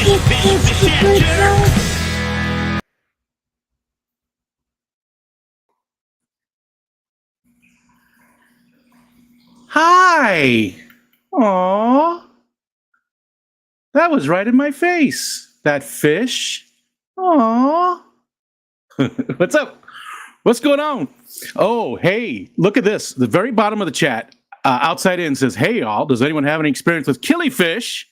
Hi. Aw. That was right in my face. That fish. Aw. What's up? What's going on? Oh, hey, look at this. The very bottom of the chat, outside in says, hey, all, does anyone have any experience with killifish?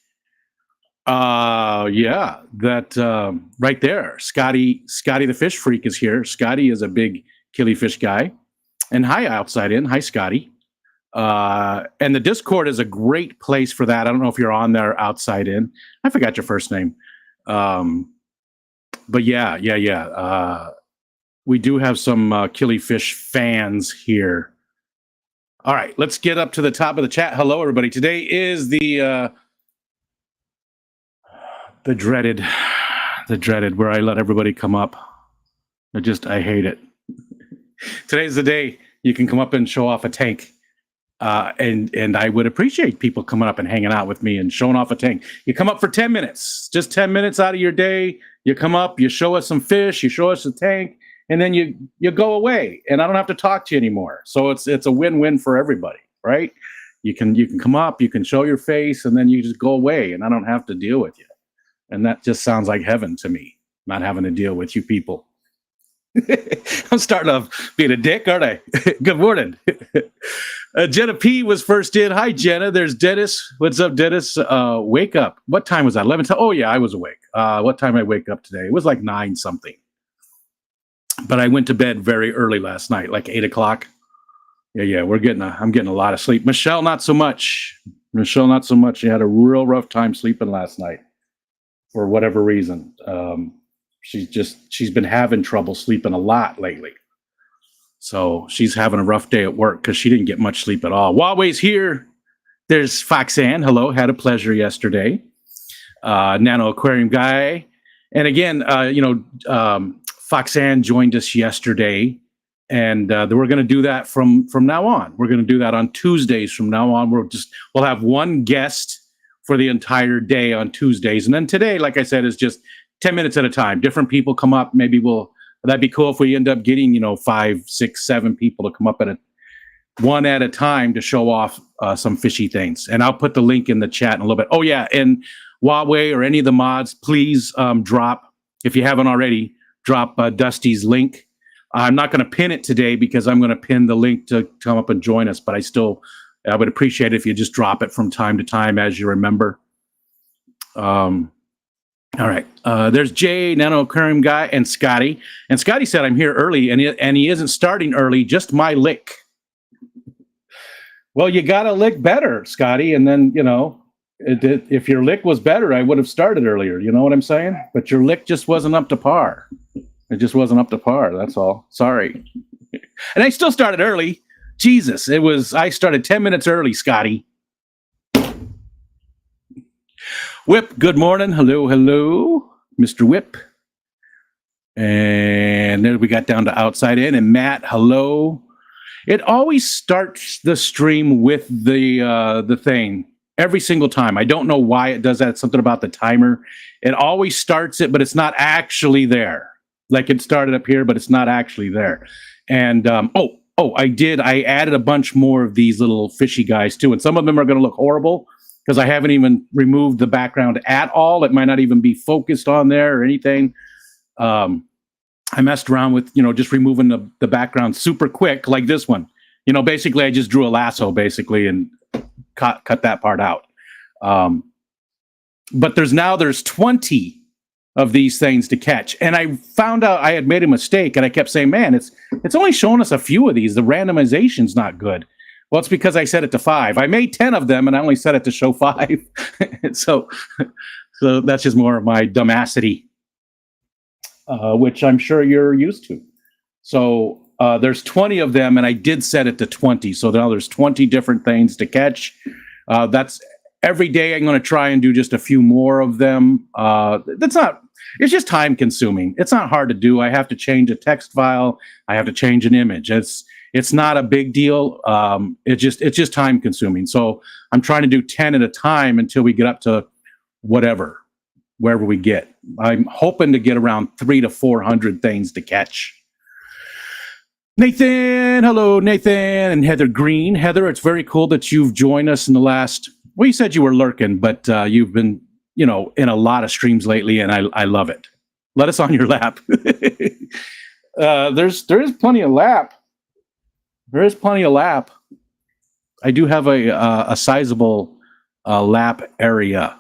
Yeah, that right there. Scotty the fish freak is here. Scotty is a big killifish guy. And hi, outside in. Hi, Scotty. And the Discord is a great place for that. I don't know if you're on there outside in. I forgot your first name. But yeah. We do have some killifish fans here. All right, let's get up to the top of the chat. Hello, everybody. Today is the dreaded where I let everybody come up. I hate it. Today's the day you can come up and show off a tank. And I would appreciate people coming up and hanging out with me and showing off a tank. You come up for 10 minutes, just 10 minutes out of your day. You come up, you show us some fish, you show us a tank, and then you go away. And I don't have to talk to you anymore. So it's a win-win for everybody, right? You can come up, you can show your face, and then you just go away, and I don't have to deal with you. And that just sounds like heaven to me, not having to deal with you people. I'm starting off being a dick, aren't I? Good morning. Jenna P was first in. Hi, Jenna. There's Dennis. What's up, Dennis? Wake up. What time was that? 11. Oh, yeah, I was awake. What time I wake up today? It was like 9 something. But I went to bed very early last night, like 8 o'clock. Yeah. I'm getting a lot of sleep. Michelle, not so much. She had a real rough time sleeping last night for whatever reason. She's been having trouble sleeping a lot lately. So she's having a rough day at work because she didn't get much sleep at all. Huawei's here. There's Foxanne. Hello. Had a pleasure yesterday. Nano Aquarium guy. And again, Foxanne joined us yesterday. And we're going to do that from now on. We're going to do that on Tuesdays from now on. We'll have one guest for the entire day on Tuesdays. And then today, like I said, is just 10 minutes at a time. Different people come up. Maybe that'd be cool if we end up getting, 5, 6, 7 people to come up one at a time to show off some fishy things. And I'll put the link in the chat in a little bit. Oh yeah. And Huawei or any of the mods, please drop, if you haven't already, drop Dusty's link. I'm not going to pin it today because I'm going to pin the link to come up and join us, but I would appreciate it if you just drop it from time to time as you remember. All right. There's Jay, Nano Aquarium guy, and Scotty. And Scotty said I'm here early, and he isn't starting early, just my lick. Well, you got to lick better, Scotty. And then, if your lick was better, I would have started earlier. You know what I'm saying? But your lick just wasn't up to par. It just wasn't up to par. That's all. Sorry. And I still started early. Jesus, I started 10 minutes early, Scotty. Whip, good morning. Hello, Mr. Whip. And then we got down to outside in. And Matt, hello. It always starts the stream with the thing every single time. I don't know why it does that. It's something about the timer. It always starts it, but it's not actually there. Like it started up here, but it's not actually there. And I added a bunch more of these little fishy guys too. And some of them are going to look horrible because I haven't even removed the background at all. It might not even be focused on there or anything. I messed around with, just removing the background super quick, like this one. Basically, I just drew a lasso, and cut that part out. But there's 20 of these things to catch. And I found out I had made a mistake, and I kept saying, man, it's only showing us a few of these. The randomization's not good. Well, it's because I set it to 5. I made 10 of them, and I only set it to show 5. so that's just more of my dumbassity, which I'm sure you're used to. So there's 20 of them, and I did set it to 20. So now there's 20 different things to catch. That's every day. I'm going to try and do just a few more of them. It's just time consuming. It's not hard to do. I have to change a text file. I have to change an image. It's not a big deal. It's just time consuming. So I'm trying to do 10 at a time until we get up to whatever, wherever we get. I'm hoping to get around 300 to 400 things to catch. Nathan, hello, Nathan, and Heather Green. Heather, it's very cool that you've joined us in the last, well, you said you were lurking, but you've been, in a lot of streams lately, and I love it. Let us on your lap. There is plenty of lap. There is plenty of lap. I do have a sizable lap area.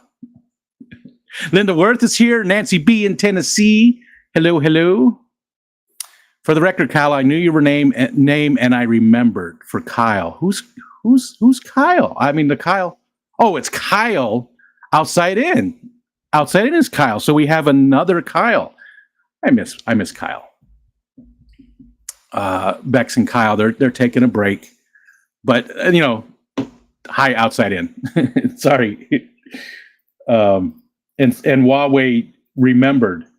Linda Worth is here. Nancy B in Tennessee. Hello, hello. For the record, Kyle, I knew your name and I remembered. For Kyle, who's Kyle? I mean, the Kyle. Oh, it's Kyle. Outside in. Outside in is Kyle. So we have another Kyle. I miss Kyle. Bex and Kyle, they're taking a break, but hi, outside in. Sorry. And Huawei remembered. Of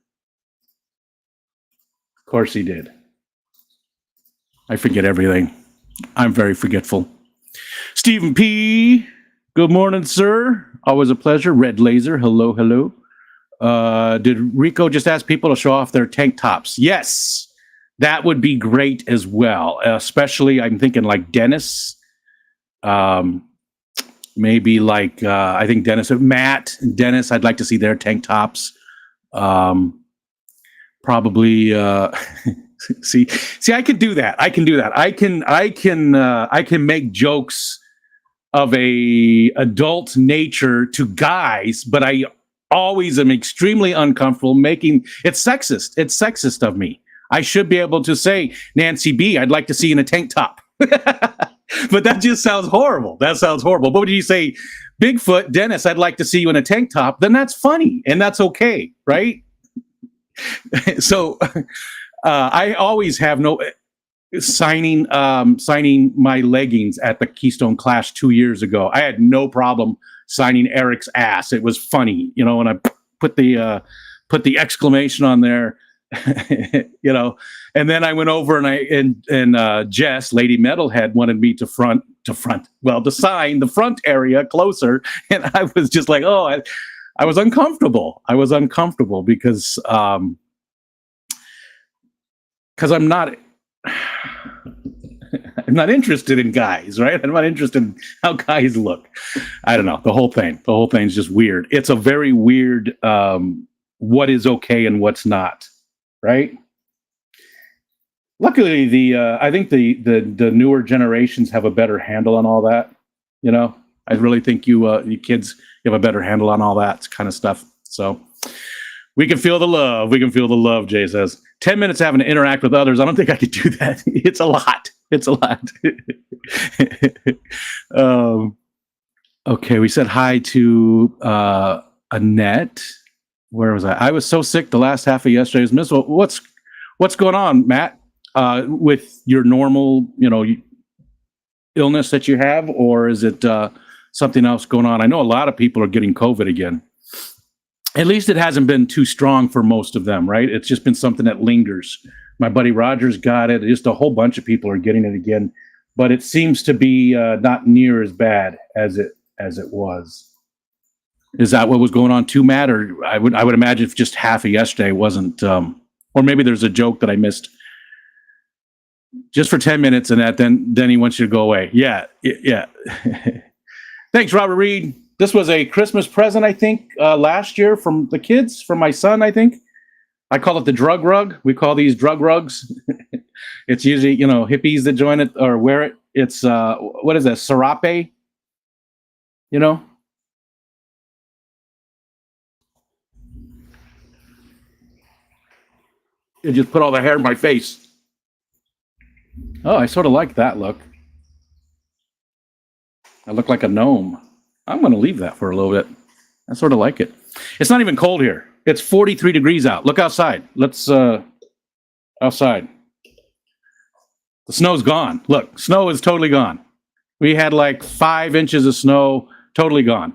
course he did. I forget everything. I'm very forgetful. Stephen P. Good morning, sir. Always a pleasure. Red Laser. Hello, hello. Did Rico just ask people to show off their tank tops? Yes, that would be great as well. Especially, I'm thinking like Dennis. Maybe like I think Matt and Dennis. I'd like to see their tank tops. Probably see I can do that. I can make jokes of a adult nature to guys, but I always am extremely uncomfortable making it's sexist of me. I should be able to say, Nancy B, I'd like to see you in a tank top. But that just sounds horrible. But when you say, Bigfoot, Dennis, I'd like to see you in a tank top, then that's funny and that's okay, right? So I always have no signing my leggings at the Keystone Clash 2 years ago. I had no problem signing Eric's ass. It was funny, when I put the exclamation on there, and then I went over and Jess, Lady Metalhead, wanted me to sign the front area closer, and I was just like, I was uncomfortable. Because I'm not interested in guys, right? I'm not interested in how guys look. I don't know. The whole thing's just weird. It's a very weird what is okay and what's not, right? Luckily, I think the newer generations have a better handle on all that. I really think you kids have a better handle on all that kind of stuff. So we can feel the love. Jay says 10 minutes having to interact with others. I don't think I could do that. It's a lot. Okay, we said hi to Annette. Where was I? I was so sick the last half of yesterday. I was miserable. What's going on, Matt? With your normal, illness that you have, or is it something else going on? I know a lot of people are getting COVID again. At least it hasn't been too strong for most of them, right? It's just been something that lingers. My buddy Rogers got it. Just a whole bunch of people are getting it again, but it seems to be not near as bad as it was. Is that what was going on too, Matt? Or I would imagine if just half of yesterday wasn't, or maybe there's a joke that I missed just for 10 minutes and then he wants you to go away. Yeah. Thanks, Robert Reed. This was a Christmas present, I think, last year from the kids, from my son, I think. I call it the drug rug. We call these drug rugs. It's usually, hippies that join it or wear it. It's, what is that, serape? It just put all the hair in my face. Oh, I sort of like that look. I look like a gnome. I'm going to leave that for a little bit. I sort of like it. It's not even cold here. It's 43 degrees out. Look outside. Let's outside. The snow's gone. Look, snow is totally gone. We had like 5 inches of snow, totally gone.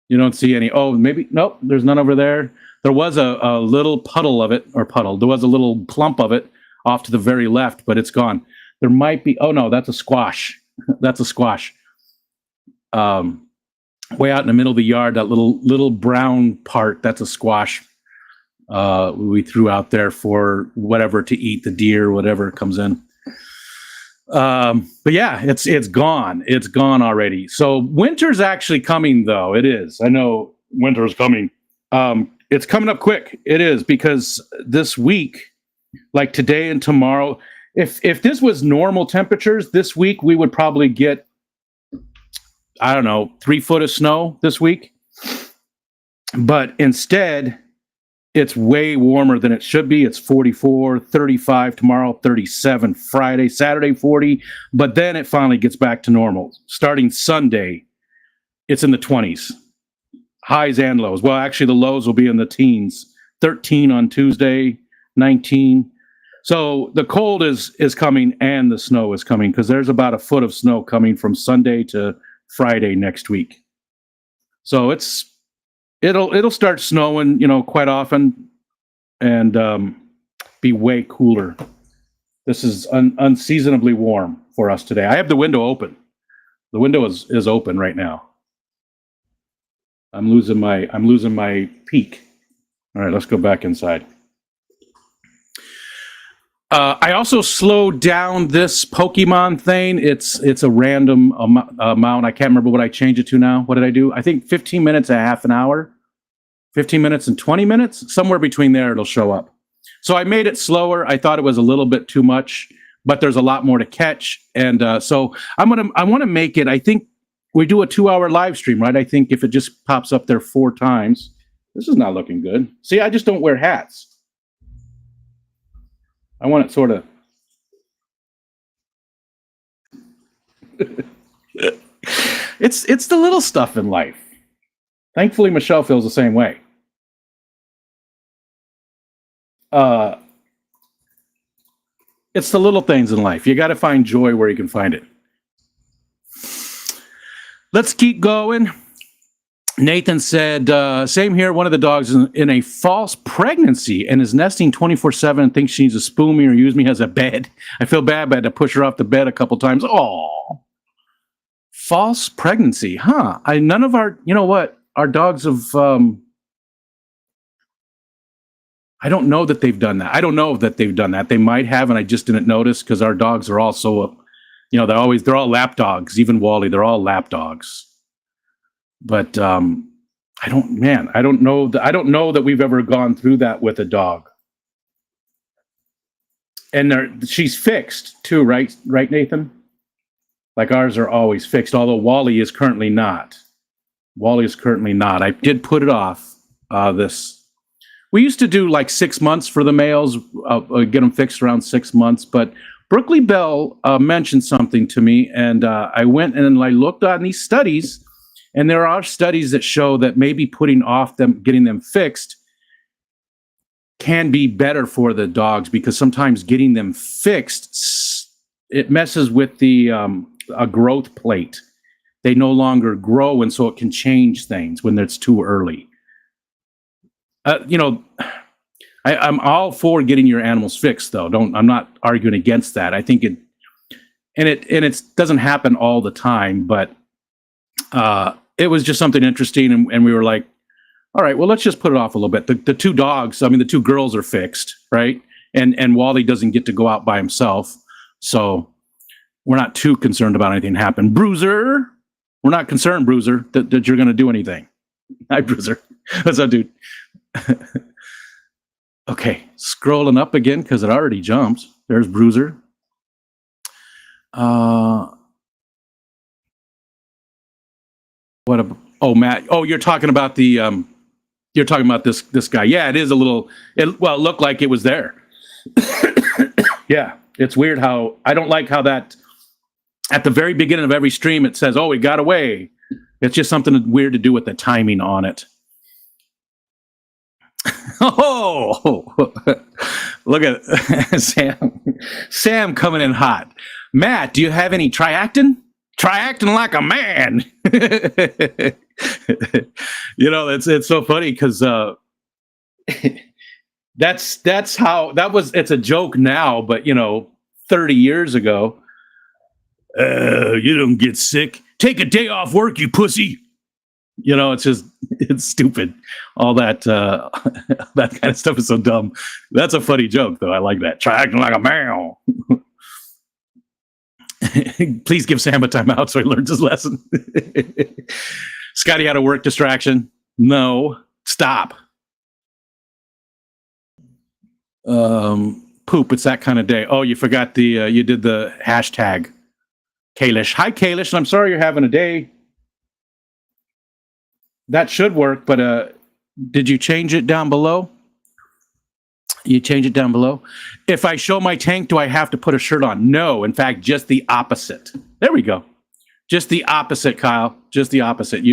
You don't see any. Oh, maybe. Nope, there's none over there. There was a little puddle of it, or puddle. There was a little clump of it off to the very left, but it's gone. There might be. Oh, no, that's a squash. That's a squash. way out in the middle of the yard, that little brown part, that's a squash. We threw out there for whatever to eat, the deer, whatever comes in. But yeah, it's gone. It's gone already. So winter's actually coming, though. It is. I know winter's coming. It's coming up quick. It is, because this week, like today and tomorrow, if this was normal temperatures this week, we would probably get, I don't know, 3 foot of snow this week. But instead, it's way warmer than it should be. It's 44, 35 tomorrow, 37 Friday, Saturday 40. But then it finally gets back to normal. Starting Sunday, it's in the 20s, highs and lows. Well, actually, the lows will be in the teens. 13 on Tuesday, 19. So the cold is coming and the snow is coming, because there's about a foot of snow coming from Sunday to Friday next week. So it'll start snowing, quite often, and be way cooler. This is unseasonably warm for us today. I have the window open. The window is open right now. I'm losing my peak. All right, let's go back inside. I also slowed down this Pokemon thing. It's a random amount. I can't remember what I changed it to now. What did I do? I think 15 minutes, a half an hour. 15 minutes and 20 minutes, somewhere between there, it'll show up. So I made it slower. I thought it was a little bit too much, but there's a lot more to catch. And so I want to make it, I think we do a 2-hour live stream, right? I think if it just pops up there 4 times, this is not looking good. See, I just don't wear hats. I want it sort of. It's the little stuff in life. Thankfully, Michelle feels the same way. It's the little things in life. You got to find joy where you can find it. Let's keep going. Nathan said, same here. One of the dogs is in a false pregnancy and is nesting 24/7 and thinks she needs to spoon me or use me as a bed. I feel bad, but I had to push her off the bed a couple times. Oh, false pregnancy, huh? None of our, our dogs have, I don't know that they've done that. I don't know that they've done that. They might have, and I just didn't notice, because our dogs are all so, they're all lap dogs. Even Wally, they're all lap dogs. But I don't know that we've ever gone through that with a dog. And she's fixed too, right, Nathan? Like ours are always fixed, although Wally is currently not. I did put it off. We used to do like 6 months for the males, get them fixed around 6 months. But Brookley Bell mentioned something to me, and I went and I looked on these studies. And there are studies that show that maybe putting off getting them fixed can be better for the dogs, because sometimes getting them fixed, it messes with a growth plate. They no longer grow, and so it can change things when it's too early. I'm all for getting your animals fixed, though. I'm not arguing against that. I think it doesn't happen all the time, but it was just something interesting, and we were like, all right, well, let's just put it off a little bit. The 2 dogs, the 2 girls are fixed, right? And Wally doesn't get to go out by himself, so we're not too concerned about anything happening. Bruiser, we're not concerned, Bruiser, that you're going to do anything. Hi, Bruiser. What's up, dude? Okay, scrolling up again, because it already jumped. There's Bruiser. Matt. Oh, you're talking about this guy. Yeah, it is a little. It looked like it was there. Yeah, it's weird how I don't like how that at the very beginning of every stream it says, "Oh, he got away." It's just something weird to do with the timing on it. Oh, look at Sam. Sam coming in hot. Matt, do you have any triactin? Try acting like a man. It's so funny, because that's how that was. It's a joke now, but 30 years ago, you don't get sick. Take a day off work, you pussy. It's just it's stupid. All that that kind of stuff is so dumb. That's a funny joke, though. I like that. Try acting like a man. Please give Sam a timeout so he learns his lesson. Scotty had a work distraction. No, stop. Poop. It's that kind of day. Oh, you forgot you did the hashtag. Kalish. Hi, Kalish. And I'm sorry you're having a day. That should work, but did you change it down below? You change it down below. If I show my tank, do I have to put a shirt on? No, in fact, just the opposite. There we go. Just the opposite, Kyle. Just the opposite.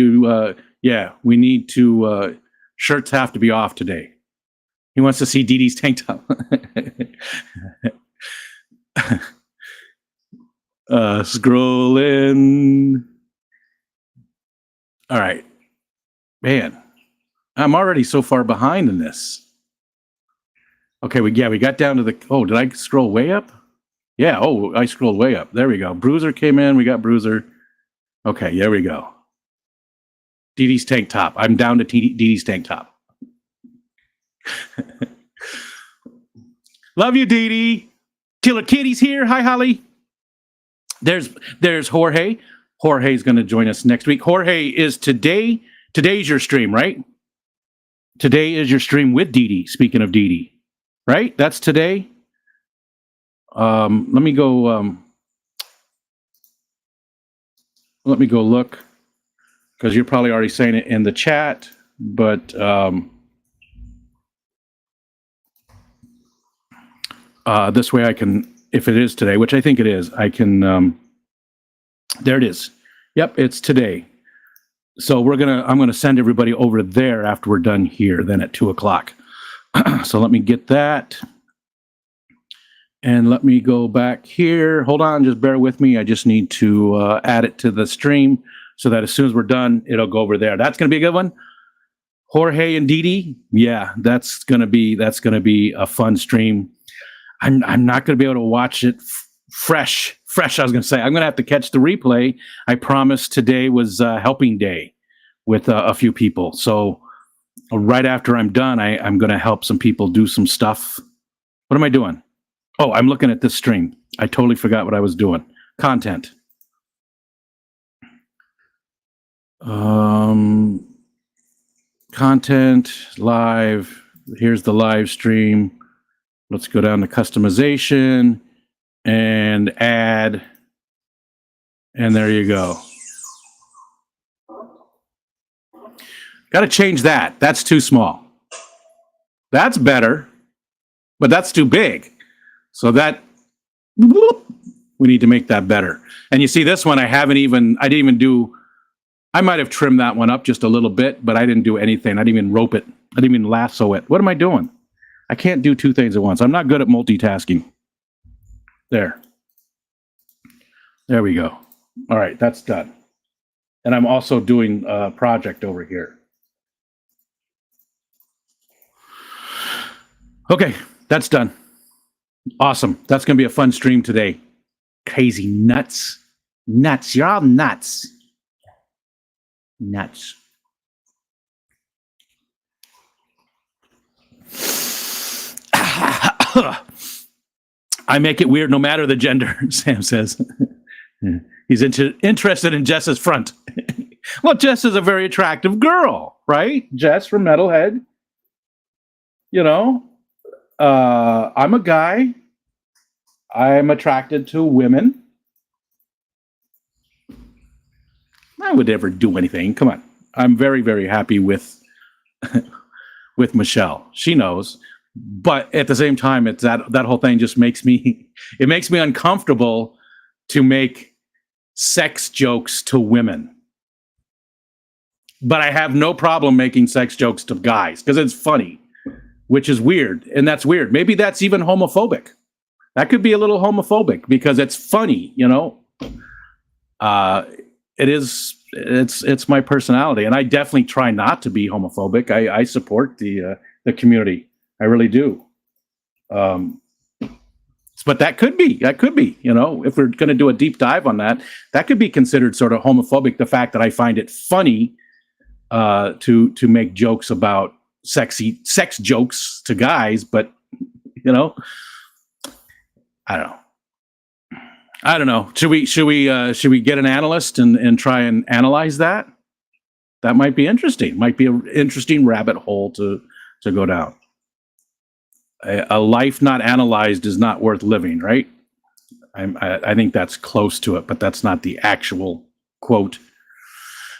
Yeah, we need to, shirts have to be off today. He wants to see Dee Dee's tank top. Scrolling. All right. Man, I'm already so far behind in this. Okay, we got down to the... Oh, did I scroll way up? Yeah, I scrolled way up. There we go. Bruiser came in. We got Bruiser. Okay, there we go. Dee Dee's tank top. I'm down to Dee Dee's tank top. Love you, Dee Dee. Killer Kitty's here. Hi, Holly. There's Jorge. Jorge's going to join us next week. Jorge, is today's your stream, right? Today is your stream with Dee Dee. Speaking of Dee Dee, right? That's today. Let me go. Let me go look, because you're probably already saying it in the chat. But this way I can, if it is today, which I think it is, I can. There it is. Yep, it's today. So I'm gonna send everybody over there after we're done here, then at 2:00. So let me get that. And let me go back here. Hold on, just bear with me. I just need to add it to the stream so that as soon as we're done, it'll go over there. That's gonna be a good one. Jorge and Dee Dee. Yeah, that's gonna be a fun stream. I'm not gonna be able to watch it fresh. I was gonna say I'm gonna have to catch the replay. I promised today was helping day with a few people. So right after I'm done, I'm gonna help some people do some stuff. What am I doing? Oh, I'm looking at this stream. I totally forgot what I was doing. Content. Content, live. Here's the live stream. Let's go down to customization and add. And there you go. Got to change that. That's too small. That's better, but that's too big. So that, we need to make that better. And you see this one, I might have trimmed that one up just a little bit, but I didn't do anything. I didn't even rope it. I didn't even lasso it. What am I doing? I can't do two things at once. I'm not good at multitasking. There we go. All right, that's done. And I'm also doing a project over here. Okay, that's done. Awesome. That's going to be a fun stream today. Crazy nuts. Nuts. You're all nuts. Nuts. I make it weird no matter the gender, Sam says. He's interested in Jess's front. Well, Jess is a very attractive girl, right? Jess from Metalhead. You know, I'm a guy. I'm attracted to women. I would never do anything. Come on. I'm very, very happy with Michelle. She knows. But at the same time, it's that whole thing just makes me uncomfortable to make sex jokes to women. But I have no problem making sex jokes to guys because it's funny, which is weird. And that's weird. Maybe that's even homophobic. That could be a little homophobic because it's funny, you know. It's my personality, and I definitely try not to be homophobic. I support the community. I really do. But that could be, you know, if we're going to do a deep dive on that, that could be considered sort of homophobic. The fact that I find it funny to make jokes about sex jokes to guys, but you know, I don't know. Should we get an analyst and try and analyze that? That might be interesting. Might be an interesting rabbit hole to go down. A life not analyzed is not worth living, right? I think that's close to it, but that's not the actual quote.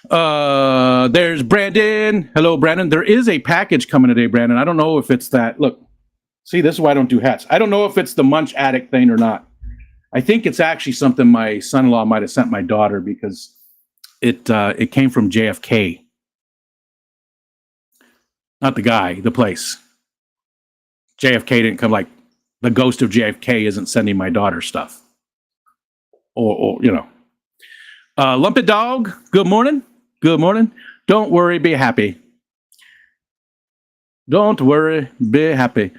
There's Brandon. Hello, Brandon. There is a package coming today, Brandon. I don't know if it's that. Look, see, this is why I don't do hats. I don't know if it's the Munch Addict thing or not. I think it's actually something my son-in-law might have sent my daughter because it came from JFK. Not the guy, the place. JFK didn't come, like the ghost of JFK isn't sending my daughter stuff. Or you know. Lumpy Dog, good morning. Good morning. Don't worry, be happy. Don't worry, be happy.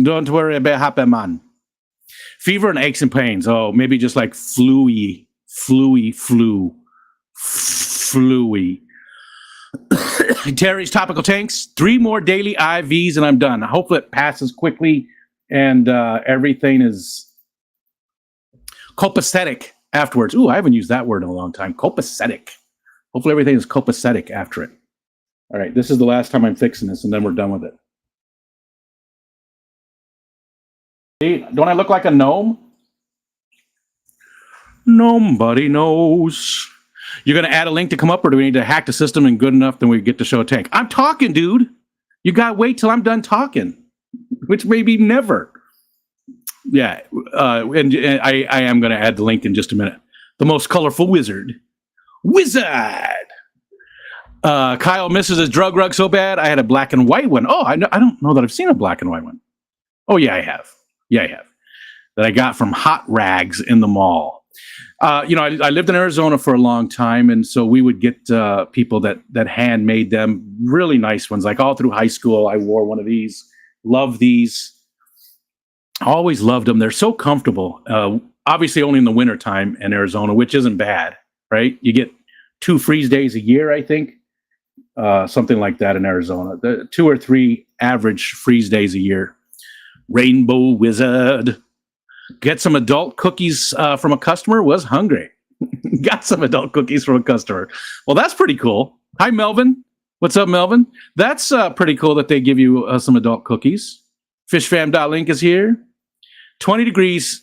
Don't worry, be happy, man. Fever and aches and pains. Oh, maybe just like flu. Terry's topical tanks. 3 more daily IVs and I'm done. I hope it passes quickly and everything is copacetic afterwards. Ooh, I haven't used that word in a long time. Copacetic. Hopefully everything is copacetic after it. All right, this is the last time I'm fixing this and then we're done with it. See, don't I look like a gnome? Nobody knows. You're going to add a link to come up, or do we need to hack the system and good enough then we get to show a tank? I'm talking, dude. You got to wait till I'm done talking, which may be never. Yeah, and I am going to add the link in just a minute. The most colorful wizard. Kyle misses his drug rug so bad, I had a black and white one. Oh, I don't know that I've seen a black and white one. Oh, yeah, I have. Yeah, I have. That I got from Hot Rags in the mall. I lived in Arizona for a long time, and so we would get people that handmade them, really nice ones. Like all through high school, I wore one of these. Love these. Always loved them. They're so comfortable. Obviously, only in the wintertime in Arizona, which isn't bad, right? You get 2 freeze days a year, I think. Something like that in Arizona. 2 or 3 average freeze days a year. Rainbow Wizard. Get some adult cookies from a customer. Was hungry. Got some adult cookies from a customer. Well, that's pretty cool. Hi, Melvin. What's up, Melvin? That's pretty cool that they give you some adult cookies. Fishfam.link is here. 20 degrees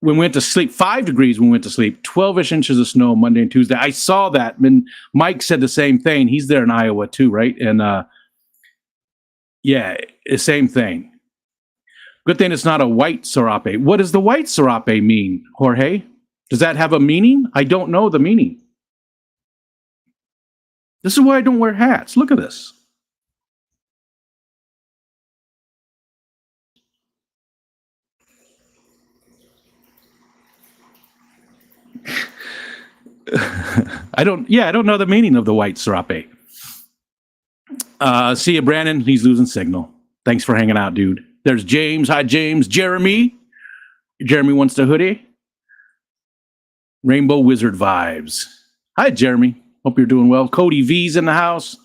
when we went to sleep. 5 degrees when we went to sleep. 12-ish inches of snow Monday and Tuesday. I saw that. And Mike said the same thing. He's there in Iowa too, right? And yeah, same thing. Good thing it's not a white serape. What does the white serape mean, Jorge? Does that have a meaning? I don't know the meaning. This is why I don't wear hats. Look at this. I don't know the meaning of the white serape. See you, Brandon. He's losing signal. Thanks for hanging out, dude. There's James. Hi, James. Jeremy. Jeremy wants the hoodie. Rainbow Wizard vibes. Hi, Jeremy. Hope you're doing well. Cody V's in the house.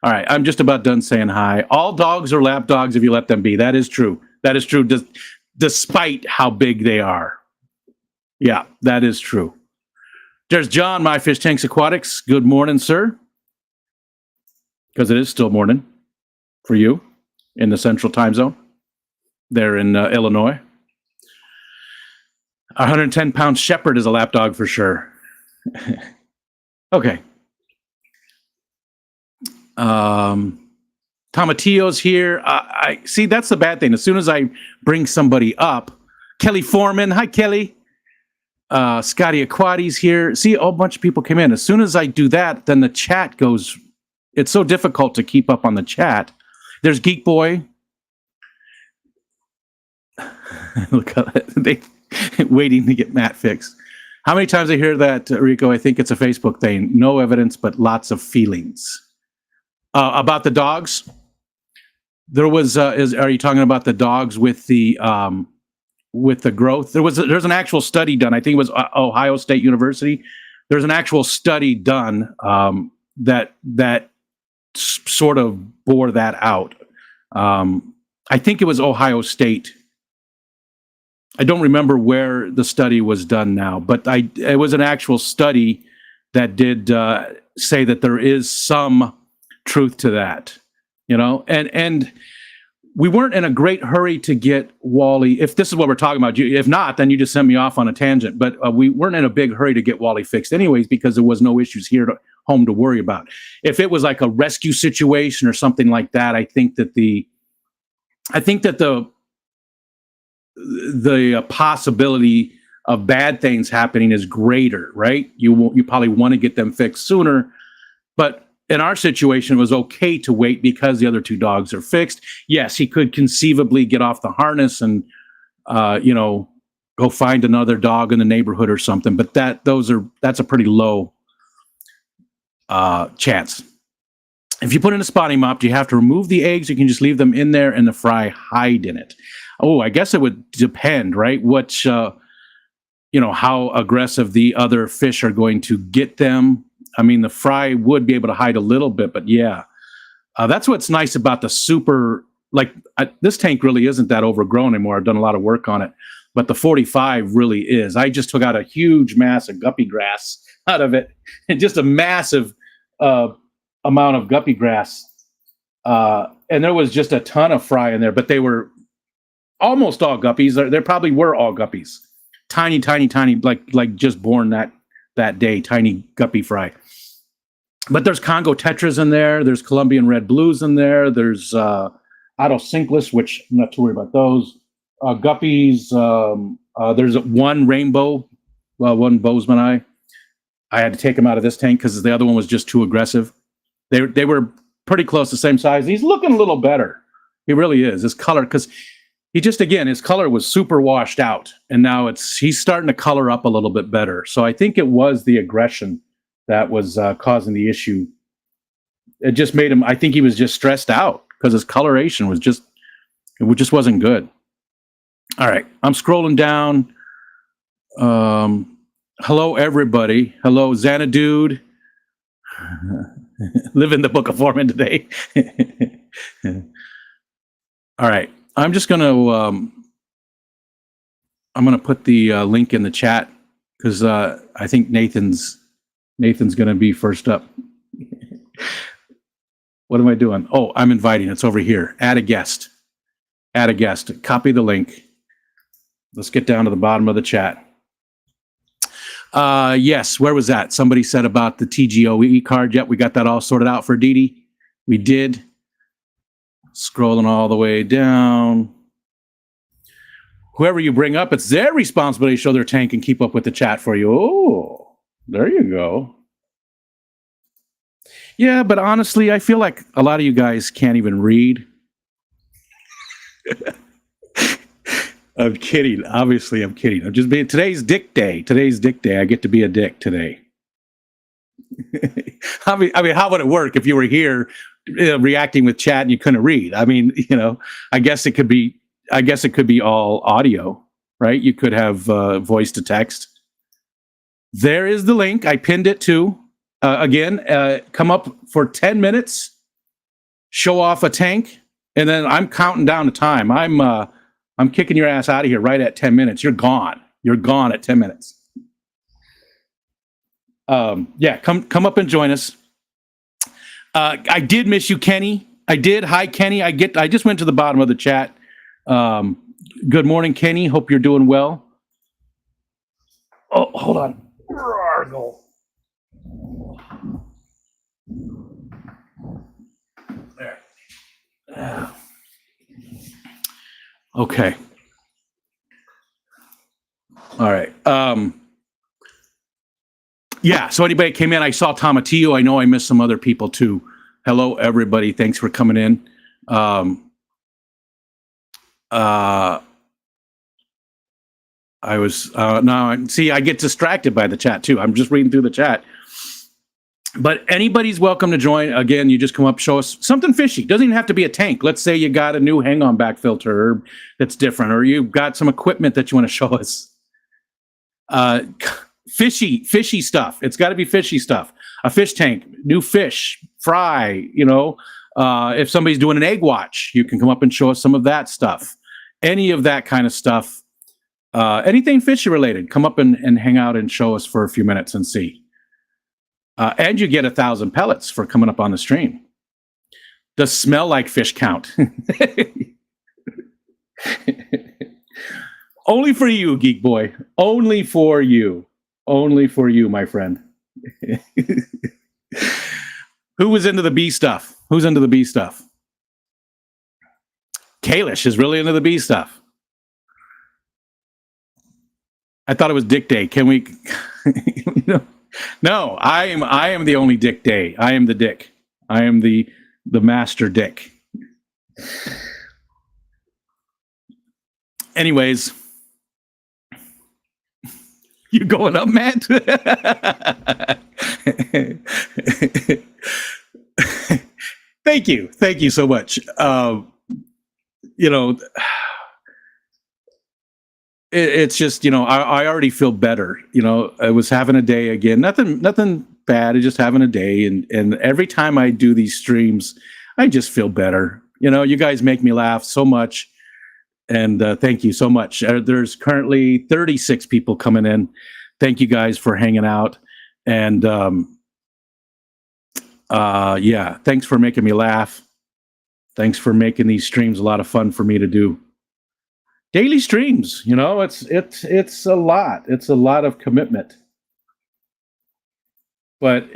All right, I'm just about done saying hi. All dogs are lap dogs if you let them be. That is true. That is true, despite how big they are. Yeah, that is true. There's John, My Fish Tanks Aquatics. Good morning, sir. Because it is still morning for you in the central time zone. There in Illinois. A 110-pound shepherd is a lap dog for sure. Okay. Tomatillo's here. I see, that's the bad thing. As soon as I bring somebody up, Kelly Foreman. Hi, Kelly. Scotty Aquati's here. See, a whole bunch of people came in. As soon as I do that, then the chat goes. It's so difficult to keep up on the chat. There's Geek Boy. Look how they waiting to get Matt fixed. How many times I hear that, Rico? I think it's a Facebook thing. No evidence, but lots of feelings. About the dogs, there was. Are you talking about the dogs with the with the growth. There's an actual study done. I think it was Ohio State University. There's an actual study done that sort of bore that out. I think it was Ohio State. I don't remember where the study was done now, but it was an actual study that did say that there is some truth to that, and we weren't in a great hurry to get Wally. If this is what we're talking about, if not, then you just sent me off on a tangent. But we weren't in a big hurry to get Wally fixed, anyways, because there was no issues home to worry about. If it was like a rescue situation or something like that, I think that the possibility of bad things happening is greater, right? You probably want to get them fixed sooner, but in our situation, it was okay to wait because the other two dogs are fixed. Yes, he could conceivably get off the harness and, go find another dog in the neighborhood or something. But that's a pretty low chance. If you put in a spotting mop, do you have to remove the eggs? You can just leave them in there and the fry hide in it. Oh, I guess it would depend, right? How aggressive the other fish are going to get them. I mean, the fry would be able to hide a little bit, but yeah, that's what's nice about the super. This tank really isn't that overgrown anymore. I've done a lot of work on it, but the 45 really is. I just took out a huge mass of guppy grass out of it, and just a massive amount of guppy grass, and there was just a ton of fry in there. But they were almost all guppies. There probably were all guppies, tiny, like just born that day, tiny guppy fry. But there's Congo tetras in there. There's Colombian red blues in there. There's autocinclus, which I'm not too worried about those. Guppies. There's one rainbow, one bozeman. I had to take him out of this tank because the other one was just too aggressive. They were pretty close, the same size. He's looking a little better. He really is. His color, because his color was super washed out, and now he's starting to color up a little bit better. So I think it was the aggression that was causing the issue. It just made him. I think he was just stressed out because his coloration was just wasn't good. All right, I'm scrolling down. Hello, everybody. Hello, Xanadude. Living the Book of Mormon today. All right. I'm just going to put the link in the chat because I think Nathan's going to be first up. What am I doing? Oh, I'm inviting. It's over here. Add a guest. Copy the link. Let's get down to the bottom of the chat. Yes, where was that? Somebody said about the TGOE card. Yep, we got that all sorted out for Dee Dee. We did. Scrolling all the way down. Whoever you bring up, it's their responsibility to show their tank and keep up with the chat for you. Oh, there you go. Yeah, but honestly, I feel like a lot of you guys can't even read. I'm kidding. Obviously, I'm kidding. I'm just being. Today's Dick Day. I get to be a dick today. I mean, how would it work if you were here reacting with chat and you couldn't read? I mean, I guess it could be all audio, right? You could have voice to text. There is the link. I pinned it too. Again, come up for 10 minutes, show off a tank, and then I'm counting down the time. I'm kicking your ass out of here right at 10 minutes. You're gone. You're gone at 10 minutes. Yeah, come up and join us. I did miss you, Kenny. I did. Hi, Kenny. I just went to the bottom of the chat. Good morning, Kenny. Hope you're doing well. Oh, hold on. There. Okay. All right. Yeah. So anybody came in, I saw Tomatillo. I know I missed some other people too. Hello, everybody. Thanks for coming in. I was now see I get distracted by the chat too. I'm just reading through the chat. But anybody's welcome to join. Again, you just come up, show us something fishy. Doesn't even have to be a tank. Let's say you got a new hang-on back filter that's different, or you've got some equipment that you want to show us. Fishy stuff. It's got to be fishy stuff. A fish tank, new fish, fry. If somebody's doing an egg watch, you can come up and show us some of that stuff. Any of that kind of stuff. Anything fishy related, come up and hang out and show us for a few minutes and see. And you get 1,000 pellets for coming up on the stream. Does smell like fish count? Only for you, Geek Boy. Only for you. Only for you, my friend. Who was into the bee stuff? Who's into the bee stuff? Kalish is really into the bee stuff. I thought it was Dick Day. Can we? No, I am the only Dick Day. I am the Dick. I am the master Dick. Anyways, you going up, Matt? Thank you so much. It's just, I already feel better. I was having a day again. Nothing bad. Just having a day. And every time I do these streams, I just feel better. You guys make me laugh so much. And thank you so much. There's currently 36 people coming in. Thank you guys for hanging out. And yeah, thanks for making me laugh. Thanks for making these streams a lot of fun for me to do. Daily streams, it's a lot. It's a lot of commitment. But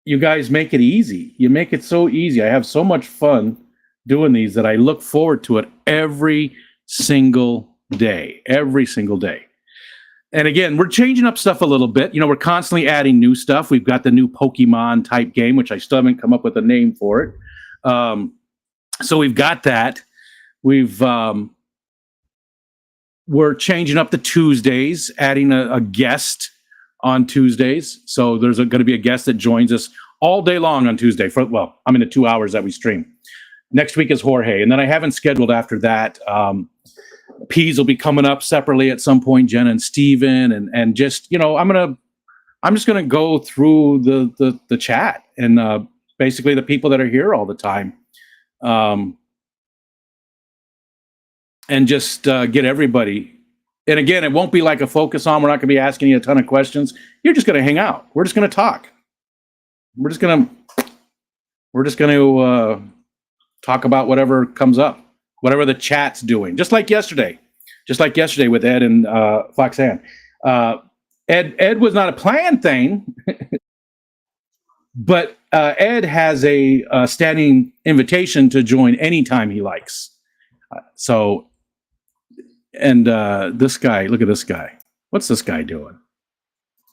you guys make it easy. You make it so easy. I have so much fun doing these that I look forward to it every single day. Every single day. And again, we're changing up stuff a little bit. We're constantly adding new stuff. We've got the new Pokemon type game, which I still haven't come up with a name for it. So we've got that. We're changing up the Tuesdays, adding a guest on Tuesdays. So there's going to be a guest that joins us all day long on Tuesday. The 2 hours that we stream. Next week is Jorge. And then I haven't scheduled after that. Peas will be coming up separately at some point, Jenna and Steven. And just, I'm just going to go through the chat and basically the people that are here all the time. And just get everybody. And again, it won't be like a focus on. We're not going to be asking you a ton of questions. You're just going to hang out. We're just going to talk. We're just going to talk about whatever comes up, whatever the chat's doing. Just like yesterday with Ed and Foxanne. Ed was not a planned thing, but Ed has a standing invitation to join anytime he likes. And this guy, look at this guy. What's this guy doing?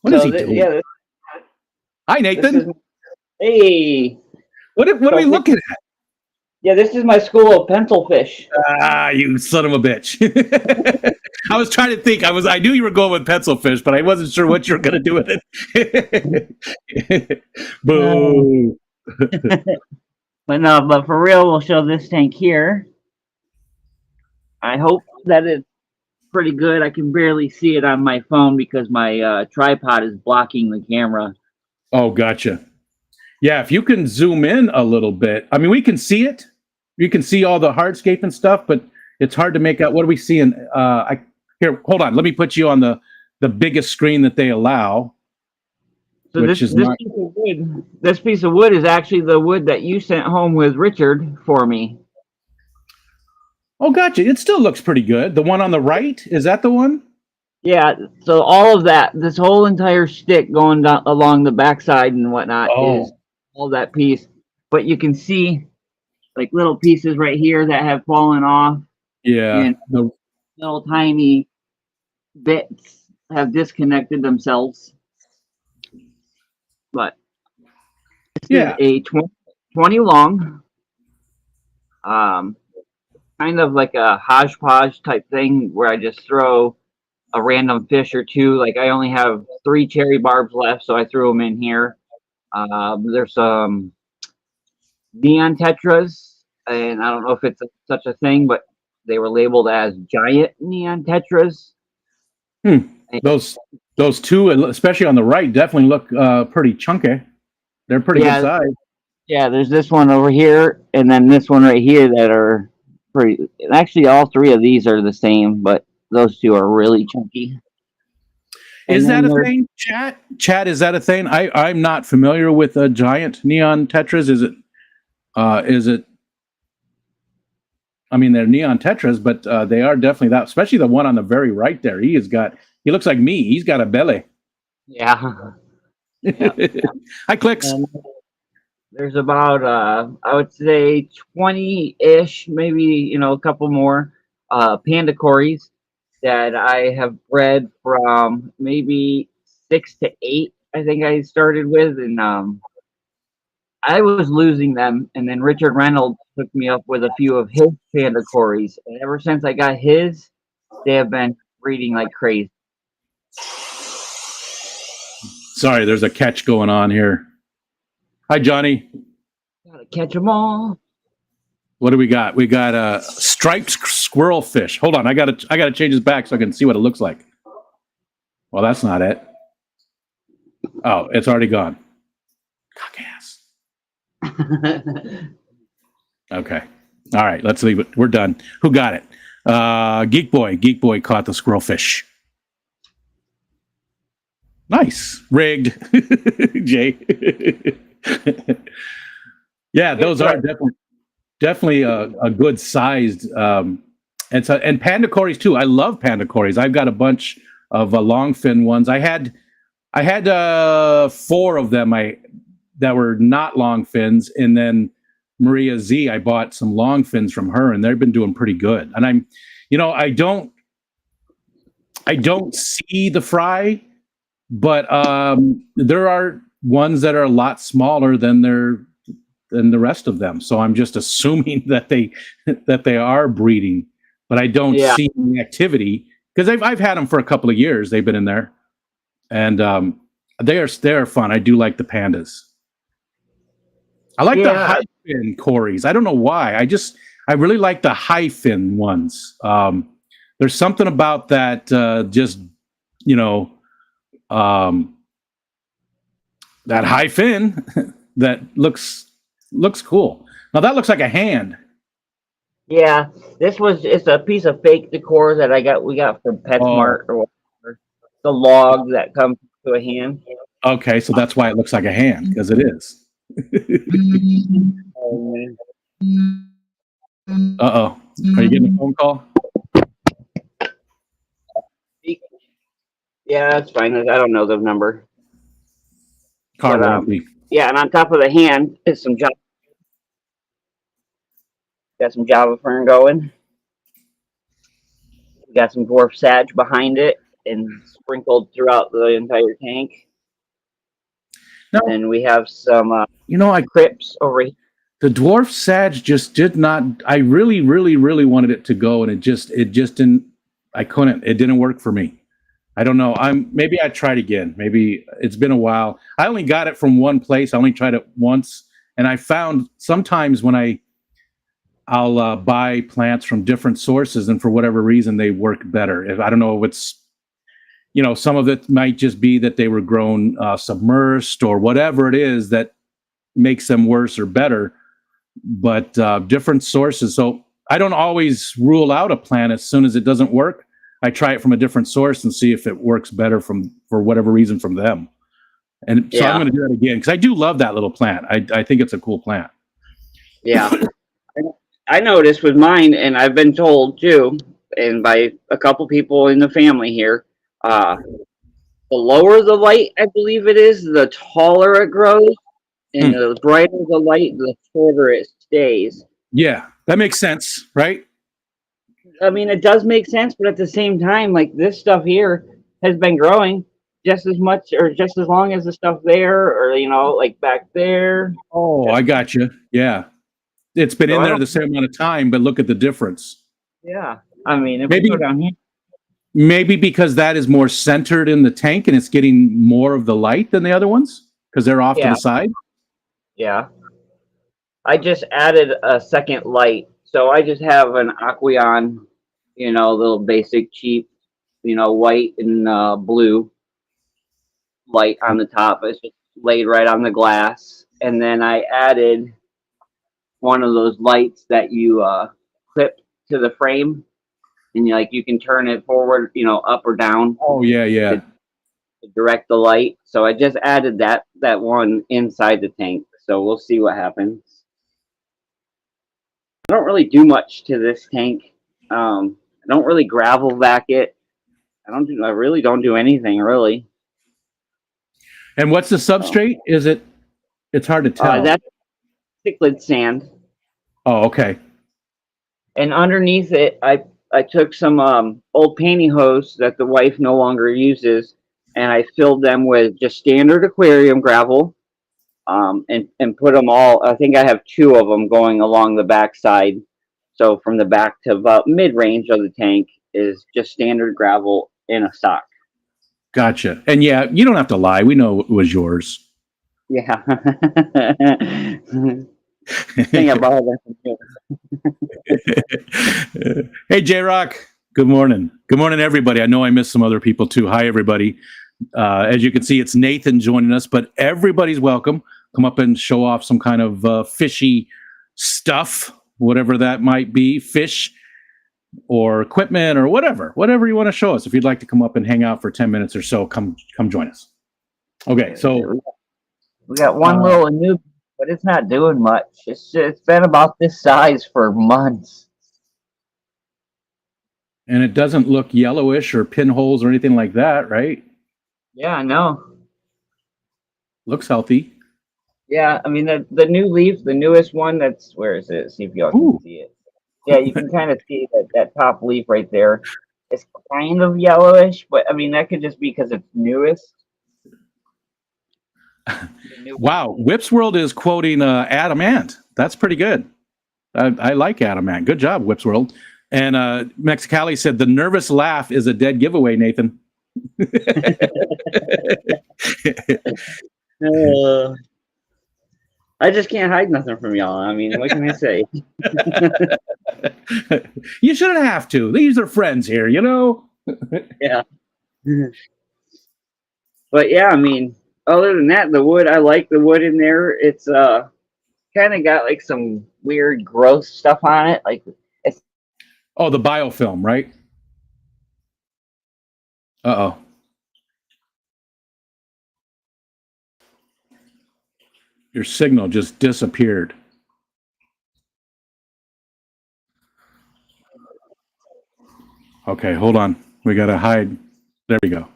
What is he doing? Yeah, hi, Nathan. Hey. What are we looking at? Yeah, this is my school of pencil fish. Ah, you son of a bitch. I was trying to think. I knew you were going with pencil fish, but I wasn't sure what you were going to do with it. Boo. But for real, we'll show this tank here. I hope that it's pretty good. I can barely see it on my phone because my tripod is blocking the camera. Oh, gotcha. Yeah, if you can zoom in a little bit. I mean, we can see it. You can see all the hardscape and stuff, but it's hard to make out. What are we seeing? Here, hold on. Let me put you on the biggest screen that they allow. So this piece of wood is actually the wood that you sent home with Richard for me. Oh, gotcha. It still looks pretty good. The one on the right, is that the one? Yeah. So all of that, this whole entire stick going down along the backside and whatnot is all that piece. But you can see like little pieces right here that have fallen off. Yeah. And the little tiny bits have disconnected themselves. But this is a 20 long. Kind of like a hodgepodge type thing where I just throw a random fish or two. Like I only have 3 cherry barbs left, so I threw them in here. There's some neon tetras, and I don't know if it's such a thing, but they were labeled as giant neon tetras. Those two, especially on the right, definitely look pretty chunky. They're pretty good size. Yeah, there's this one over here, and then this one right here that are pretty. Actually, all three of these are the same, but those two are really chunky. Is that a thing, Chat? Chat, is that a thing? I'm not familiar with giant neon tetras. Is it? I mean, they're neon tetras, but they are definitely that. Especially the one on the very right there. He looks like me. He's got a belly. Yeah. Hi, Clicks. There's about I would say 20-ish, maybe a couple more panda cories that I have bred from maybe 6 to 8. I think I started with, and I was losing them, and then Richard Reynolds took me up with a few of his panda cories, and ever since I got his, they have been breeding like crazy. Sorry, there's a catch going on here. Hi, Johnny. Gotta catch them all. What do we got? We got a striped squirrel fish. Hold on, I gotta change this back so I can see what it looks like. Well, that's not it. Oh, it's already gone. Cock ass. Okay. All right, let's leave it. We're done. Who got it? Geek Boy caught the squirrel fish. Nice. Rigged. Jay. Yeah, those are definitely a good sized and panda cories too. I love panda cories. I've got a bunch of long fin ones. I had 4 of them that were not long fins, and then Maria Z, I bought some long fins from her, and they've been doing pretty good. And I don't see the fry, but there are ones that are a lot smaller than the rest of them. So I'm just assuming that they are breeding, but I don't see any activity because I've had them for a couple of years. They've been in there, and they are fun. I do like the pandas. I like the high fin cories. I don't know why. I really like the high fin ones. There's something about that that high fin that looks cool. Now that looks like a hand. Yeah, it's a piece of fake decor that we got from PetSmart or whatever. The log that comes to a hand. Okay, so that's why it looks like a hand, because it is. Uh-oh. Are you getting a phone call? Yeah, that's fine. I don't know the number. Car warranty. Yeah, and on top of the hand is some Java. Got some Java fern going. We got some dwarf sage behind it and sprinkled throughout the entire tank. And we have some crips over here. The dwarf sage just did not. I really, really, really wanted it to go, and it just didn't. I couldn't. It didn't work for me. I don't know. Maybe I tried again. Maybe it's been a while. I only got it from one place. I only tried it once, and I found sometimes when I'll buy plants from different sources, and for whatever reason they work better. I don't know if it's some of it might just be that they were grown submersed or whatever it is that makes them worse or better. But different sources. So I don't always rule out a plant as soon as it doesn't work. I try it from a different source and see if it works better for whatever reason from them. And so I'm going to do that again because I do love that little plant. I think it's a cool plant. Yeah. I noticed with mine, and I've been told too, and by a couple people in the family here, the lower the light, I believe it is, the taller it grows. And the brighter the light, the shorter it stays. Yeah, that makes sense, right? I mean, it does make sense, but at the same time, like this stuff here has been growing just as much or just as long as the stuff there, or like back there. Oh, I got you. Yeah, it's been in there the same amount of time, but look at the difference. Yeah, I mean, if we go down here, maybe because that is more centered in the tank and it's getting more of the light than the other ones. because they're off to Yeah. the side? Yeah. I just added a second light. So I just have an Aqueon, little basic cheap, white and blue light on the top. It's just laid right on the glass. And then I added one of those lights that you clip to the frame, and you can turn it forward, up or down Oh, yeah. to direct the light. So I just added that one inside the tank. So we'll see what happens. I don't really do much to this tank. I don't really gravel vac it. I really don't do anything really. And what's the substrate? It's hard to tell. That's cichlid sand. Oh, okay. And underneath it, I took some old pantyhose that the wife no longer uses, and I filled them with just standard aquarium gravel, and put them all. I think I have 2 of them going along the back side. So from the back to about mid-range of the tank is just standard gravel in a sock. Gotcha. And yeah, you don't have to lie. We know it was yours. Yeah. Think about that. Hey, J-Rock. Good morning. Good morning, everybody. I know I missed some other people too. Hi, everybody. As you can see, it's Nathan joining us, but everybody's welcome. Come up and show off some kind of fishy stuff, whatever that might be, fish or equipment or whatever you want to show us. If you'd like to come up and hang out for 10 minutes or so, come join us. Okay, so we got one little new, but it's not doing much. It's been about this size for months. And it doesn't look yellowish or pinholes or anything like that, right? Yeah, I know. Looks healthy. Yeah, I mean the new leaf, the newest one. Where is it? See if y'all can see it. Yeah, you can kind of see that top leaf right there. It's kind of yellowish, but I mean that could just be because it's newest. Wow, Whips World is quoting Adam Ant. That's pretty good. I like Adam Ant. Good job, Whips World. And Mexicali said the nervous laugh is a dead giveaway, Nathan. I just can't hide nothing from y'all. I mean, what can I say? You shouldn't have to. These are friends here, you know? Yeah. But yeah, I mean, other than that, the wood, I like the wood in there. It's kind of got like some weird gross stuff on it. Like it's the biofilm, right? Uh-oh. Your signal just disappeared. Okay, hold on. We got to hide. There we go.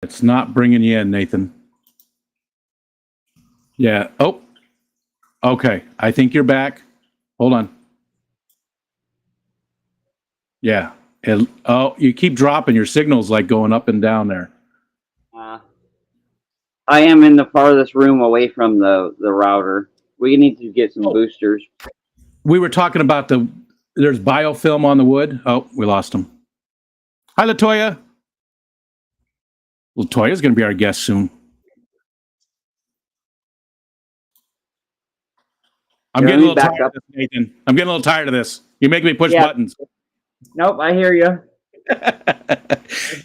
It's not bringing you in, Nathan. Yeah. Oh, okay. I think you're back. Hold on. Yeah. You keep dropping. Your signal's like going up and down there. I am in the farthest room away from the router. We need to get some boosters. We were talking about there's biofilm on the wood. Oh, we lost him. Hi, Latoya. Latoya's going to be our guest soon. I'm getting a little tired of this, Nathan. I'm getting a little tired of this. You make me push buttons. Nope, I hear you.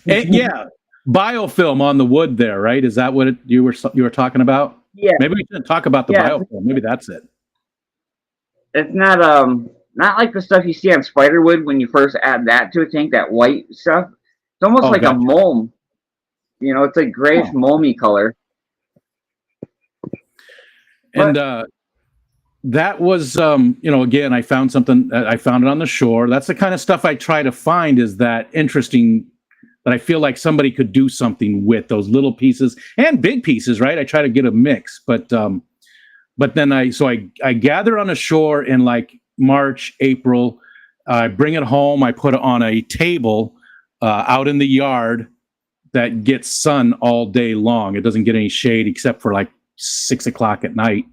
Yeah, biofilm on the wood there, right? Is that what you were talking about? Yeah. Maybe we shouldn't talk about the biofilm. Maybe that's it. It's not like the stuff you see on spiderwood when you first add that to a tank, that white stuff. It's almost like a mulm. It's a grayish mulmy color. And that was, again, I found something. I found it on the shore. That's the kind of stuff I try to find, is that interesting, that I feel like somebody could do something with those little pieces and big pieces, right? I try to get a mix, but then I gather on the shore in like March, April. I bring it home. I put it on a table out in the yard that gets sun all day long. It doesn't get any shade except for like 6 o'clock at night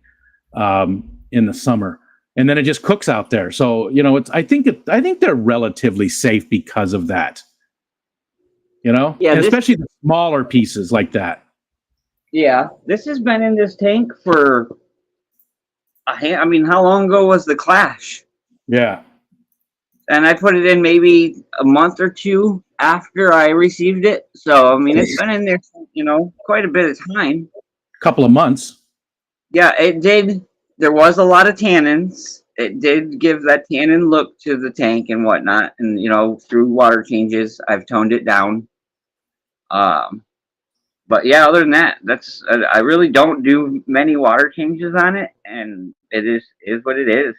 in the summer, and then it just cooks out there. So I think they're relatively safe because of that. You know, Yeah, and especially the smaller pieces like that. Yeah, this has been in this tank for I mean, how long ago was the clash? Yeah, And I put it in maybe a month or two after I received it. So I mean, it's been in there, quite a bit of time. couple of months. Yeah, it did. There was a lot of tannins. It did give that tannin look to the tank and whatnot. And through water changes, I've toned it down. But yeah, other than that, I really don't do many water changes on it, and it is what it is.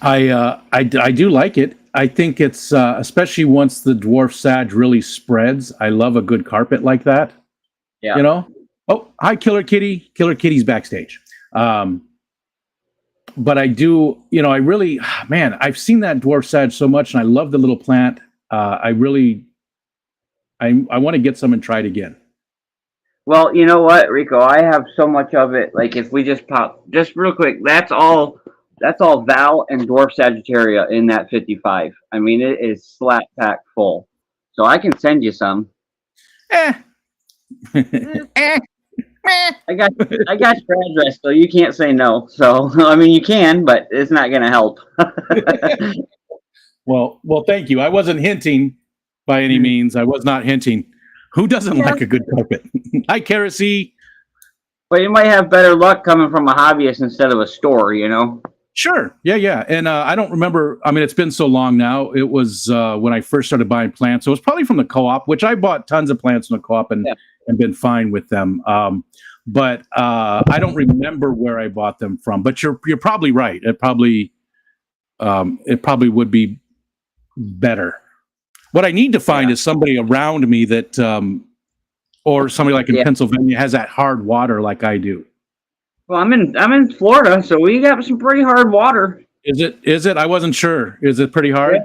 I do like it. I think it's especially once the dwarf sage really spreads. I love a good carpet like that. Yeah. You know. Oh, hi, Killer Kitty. Killer Kitty's backstage. But I do. I really, man, I've seen that dwarf sage so much, and I love the little plant. I want to get some and try it again. Well, you know what, Rico? I have so much of it. Like if we just pop, just real quick, that's all. That's all Val and Dwarf Sagittaria in that 55. I mean, it is slap pack full. So I can send you some. Eh. I got your address, so you can't say no. So I mean, you can, but it's not going to help. Well, thank you. I wasn't hinting by any means. I was not hinting. Who doesn't like a good carpet? Hi, Kerosene. But you might have better luck coming from a hobbyist instead of a store, Sure. Yeah. And I don't remember. I mean, it's been so long now. It was when I first started buying plants. So it was probably from the co-op, which I bought tons of plants from the co-op and been fine with them. But I don't remember where I bought them from. But you're probably right. It probably would be better. What I need to find is somebody around me that, or somebody like in Pennsylvania has that hard water like I do. Well, I'm in Florida, so we got some pretty hard water. Is it? I wasn't sure. Is it pretty hard?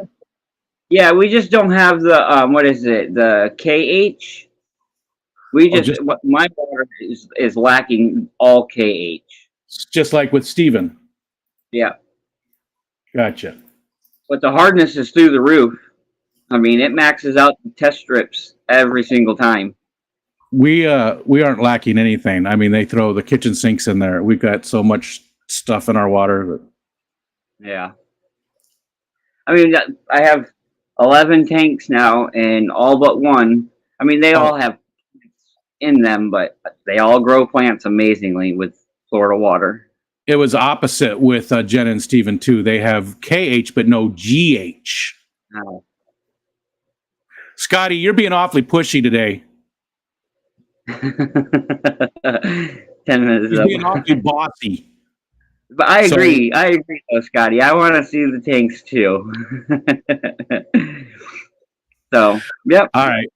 Yeah, we just don't have the what is it? The KH. My water is lacking all KH. Just like with Steven. Yeah. Gotcha. But the hardness is through the roof. I mean, it maxes out the test strips every single time. We aren't lacking anything. I mean, they throw the kitchen sinks in there. We've got so much stuff in our water. Yeah. I mean, I have 11 tanks now, and all but one. I mean, they all have in them, but they all grow plants amazingly with Florida water. It was opposite with Jen and Steven too. They have KH but no GH. Oh. Scotty, you're being awfully pushy today. 10 minutes He's up. being awfully bossy. But I agree though, Scotty. I want to see the tanks too. So, yep. All right.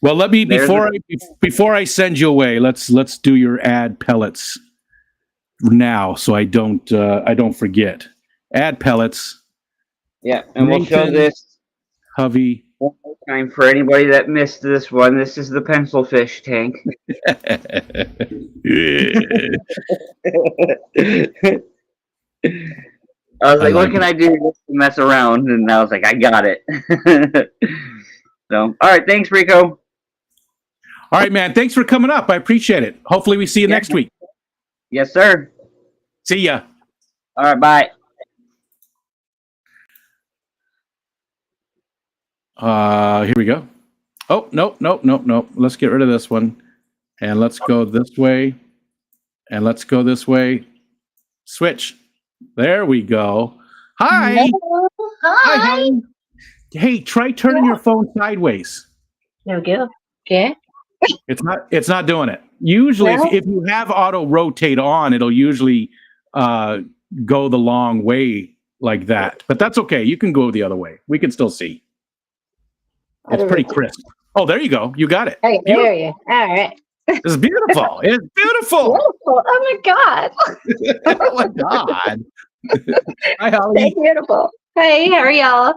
Well, let me before I send you away, let's do your ad pellets now, so I don't forget. Ad pellets. Yeah, and we'll show this Hovey. one more time for anybody that missed this one. This is the pencil fish tank. I was like, what can I do to mess around? And I was like, I got it. So, all right. Thanks, Rico. All right, man. Thanks for coming up. I appreciate it. Hopefully we see you next week. Yes, sir. See ya. All right. Bye. Here we go. Oh, nope. Let's get rid of this one. And let's go this way. And let's go this way. Switch. There we go. Hi. Hello. Hi. Hey, try turning your phone sideways. There we go. Okay. It's not doing it. Usually, if you have auto rotate on, it'll usually go the long way like that. But that's okay. You can go the other way. We can still see. It's pretty crisp. Oh, there you go. You got it. Hey, there you. All right. It's beautiful. It's beautiful. Beautiful. Oh my God. Oh my God. Hi, Holly. It's beautiful. Hey, how are y'all?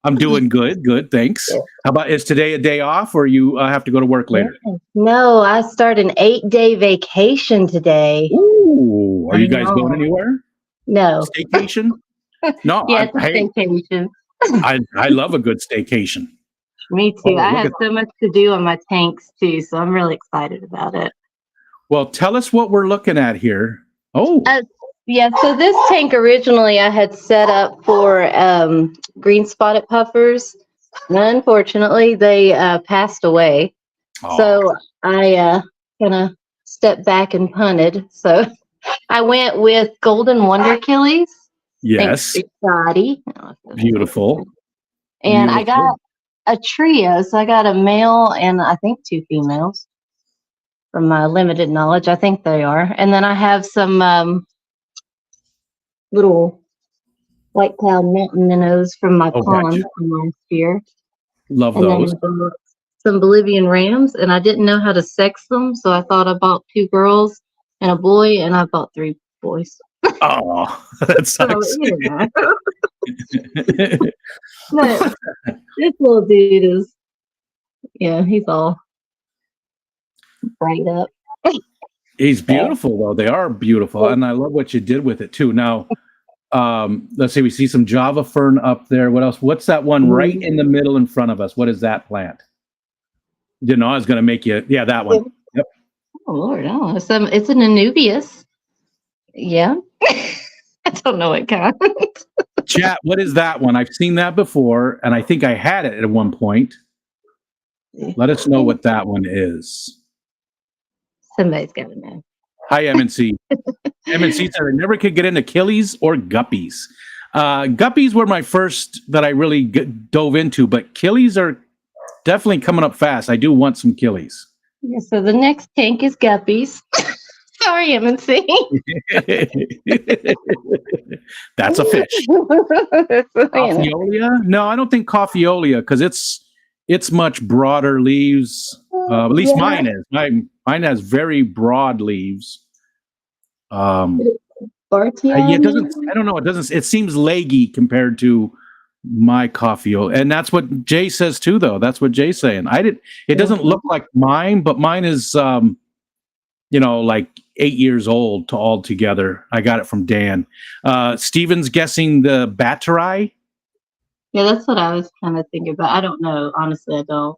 I'm doing good. Good. Thanks. How about, is today a day off or you have to go to work later? No, I start an 8-day vacation today. Ooh. Are you guys going anywhere? No. Staycation? No. Yes, vacation. I love a good staycation. Me too. Oh, I look have at, so much to do on my tanks too, so I'm really excited about it. well, tell us what we're looking at here. Oh, Uh, yeah, so this tank originally I had set up for green spotted puffers. And unfortunately, they passed away. aw, So I kind of stepped back and punted. So I went with Golden Wonder Killies. Thanks, yes, Big Scotty. beautiful, And I beautiful. got a trio. So I got a male and I think 2 females from my limited knowledge. I think they are. And then I have some little white cloud mountain minnows from my Oh, pond gotcha. from last year. Love And those. then some Bolivian rams. And I didn't know how to sex them. So I thought I bought 2 girls and a boy, and I bought 3 boys. Oh, that So, sucks. yeah. But this little dude is, yeah, he's all bright up. He's beautiful though. They are beautiful, and I love what you did with it too. Now, let's see. We see some Java fern up there. What else? What's that one right in the middle in front of us? What is that plant? Didn't know I was going to make you. Yeah, that one. Yep. Oh Lord, oh, it's an Anubias. Yeah. I don't know what kind. Chat. What is that one? I've seen that before, and I think I had it at one point. Let us know what that one is. Somebody's got to know. Hi, MNC. MNC said I never could get into killies or guppies. Guppies were my first that I really dove into, but killies are definitely coming up fast. I do want some killies. Yeah, so the next tank is guppies. Sorry, MNC. That's a fish. Coffeeolia? No, I don't think coffeeolia because it's much broader leaves. At least mine is. Mine has very broad leaves. It doesn't. I don't know. It doesn't. It seems leggy compared to my coffeeolia, and that's what Jay says too. Though that's what Jay's saying. It doesn't look like mine, but mine is. Like 8 years old to all together. I got it from Dan. Steven's guessing the Batterai. Yeah, that's what I was kind of thinking about. I don't know. Honestly, I don't.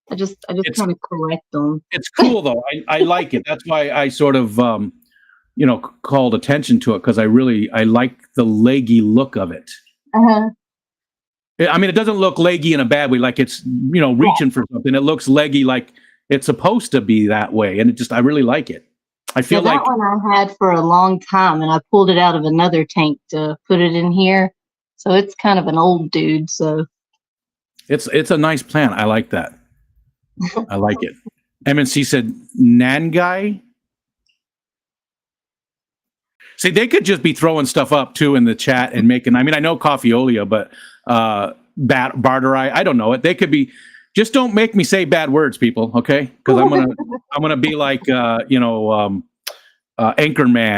I just kind of collect them. It's cool though. I like it. That's why I sort of called attention to it because I like the leggy look of it. Uh-huh. I mean, it doesn't look leggy in a bad way, like it's reaching for something. It looks leggy like it's supposed to be that way, and I really like it. I feel like that one I had for a long time, and I pulled it out of another tank to put it in here. So it's kind of an old dude. So it's a nice plant. I like that. I like it. MNC said Nangai. See, they could just be throwing stuff up too in the chat and making. I mean, I know coffeeolia, but Barterai, I don't know it. They could be. Just don't make me say bad words, people, okay? Because I'm gonna be like Anchorman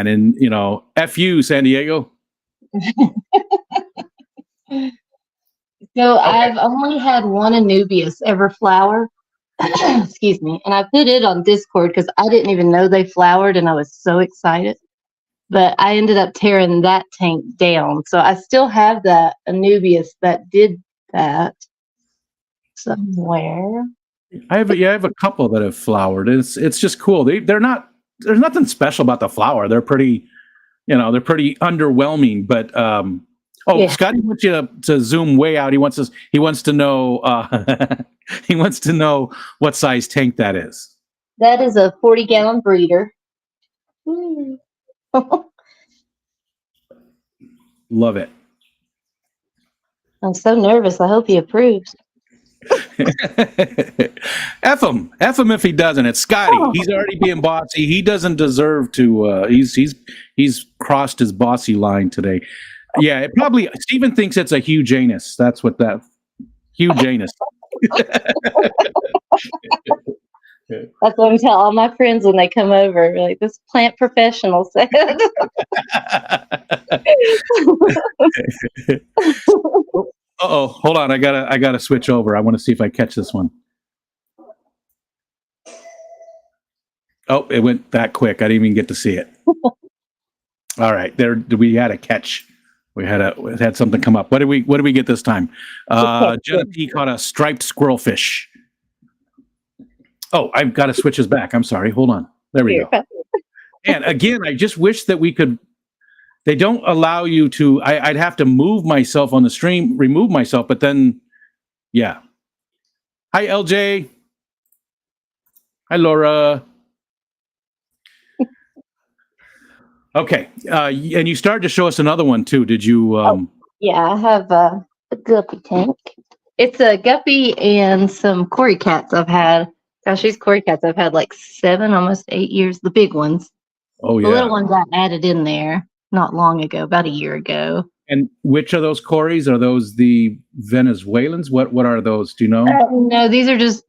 and F you, San Diego. So I've only had one Anubias ever flower. Excuse me. And I put it on Discord because I didn't even know they flowered and I was so excited. But I ended up tearing that tank down. So I still have that Anubias that did that somewhere. I have a couple that have flowered. It's just cool. They're not. There's nothing special about the flower. They're pretty, they're pretty underwhelming. But Scotty wants you to zoom way out. He wants to know he wants to know what size tank that is. That is a 40-gallon breeder. Love it. I'm so nervous. I hope he approves. F him if he doesn't. It's Scotty. He's already being bossy. He doesn't deserve to. He's crossed his bossy line today. Yeah, it probably. Stephen thinks it's a huge anus. That's what that huge anus. That's what I'm telling all my friends when they come over. Like, this plant professional said. Uh-oh, hold on. I gotta switch over. I want to see if I catch this one. Oh, it went that quick. I didn't even get to see it. All right, we had a catch We had something come up. What did we get this time? Jenna P caught a striped squirrelfish. Oh, I've got to switch this back. I'm sorry. Hold on. There we go. And again, I just wish that we could. They don't allow you to. I'd have to move myself on the stream, remove myself, but then, yeah. Hi, LJ. Hi, Laura. Okay, and you started to show us another one too. Did you? Yeah, I have a guppy tank. It's a guppy and some Cory cats I've had. Gosh, these Cory cats I've had like 7, almost 8 years. The big ones. Oh yeah. The little ones I added in there not long ago, about a year ago. And which of those Corys are those? The Venezuelans? What are those? Do you know? No, these are just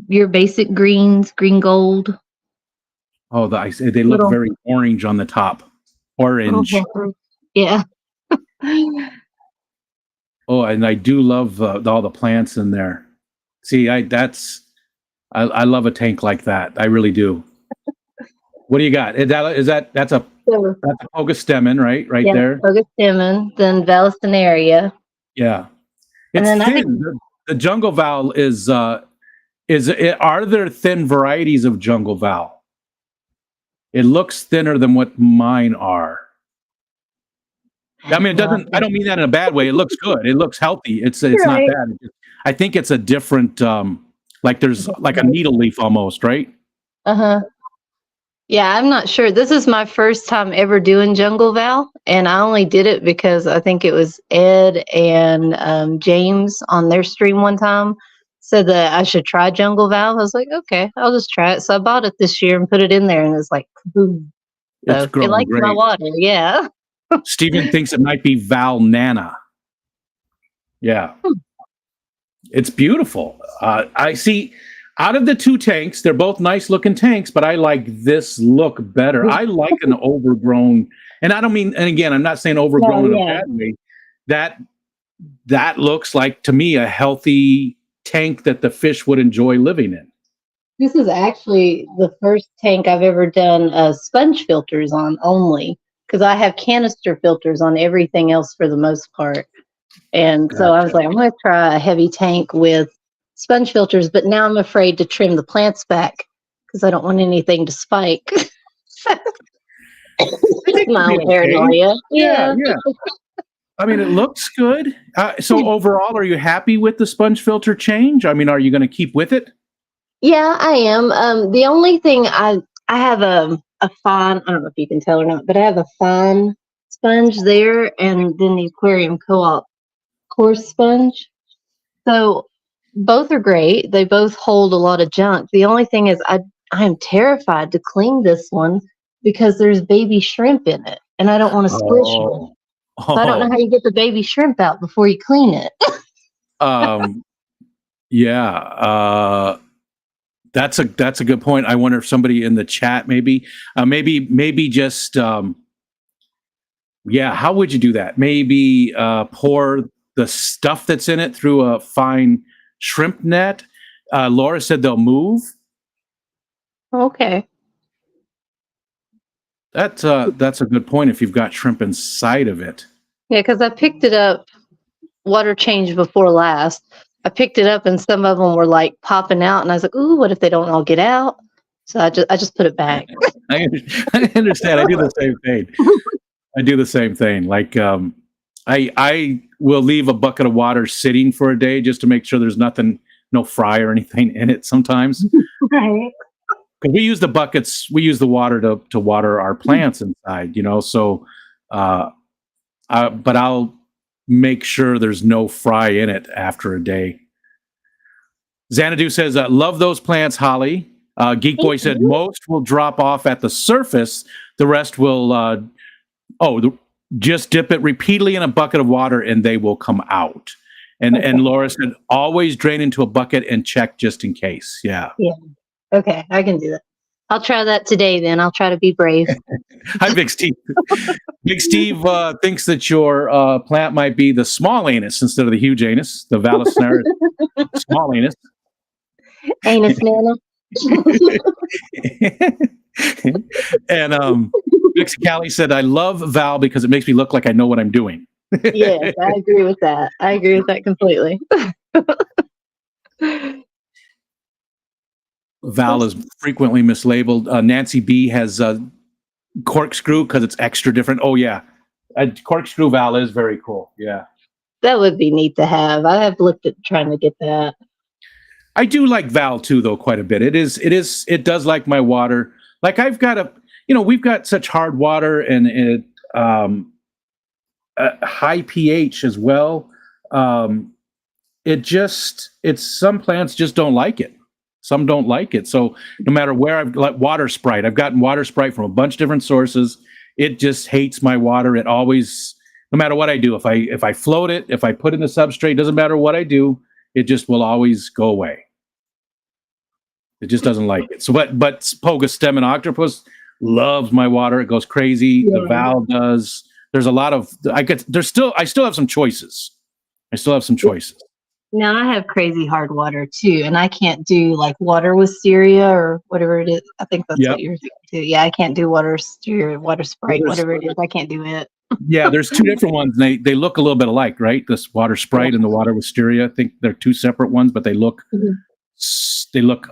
your basic greens, green gold. Oh, they look very orange on the top. Orange. Yeah. Oh, and I do love all the plants in there. See, I love a tank like that. I really do. What do you got? That's a Pogostemon, right? Right there. Pogostemon, then Vallisneria. Yeah, it's thin. The jungle val is. Are there thin varieties of jungle val? It looks thinner than what mine are. I mean, it doesn't. I don't mean that in a bad way. It looks good. It looks healthy. It's right. Not bad. I think it's a different. Like there's like a needle leaf almost, right? Yeah, I'm not sure. This is my first time ever doing jungle val, and I only did it because I think it was Ed and James on their stream one time said that I should try jungle val. I was like, okay, I'll just try it. So I bought it this year and put it in there, and it's like, boom. So it's growing it likes great. My water, yeah. Steven thinks it might be Val Nana. Yeah. It's beautiful. I see out of the two tanks, they're both nice looking tanks, but I like this look better. I like an overgrown, and I don't mean, and again, I'm not saying overgrown in a bad way. That looks like to me a healthy tank that the fish would enjoy living in. This is actually the first tank I've ever done sponge filters on only, because I have canister filters on everything else for the most part. And so I was like, I'm going to try a heavy tank with sponge filters, but now I'm afraid to trim the plants back because I don't want anything to spike. My own paranoia. Yeah. I mean, it looks good. So overall, are you happy with the sponge filter change? I mean, are you going to keep with it? Yeah, I am. The only thing I have a fine, I don't know if you can tell or not, but I have a fine sponge there, and then the aquarium co-op coarse sponge. So both are great. They both hold a lot of junk. The only thing is I am terrified to clean this one because there's baby shrimp in it, and I don't want to squish them. So I don't know how you get the baby shrimp out before you clean it. Yeah. That's a good point. I wonder if somebody in the chat maybe just how would you do that? Maybe pour the stuff that's in it through a fine shrimp net. Laura said they'll move. Okay. That's a good point if you've got shrimp inside of it. Yeah, because I picked it up water change before last. I picked it up and some of them were like popping out, and I was like, "Ooh, what if they don't all get out?" So I just put it back. I understand. I do the same thing. Like I will leave a bucket of water sitting for a day just to make sure there's no fry or anything in it. Sometimes, Right? Because we use the buckets, we use the water to water our plants inside. So, but I'll make sure there's no fry in it after a day. Xanadu says, love those plants, Holly. Geek Boy said, most will drop off at the surface. The rest will, just dip it repeatedly in a bucket of water and they will come out. And Laura said, always drain into a bucket and check just in case. Yeah. Yeah. Okay, I can do that. I'll try that today then. I'll try to be brave. Hi, Big Steve. Big Steve thinks that your plant might be the small anus instead of the huge anus, the Vallisneria small anus. Anus Nana. And Mexicali said, I love Val because it makes me look like I know what I'm doing. Yes, I agree with that. I agree with that completely. Val is frequently mislabeled. Nancy B has corkscrew because it's extra different. Oh yeah, corkscrew Val is very cool. Yeah, That would be neat to have. I have looked at trying to get that. I do like Val too, though, quite a bit. It does like my water. Like I've got we've got such hard water and it high pH as well. It's some plants just don't like it. Some don't like it. So no matter where I've like water sprite, I've gotten water sprite from a bunch of different sources. It just hates my water. It always, no matter what I do, if I float it, if I put it in the substrate, doesn't matter what I do, it just will always go away. It just doesn't like it. So, but Poga stem and octopus loves my water. It goes crazy. Yeah. The Val does. There's a lot of I still have some choices. Now I have crazy hard water too, and I can't do like water wisteria or whatever it is. I think that's Yep. what you're saying too. Yeah, I can't do water wisteria, water sprite, There's- whatever it is. I can't do it. Yeah, there's two different ones. And they look a little bit alike, right? This water sprite and the water wisteria. I think they're two separate ones, but they look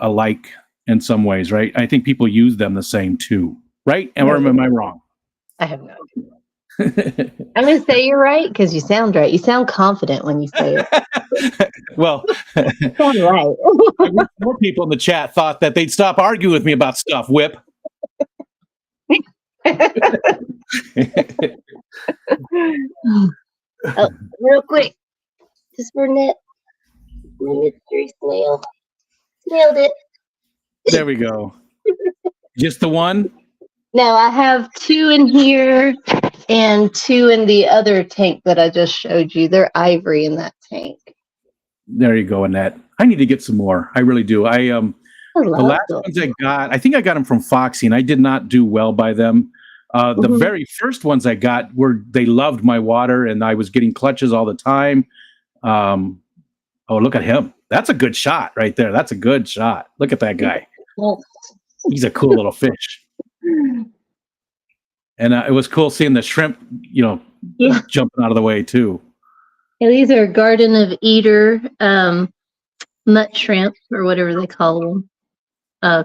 alike in some ways, right? I think people use them the same too, right? Or am I wrong? I have no idea. I'm going to say you're right because you sound right. You sound confident when you say it. Well, You sound right. more people in the chat thought that they'd stop arguing with me about stuff. Whip. Oh, real quick, just for net, my mystery snail. Nailed it. There we go. Just the one? No, I have 2 in here and 2 in the other tank that I just showed you. They're ivory in that tank. There you go, Annette. I need to get some more. I really do. I The love last them. ones I got, I think I got them from Foxy, and I did not do well by them. The Mhm. very first ones I got they loved my water, and I was getting clutches all the time. Oh, look at him. That's a good shot right there. That's a good shot. Look at that guy. He's a cool little fish. And it was cool seeing the shrimp, Yeah. jumping out of the way too. Yeah, these are Garden of Eater nut shrimp or whatever they call them.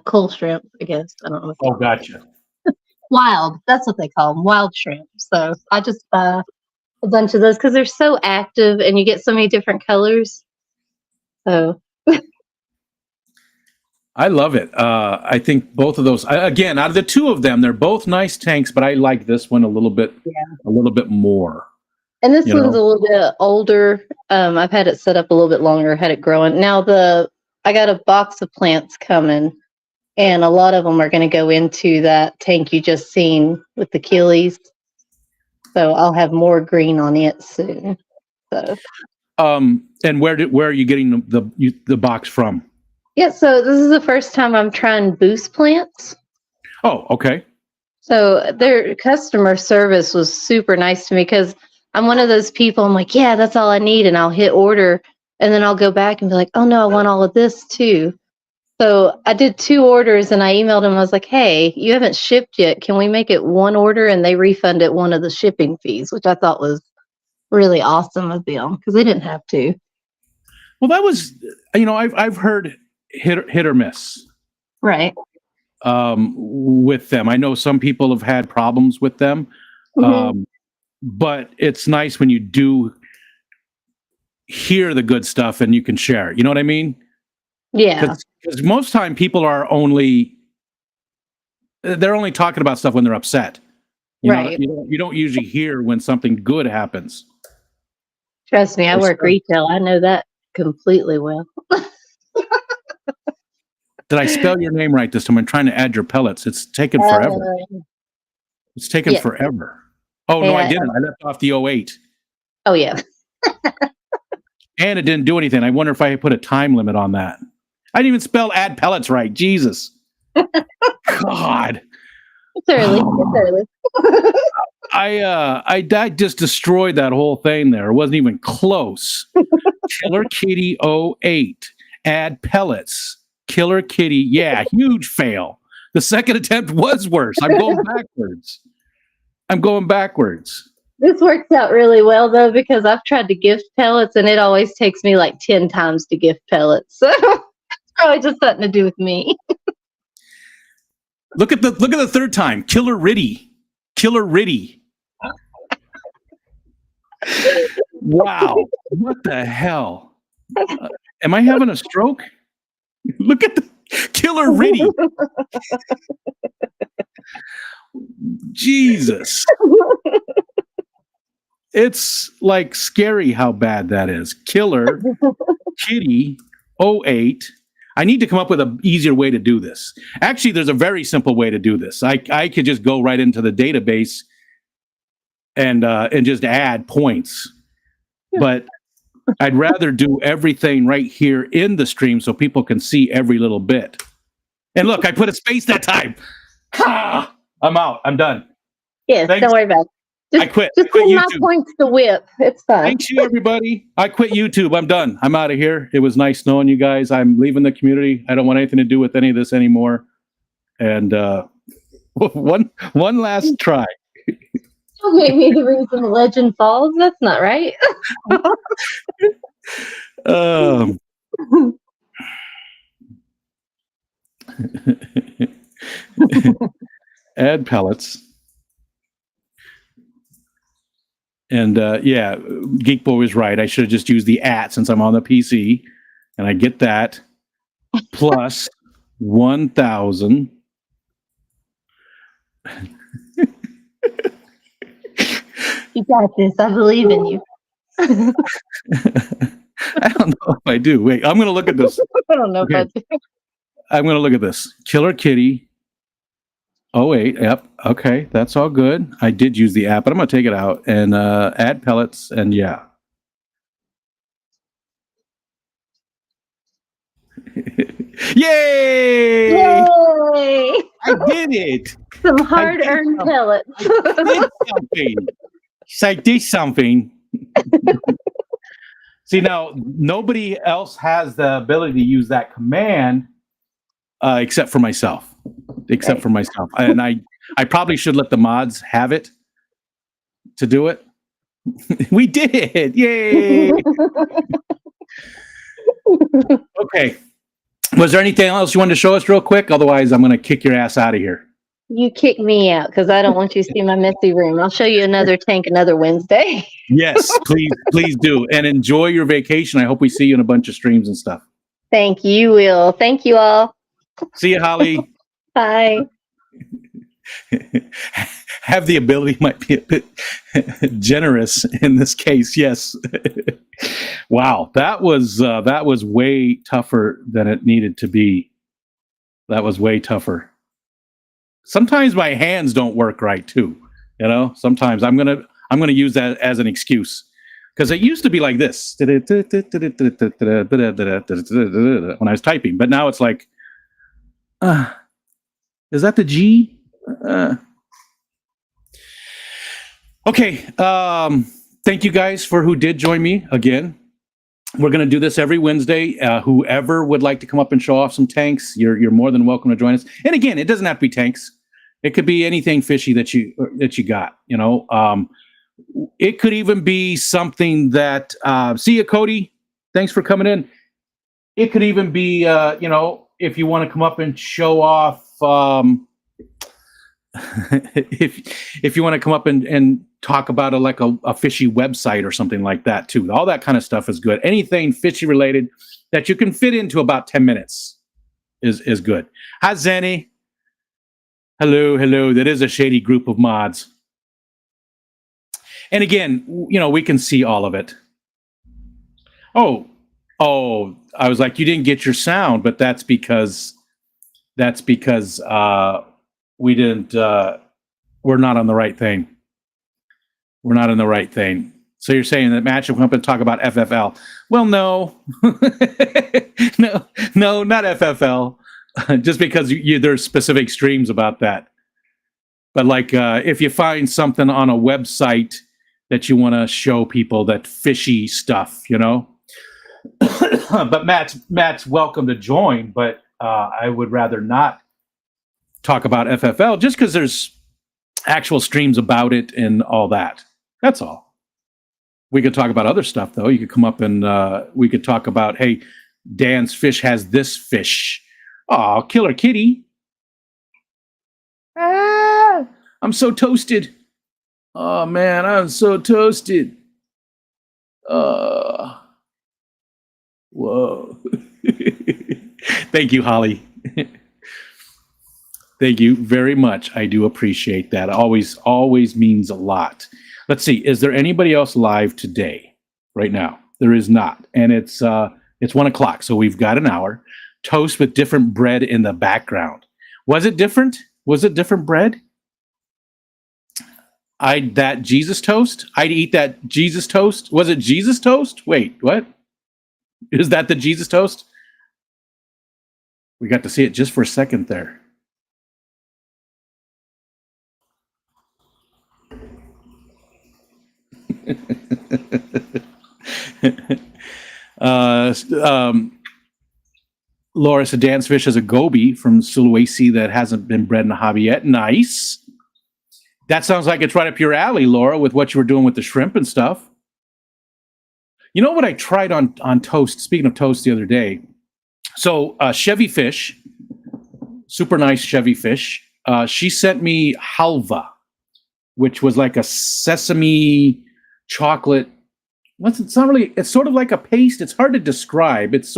Coal shrimp, I guess. I don't know. Oh, gotcha. Wild. That's what they call them. Wild shrimp. So I just buy a bunch of those because they're so active and you get so many different colors. So I love it. I think both of those, again, out of the two of them, they're both nice tanks, but I like this one a little bit more. and this You one's know? a little bit older. I've had it set up a little bit longer, had it growing. Now I got a box of plants coming, and a lot of them are going to go into that tank you just seen with the Achilles. So I'll have more green on it soon. So And where are you getting the box from? yeah, so this is the first time I'm trying boost plants. Oh, okay. So their customer service was super nice to me because I'm one of those people, I'm like, yeah, that's all I need. And I'll hit order and then I'll go back and be like, oh no, I want all of this too. So I did 2 orders and I emailed them. I was like, hey, you haven't shipped yet. Can we make it 1 order? And they refunded one of the shipping fees, which I thought was really awesome of them because they didn't have to. Well, that was, I've heard hit or miss Right. with them. I know some people have had problems with them, but it's nice when you do hear the good stuff and you can share it. You know what I mean? Yeah. Because most time people are they're only talking about stuff when they're upset. Right. You don't usually hear when something good happens. Trust me, I work retail. I know that completely well. Did I spell your name right this time? I'm trying to add your pellets. It's taken forever. It's taken forever. Oh, no, I didn't. I left off the 08. Oh, yeah. And it didn't do anything. I wonder if I put a time limit on that. I didn't even spell add pellets right. Jesus. God. It's early. It's early. I just destroyed that whole thing there. It wasn't even close. Killer Kitty 08. Add pellets. Killer Kitty. Yeah, huge fail. The second attempt was worse. I'm going backwards. This works out really well though, because I've tried to gift pellets and it always takes me like 10 times to gift pellets. So it's probably just something to do with me. Look at the third time. Killer Ritty. Wow. What the hell? Am I having a stroke? Look at the Killer Ritty. Jesus. It's like scary how bad that is. Killer Kitty 08. I need to come up with an easier way to do this. Actually, there's a very simple way to do this. I could just go right into the database and just add points. But I'd rather do everything right here in the stream so people can see every little bit. And look, I put a space that time. I'm out. I'm done. Yes, Thanks. don't worry about it. I quit. Just I quit send my YouTube. points to Whip. It's fine. Thanks you, everybody. I quit YouTube. I'm done. I'm out of here. It was nice knowing you guys. I'm leaving the community. I don't want anything to do with any of this anymore. And one last try. Don't make me the reason the legend falls. That's not right. Add pellets. And yeah, Geek Boy was right. I should have just used the @ since I'm on the PC. And I get that. Plus 1,000. You got this. I believe in you. I don't know if I do. Wait, I'm going to look at this. I don't know Okay. if I do. I'm going to look at this. Killer Kitty 08. Yep. Okay. That's all good. I did use the app, but I'm going to take it out and add pellets. And yeah. Yay! Yay! I did it. Some hard-earned pellets. I did something. I did something. See, now, nobody else has the ability to use that command except for myself. Except for myself. And I probably should let the mods have it to do it. We did it. Yay. Okay. Was there anything else you wanted to show us real quick? Otherwise, I'm going to kick your ass out of here. You kick me out because I don't want you to see my messy room. I'll show you another tank another Wednesday. Yes, please do. And enjoy your vacation. I hope we see you in a bunch of streams and stuff. Thank you, Will. Thank you all. See you, Holly. Bye. Have the ability might be a bit generous in this case. Yes. Wow, that was way tougher than it needed to be. That was way tougher. Sometimes my hands don't work right too. You know, sometimes I'm gonna use that as an excuse because it used to be like this when I was typing, but now it's like, is that the G? Okay. Thank you guys for who did join me again. We're going to do this every Wednesday. Whoever would like to come up and show off some tanks, you're more than welcome to join us. And again, it doesn't have to be tanks. It could be anything fishy that you got. You know, it could even be something that. See you, Cody. Thanks for coming in. It could even be, if you want to come up and show off. If you want to come up and talk about a fishy website or something like that too, all that kind of stuff is good. Anything fishy related that you can fit into about 10 minutes is good. Hi, Zenny. Hello. That is a shady group of mods. And again, we can see all of it. Oh, I was like, you didn't get your sound, but that's because we didn't, we're not on the right thing. We're not on the right thing. So you're saying that Match will come up and talk about FFL. Well, no. no, not FFL. Just because there's specific streams about that. But like, if you find something on a website that you want to show people that fishy stuff, But Matt's welcome to join, but I would rather not talk about FFL just because there's actual streams about it and all that. That's all. We could talk about other stuff, though. You could come up and we could talk about, hey, Dan's fish has this fish. Oh, killer kitty. Ah, I'm so toasted. Oh, man, I'm so toasted. Whoa. Thank you, Holly. Thank you very much. I do appreciate that. Always means a lot. Let's see. Is there anybody else live today? Right now, there is not, and it's 1:00, so we've got an hour. Toast with different bread in the background. Was it different? Was it different bread? That Jesus toast. I'd eat that Jesus toast. Was it Jesus toast? Wait, what? Is that the Jesus toast? We got to see it just for a second there. Laura said Dan's fish is a goby from Sulawesi that hasn't been bred in a hobby yet. Nice. That sounds like it's right up your alley, Laura, with what you were doing with the shrimp and stuff. You know what I tried on toast, speaking of toast, the other day? So Chevy Fish, super nice Chevy Fish, she sent me halva, which was like a sesame chocolate. It's not really, it's sort of like a paste. It's hard to describe. It's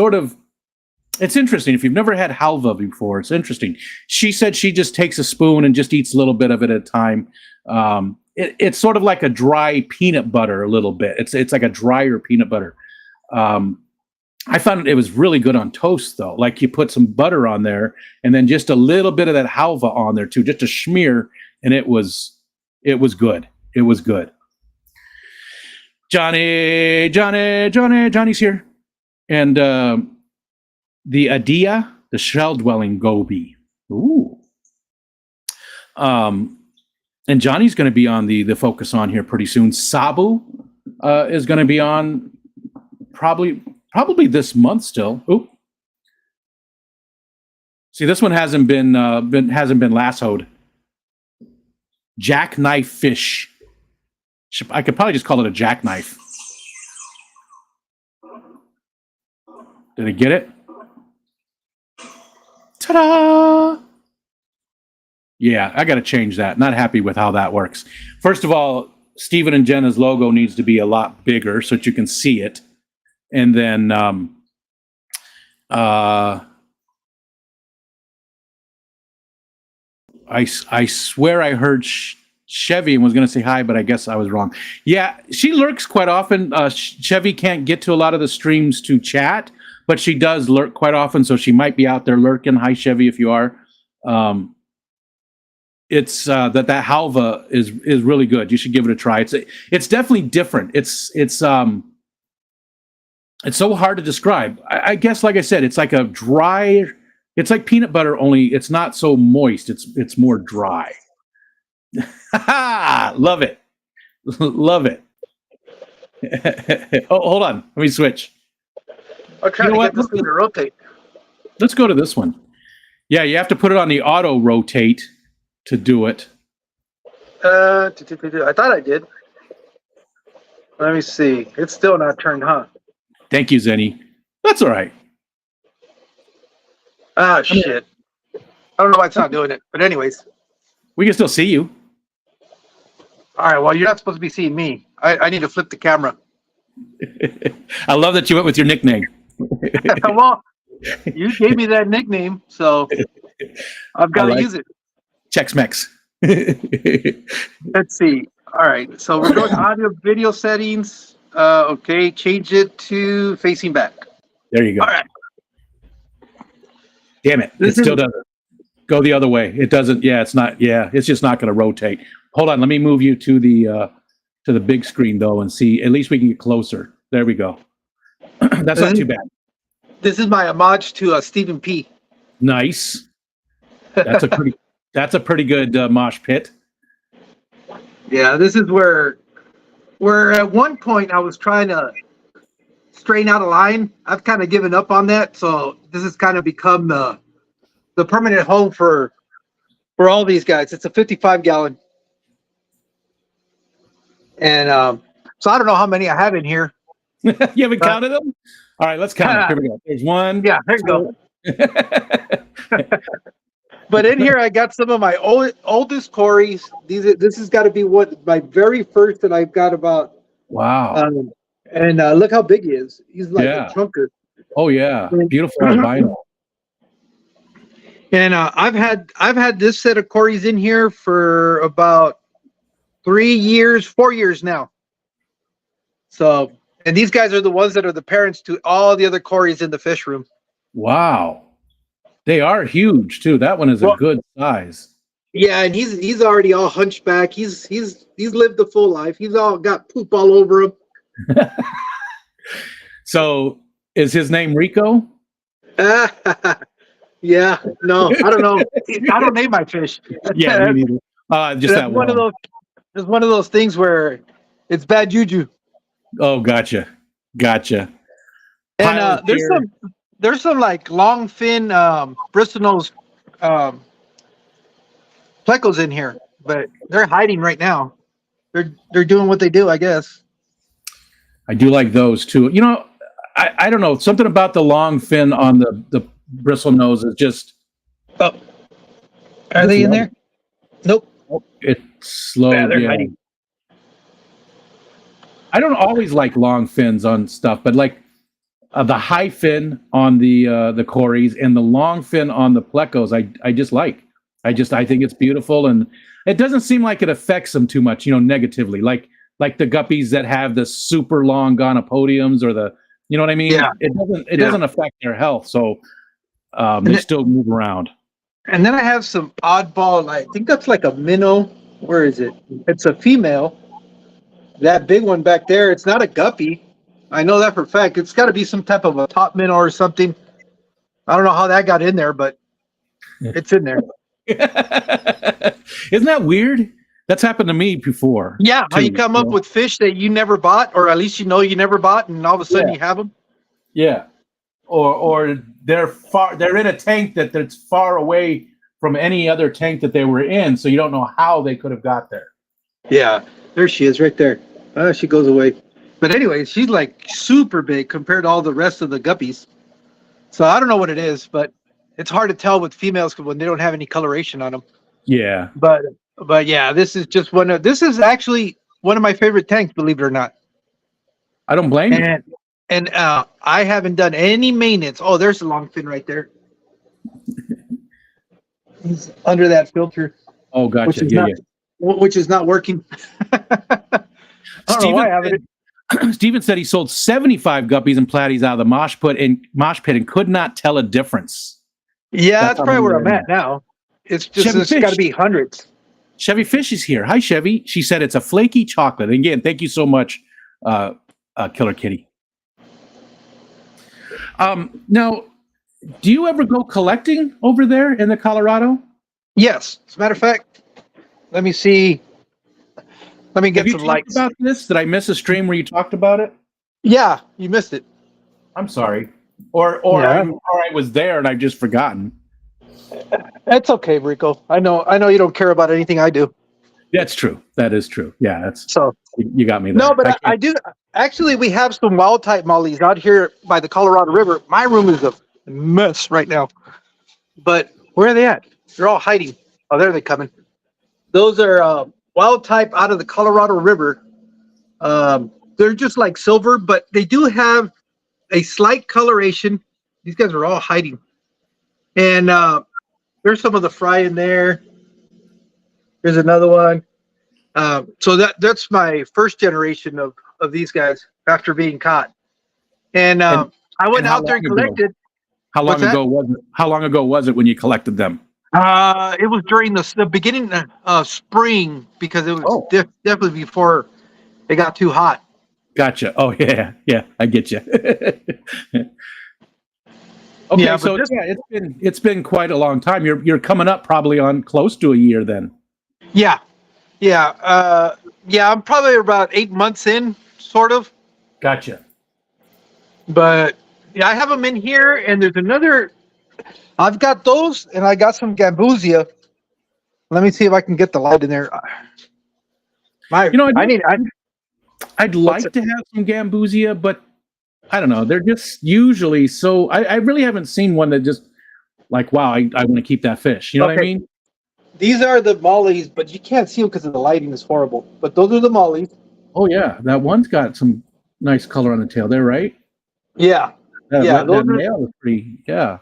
interesting. If you've never had halva before, it's interesting. She said she just takes a spoon and just eats a little bit of it at a time. It's sort of like a dry peanut butter a little bit. It's like a drier peanut butter. I found it was really good on toast, though. Like you put some butter on there and then just a little bit of that halva on there too, just a smear, and it was good. It was good. Johnny's here. And the Adia, the shell-dwelling goby. Ooh. And Johnny's going to be on the focus on here pretty soon. Sabu is going to be on probably this month still. Oop. See, this one hasn't been lassoed. Jackknife fish. I could probably just call it a jackknife. Did I get it? Ta-da! Yeah, I got to change that. Not happy with how that works. First of all, Stephen and Jenna's logo needs to be a lot bigger so that you can see it. And then I swear I heard Chevy and was going to say hi, but I guess I was wrong. Yeah, she lurks quite often. Chevy can't get to a lot of the streams to chat, but she does lurk quite often, so she might be out there lurking. Hi, Chevy, if you are. It's that halva is really good. You should give it a try. It's definitely different. It's so hard to describe. I guess, like I said, it's like a dry. It's like peanut butter, only it's not so moist. It's more dry. Love it. Love it. Oh, hold on. Let me switch. I'll try to get this thing to rotate. Let's go to this one. Yeah, you have to put it on the auto rotate to do it. I thought I did. Let me see. It's still not turned, huh? Thank you, Zenny. That's all right. Ah, shit. I don't know why it's not doing it. But anyways. We can still see you. All right, well, you're not supposed to be seeing me. I need to flip the camera. I love that you went with your nickname. Well, you gave me that nickname, so I've got to use it. Chex-Mex. Let's see. All right, so we're going to audio video settings. Okay, change it to facing back. There you go. All right. Damn it. It still doesn't. Go the other way. It doesn't. Yeah, it's not. Yeah, it's just not going to rotate. Hold on. Let me move you to the big screen, though, and see. At least we can get closer. There we go. That's not too bad. This is my homage to Stephen P. Nice. That's a pretty good mosh pit. Yeah, this is where at one point I was trying to straighten out a line. I've kind of given up on that, so this has kind of become the permanent home for all these guys. It's a 55-gallon. And so I don't know how many I have in here. You haven't counted them? All right, let's count them. Here we go. There's one. Yeah, there you go. But in here, I got some of my oldest Corys. This has got to be my very first that I've got about. Wow. And look how big he is. He's like a chunker. Oh yeah, beautiful albino. And I've had this set of Corys in here for about 4 years now. So, and these guys are the ones that are the parents to all the other Corys in the fish room. Wow, they are huge too. That one is a good size. Yeah, and he's already all hunchback. He's lived the full life. He's all got poop all over him. So, is his name Rico? Yeah, no, I don't know. I don't name my fish. Yeah, me neither. Just that one. It's one of those things where it's bad juju. Oh, gotcha. And there's some like long fin bristlenose plecos in here, but they're hiding right now. They're doing what they do, I guess. I do like those too. You know, I don't know, something about the long fin on the bristle nose is just. Oh, are they in there? Nope. It's slow. Yeah, they're hiding. I don't always like long fins on stuff, but like the high fin on the Corys and the long fin on the plecos, I just like. I think it's beautiful, and it doesn't seem like it affects them too much, negatively. Like the guppies that have the super long gonopodiums or the, you know what I mean? Yeah. It doesn't affect their health, so they still move around. And then I have some oddball, I think that's like a minnow. Where is it? It's a female. That big one back there, it's not a guppy. I know that for a fact. It's got to be some type of a top minnow or something. I don't know how that got in there, but it's in there. Isn't that weird? That's happened to me before. Yeah, how you come up with fish that you never bought, or at least you never bought, and all of a sudden you have them. Yeah, or they're in a tank that's far away from any other tank that they were in, so you don't know how they could have got there. Yeah, there she is, right there. She goes away. But anyway, she's like super big compared to all the rest of the guppies. So I don't know what it is, but it's hard to tell with females when they don't have any coloration on them. Yeah. But yeah, this is actually one of my favorite tanks, believe it or not. I don't blame you. And I haven't done any maintenance. Oh, there's a long fin right there. He's under that filter. Oh, gotcha. Which is not working. Steven said he sold 75 guppies and platies out of the mosh pit and could not tell a difference. Yeah, that's probably where I'm at now. It's got to be hundreds. Chevy Fish is here. Hi, Chevy. She said it's a flaky chocolate. And again, thank you so much, Killer Kitty. Now, do you ever go collecting over there in the Colorado? Yes. As a matter of fact, let me see. Let me get some lights. About this? Did I miss a stream where you talked about it? Yeah, you missed it. I'm sorry. Or I was there and I've just forgotten. That's okay, Rico. I know you don't care about anything I do. That's true. That is true. Yeah, that's so. You got me there. No, but I do. Actually, we have some wild type mollies out here by the Colorado River. My room is a mess right now. But where are they at? They're all hiding. Oh, there they coming. Those are wild type out of the Colorado River. They're just like silver, but they do have a slight coloration. These guys are all hiding. And there's some of the fry in there. There's another one. So that's my first generation of these guys after being caught. And I went out there and collected. How long ago was it when you collected them? It was during the beginning of spring, because it was definitely before it got too hot. Gotcha. Oh yeah, I get you. Okay, yeah, so it's been quite a long time. You're coming up probably on close to a year then. Yeah. I'm probably about 8 months in, sort of. Gotcha. But yeah, I have them in here, and there's another. I've got those, and I got some Gambusia. Let me see if I can get the light in there. I'd like to have some gambusia, but I don't know. They're just usually so. I really haven't seen one that just like, wow, I want to keep that fish. You know what I mean? These are the mollies, but you can't see them because the lighting is horrible. But those are the mollies. Oh yeah, that one's got some nice color on the tail there, right? Yeah, That male is pretty. Yeah,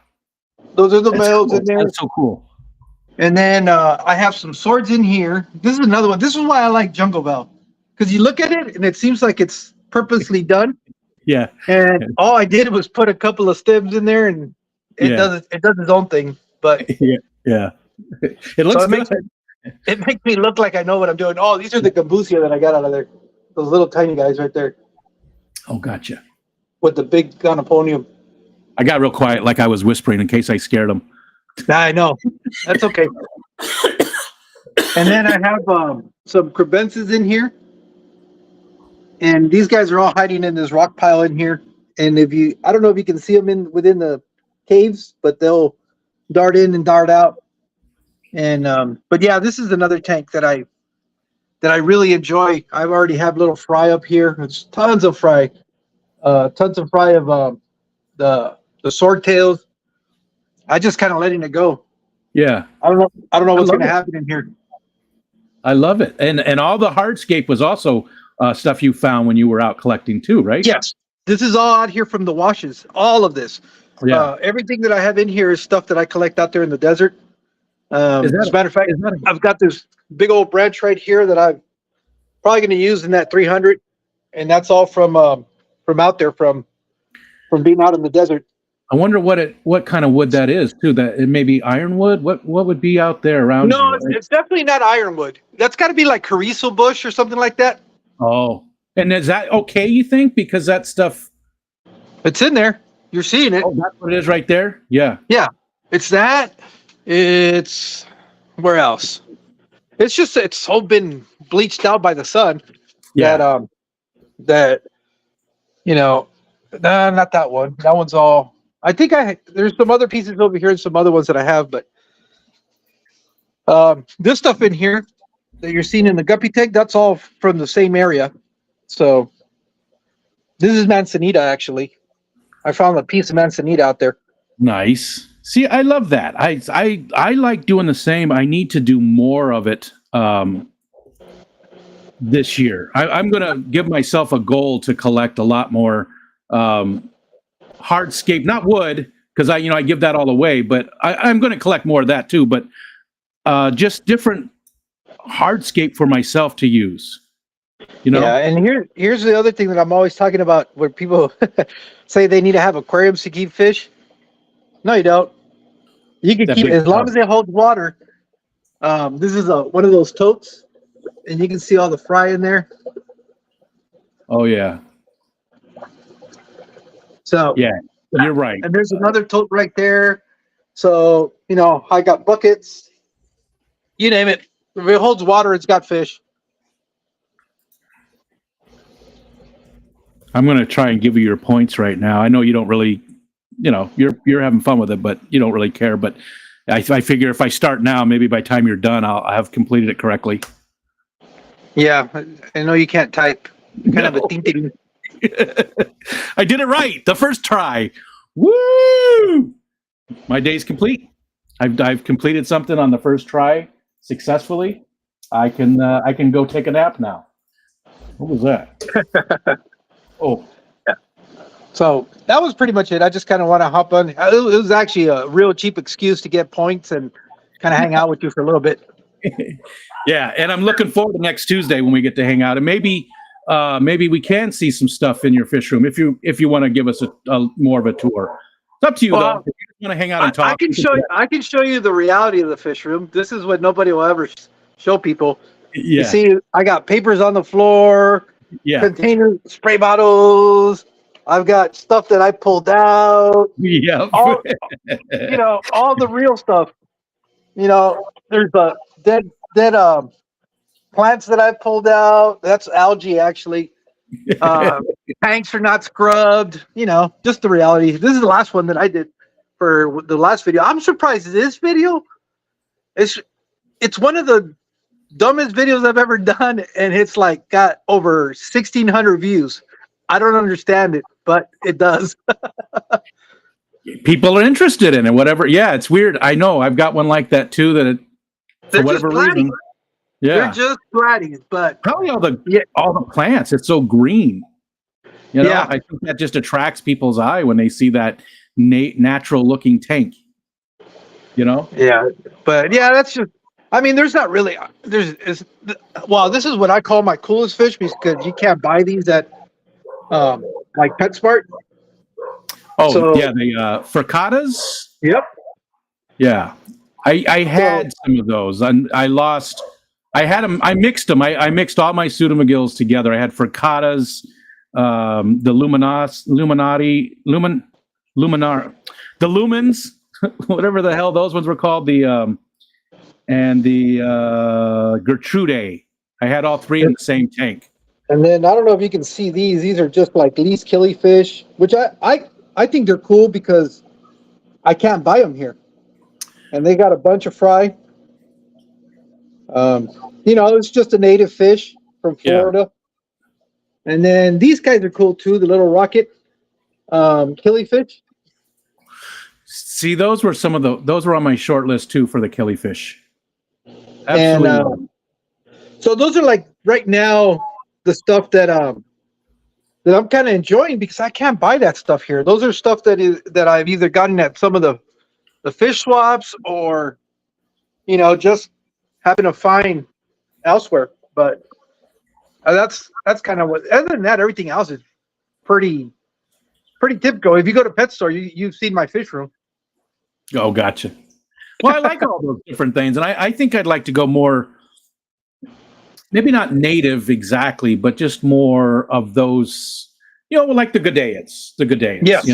those are the males in there. That's so cool. And then I have some swords in here. This is another one. This is why I like Jungle Bell, because you look at it and it seems like it's purposely done. Yeah. And all I did was put a couple of stems in there, and it does its own thing. But yeah. It looks good. It makes me look like I know what I'm doing. Oh, these are the gambusia that I got out of there. Those little tiny guys right there. Oh, gotcha. With the big gonoponium. I got real quiet, like I was whispering in case I scared them. I know. That's okay. And then I have some crebences in here. And these guys are all hiding in this rock pile in here. And I don't know if you can see them within the caves, but they'll dart in and dart out. And but yeah, this is another tank that I really enjoy. I already have little fry up here. It's tons of fry of the swordtails. I just kind of letting it go. Yeah. I don't know what's going to happen in here. I love it. And all the hardscape was also stuff you found when you were out collecting too, right? Yes. This is all out here from the washes. All of this. Yeah. Everything that I have in here is stuff that I collect out there in the desert. As a matter of fact, I've got this big old branch right here that I'm probably going to use in that 300, and that's all from out there from being out in the desert. I wonder what kind of wood that is too. That it may be ironwood. What would be out there around? No, you, right? it's definitely not ironwood. That's got to be like carrizo bush or something like that. Oh, and is that okay? You think because that stuff? It's in there. You're seeing it. Oh, that's what it is right there. Yeah. Yeah, it's that. It's where else? It's just it's so been bleached out by the sun. Yeah. That not that one. That one's all. I think there's some other pieces over here and some other ones that I have, but this stuff in here that you're seeing in the guppy tank, that's all from the same area. So this is manzanita actually. I found a piece of manzanita out there. Nice. See, I love that. I like doing the same. I need to do more of it this year. I'm going to give myself a goal to collect a lot more hardscape, not wood, because I give that all away. But I'm going to collect more of that too. But just different hardscape for myself to use. Yeah, and here's the other thing that I'm always talking about, where people say they need to have aquariums to keep fish. No, you don't. You can keep as long as it holds water. This is one of those totes, and you can see all the fry in there. Oh yeah. So yeah, you're right. And there's another tote right there. So I got buckets. You name it. If it holds water, it's got fish. I'm going to try and give you your points right now. I know you don't really, you're having fun with it, but you don't really care. But I figure if I start now, maybe by the time you're done, I'll have completed it correctly. Yeah, I know you can't type. Kind of a ding. I did it right the first try. Woo! My day's complete. I've completed something on the first try successfully. I can go take a nap now. What was that? Oh, yeah. So that was pretty much it. I just kind of want to hop on. It was actually a real cheap excuse to get points and kind of hang out with you for a little bit. Yeah, and I'm looking forward to next Tuesday when we get to hang out, and maybe we can see some stuff in your fish room if you want to give us a more of a tour. It's up to you though. If you just want to hang out and talk, I can show you the reality of the fish room. This is what nobody will ever show people. Yeah. You see, I got papers on the floor. Yeah. Containers, spray bottles. I've got stuff that I pulled out. Yeah. All the real stuff. There's a dead plants that I pulled out. That's algae, actually. Tanks are not scrubbed. Just the reality. This is the last one that I did for the last video. I'm surprised this video. It's one of the dumbest videos I've ever done, and it's like got over 1,600 views. I don't understand it, but it does. People are interested in it, whatever. Yeah, it's weird. I know. I've got one like that too. That it, for They're whatever just reason, They're yeah, just bratties, but probably yeah, all the plants. It's so green. You know, yeah, I think that just attracts people's eye when they see that natural looking tank. You know, yeah. But yeah, that's just. I mean, there's not really. Well, this is what I call my coolest fish because you can't buy these at like PetSmart. oh So yeah, the fricattas. yep. Yeah, I So had some of those, and I lost. I had them. I mixed them. I mixed all my pseudomcgills together. I had fricattas, the luminar, the lumens, whatever the hell those ones were called. The and the Gertrude. I had all three in the same tank. and then I don't know if you can see these. These are just like least killifish, which I think they're cool because I can't buy them here, and they got a bunch of fry. It's just a native fish from Yeah. Florida. And then these guys are cool too. The little rocket killifish. See, those were those were on my short list too for the killifish. And Absolutely. so those are like right now the stuff that I'm kind of enjoying because I can't buy that stuff here. Those are stuff that I've either gotten at some of the fish swaps or just happen to find elsewhere. But that's kind of what. Other than that, everything else is pretty typical. If you go to pet store, you've seen my fish room. Oh, gotcha. Well, I like all those different things, and I think I'd like to go more, maybe not native exactly, but just more of those, like the G'dayets, Yes.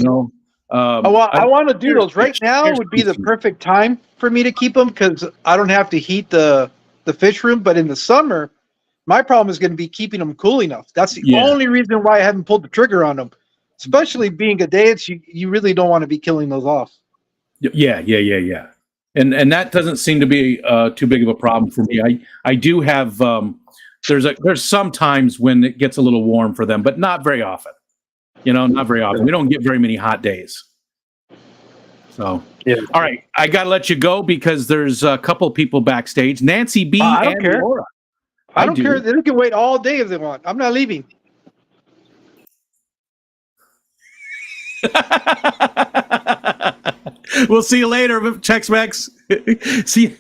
I want to do those right now. Would be the perfect time for me to keep them because I don't have to heat the fish room. But in the summer, my problem is going to be keeping them cool enough. That's the only reason why I haven't pulled the trigger on them. Especially being G'dayets, you really don't want to be killing those off. Yeah. And that doesn't seem to be too big of a problem for me. I do have there's some times when it gets a little warm for them, but not very often. Not very often. We don't get very many hot days. So, yeah. All right, I gotta let you go because there's a couple people backstage. Nancy B. I don't and care. Laura. I don't care. They can wait all day if they want. I'm not leaving. We'll see you later, Tex-Mex. See.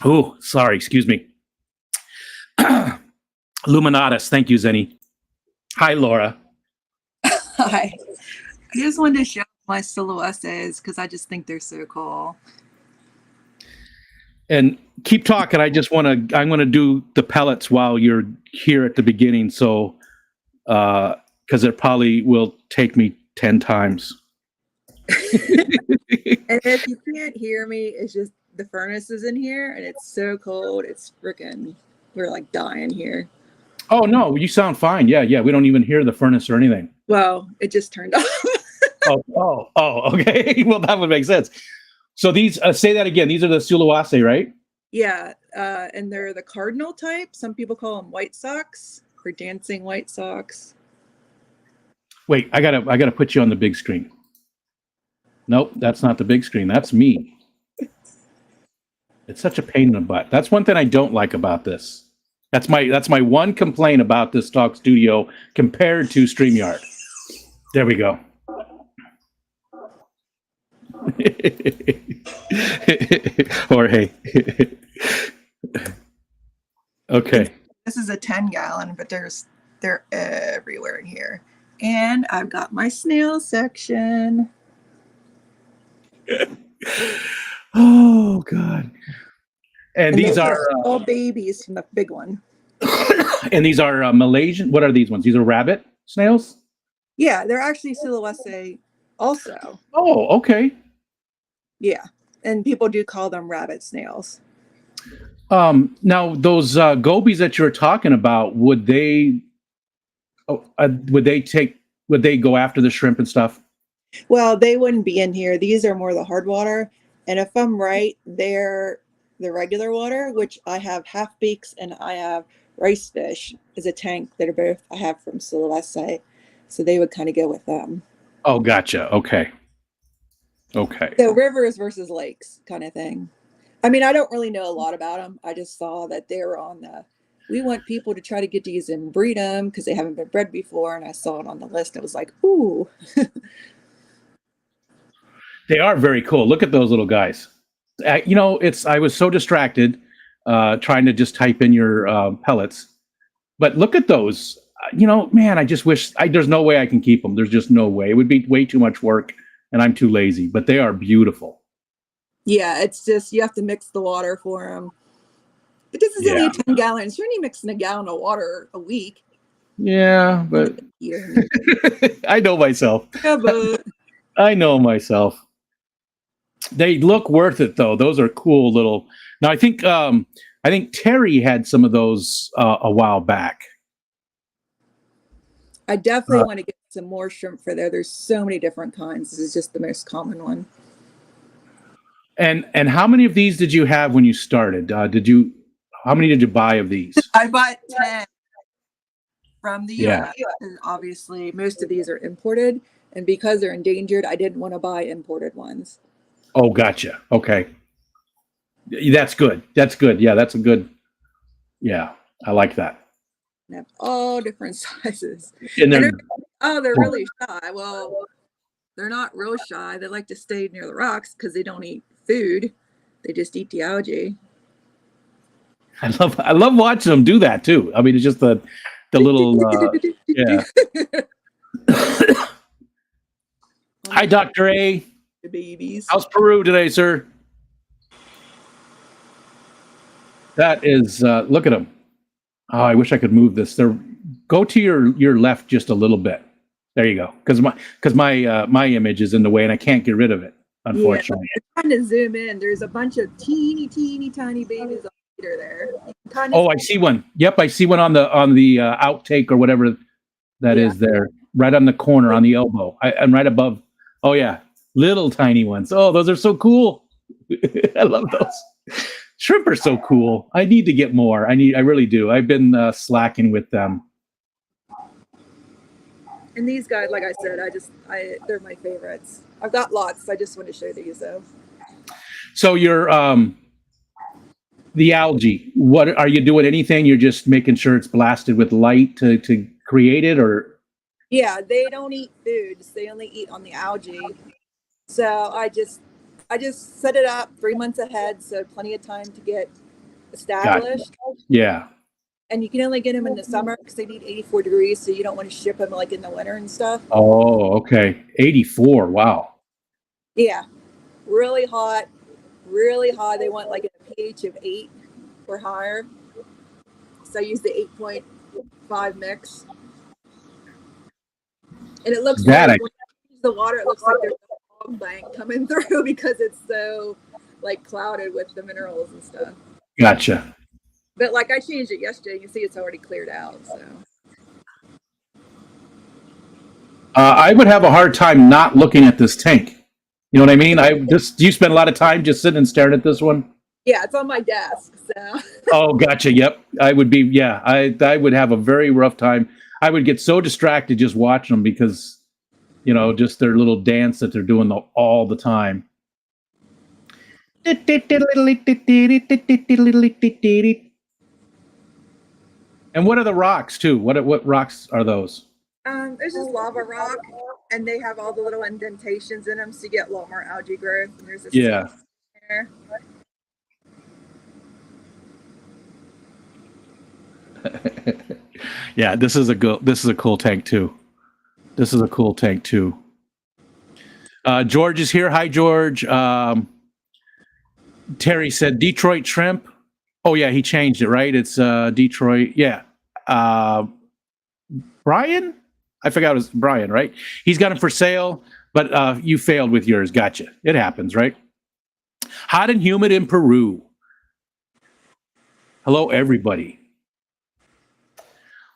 Oh, sorry. Excuse me. Luminatus. Thank you, Zenny. Hi, Laura. Hi. I just wanted to show my silhouettes because I just think they're so cool. And keep talking. I'm going to do the pellets while you're here at the beginning. So, because it probably will take me 10 times. And if you can't hear me, it's just the furnace is in here and it's so cold. It's freaking, we're like dying here. Oh, no, you sound fine. Yeah. We don't even hear the furnace or anything. Well, it just turned off. Oh, okay. Well, that would make sense. So these, say that again. These are the Sulawesi, right? Yeah. And they're the cardinal type. Some people call them white socks or dancing white socks. Wait, I gotta put you on the big screen. Nope, that's not the big screen. That's me. It's such a pain in the butt. That's one thing I don't like about this. That's my one complaint about this Talk Studio compared to StreamYard. There we go. Jorge. Okay. This is a 10-gallon, but they're everywhere in here. And I've got my snail section. Oh God! And these are all babies from the big one. And these are Malaysian. What are these ones? These are rabbit snails. Yeah, they're actually Sulawesi also. Oh, okay. Yeah, and people do call them rabbit snails. Now those gobies that you're talking about, would they go after the shrimp and stuff? Well, they wouldn't be in here. These are more the hard water. And if I'm right, they're the regular water, which I have half beaks and I have rice fish is a tank that are both I have from Silvestre. So they would kind of go with them. Oh, gotcha. Okay. Okay. So rivers versus lakes kind of thing. I mean, I don't really know a lot about them. I just saw that they were on the, we want people to try to get these and breed them because they haven't been bred before. And I saw it on the list. It was like, ooh. They are very cool. Look at those little guys. You know, I was so distracted trying to just type in your pellets. But look at those. You know, man, I just wish there's no way I can keep them. There's just no way. It would be way too much work, and I'm too lazy. But they are beautiful. Yeah, it's just you have to mix the water for them. But this is only 10 gallons. You're only mixing a gallon of water a week. Yeah, but I know myself. Yeah, but I know myself. They look worth it, though. Those are cool little. Now, I think Terry had some of those a while back. I definitely want to get some more shrimp for there. There's so many different kinds. This is just the most common one. And how many of these did you have when you started? How many did you buy of these? I bought 10 from the US. And obviously, most of these are imported. And because they're endangered, I didn't want to buy imported ones. Oh, gotcha. Okay. That's good. That's good. Yeah, that's a good. Yeah, I like that. They have all different sizes. And they're really shy. Well, they're not real shy. They like to stay near the rocks because they don't eat food. They just eat the algae. I love watching them do that too. I mean, it's just the little yeah. Hi, Dr. A. The babies. How's Peru today, sir? That is look at them. Oh, I wish I could move this. Go to your left just a little bit. There you go. Because my image is in the way and I can't get rid of it, unfortunately. Yeah, I'm trying to zoom in. There's a bunch of teeny tiny babies on the feeder there. Oh, I see one. Yep, I see one on the outtake or whatever that is there. Right on the corner on the elbow. I'm right above. Oh yeah. Little tiny ones. Oh, those are so cool. I love those. Shrimp are so cool. I need to get more. I really do. I've been slacking with them. And these guys, like I said, they're my favorites. I've got lots. I just want to show these though. So you're the algae. What are you doing? Anything? You're just making sure it's blasted with light to create it, or? Yeah, they don't eat foods. They only eat on the algae. So I just set it up 3 months ahead, so plenty of time to get established. Yeah. And you can only get them in the summer because they need 84 degrees, so you don't want to ship them like in the winter and stuff. Oh, okay. 84. Wow. Yeah, really hot, really high. They want like a pH of 8 or higher. So I use the 8.5 mix, and it looks like when I use the water, it looks like there's a fog bank coming through because it's so like clouded with the minerals and stuff. Gotcha. But like I changed it yesterday, you can see it's already cleared out. So I would have a hard time not looking at this tank. You know what I mean? Do you spend a lot of time just sitting and staring at this one? Yeah, it's on my desk. So. Oh, gotcha. Yep. I would be. Yeah, I would have a very rough time. I would get so distracted just watching them because, just their little dance that they're doing all the time. And what are the rocks too? What rocks are those? There's just lava rock, and they have all the little indentations in them, so you get a lot more algae growth. And there's a there. Yeah, this is a cool tank too. This is a cool tank too. George is here. Hi, George. Terry said Detroit shrimp. Oh yeah, he changed it, right? It's Detroit. Yeah. Brian? I forgot it was Brian, right? He's got them for sale, but you failed with yours. Gotcha. It happens, right? Hot and humid in Peru. Hello, everybody.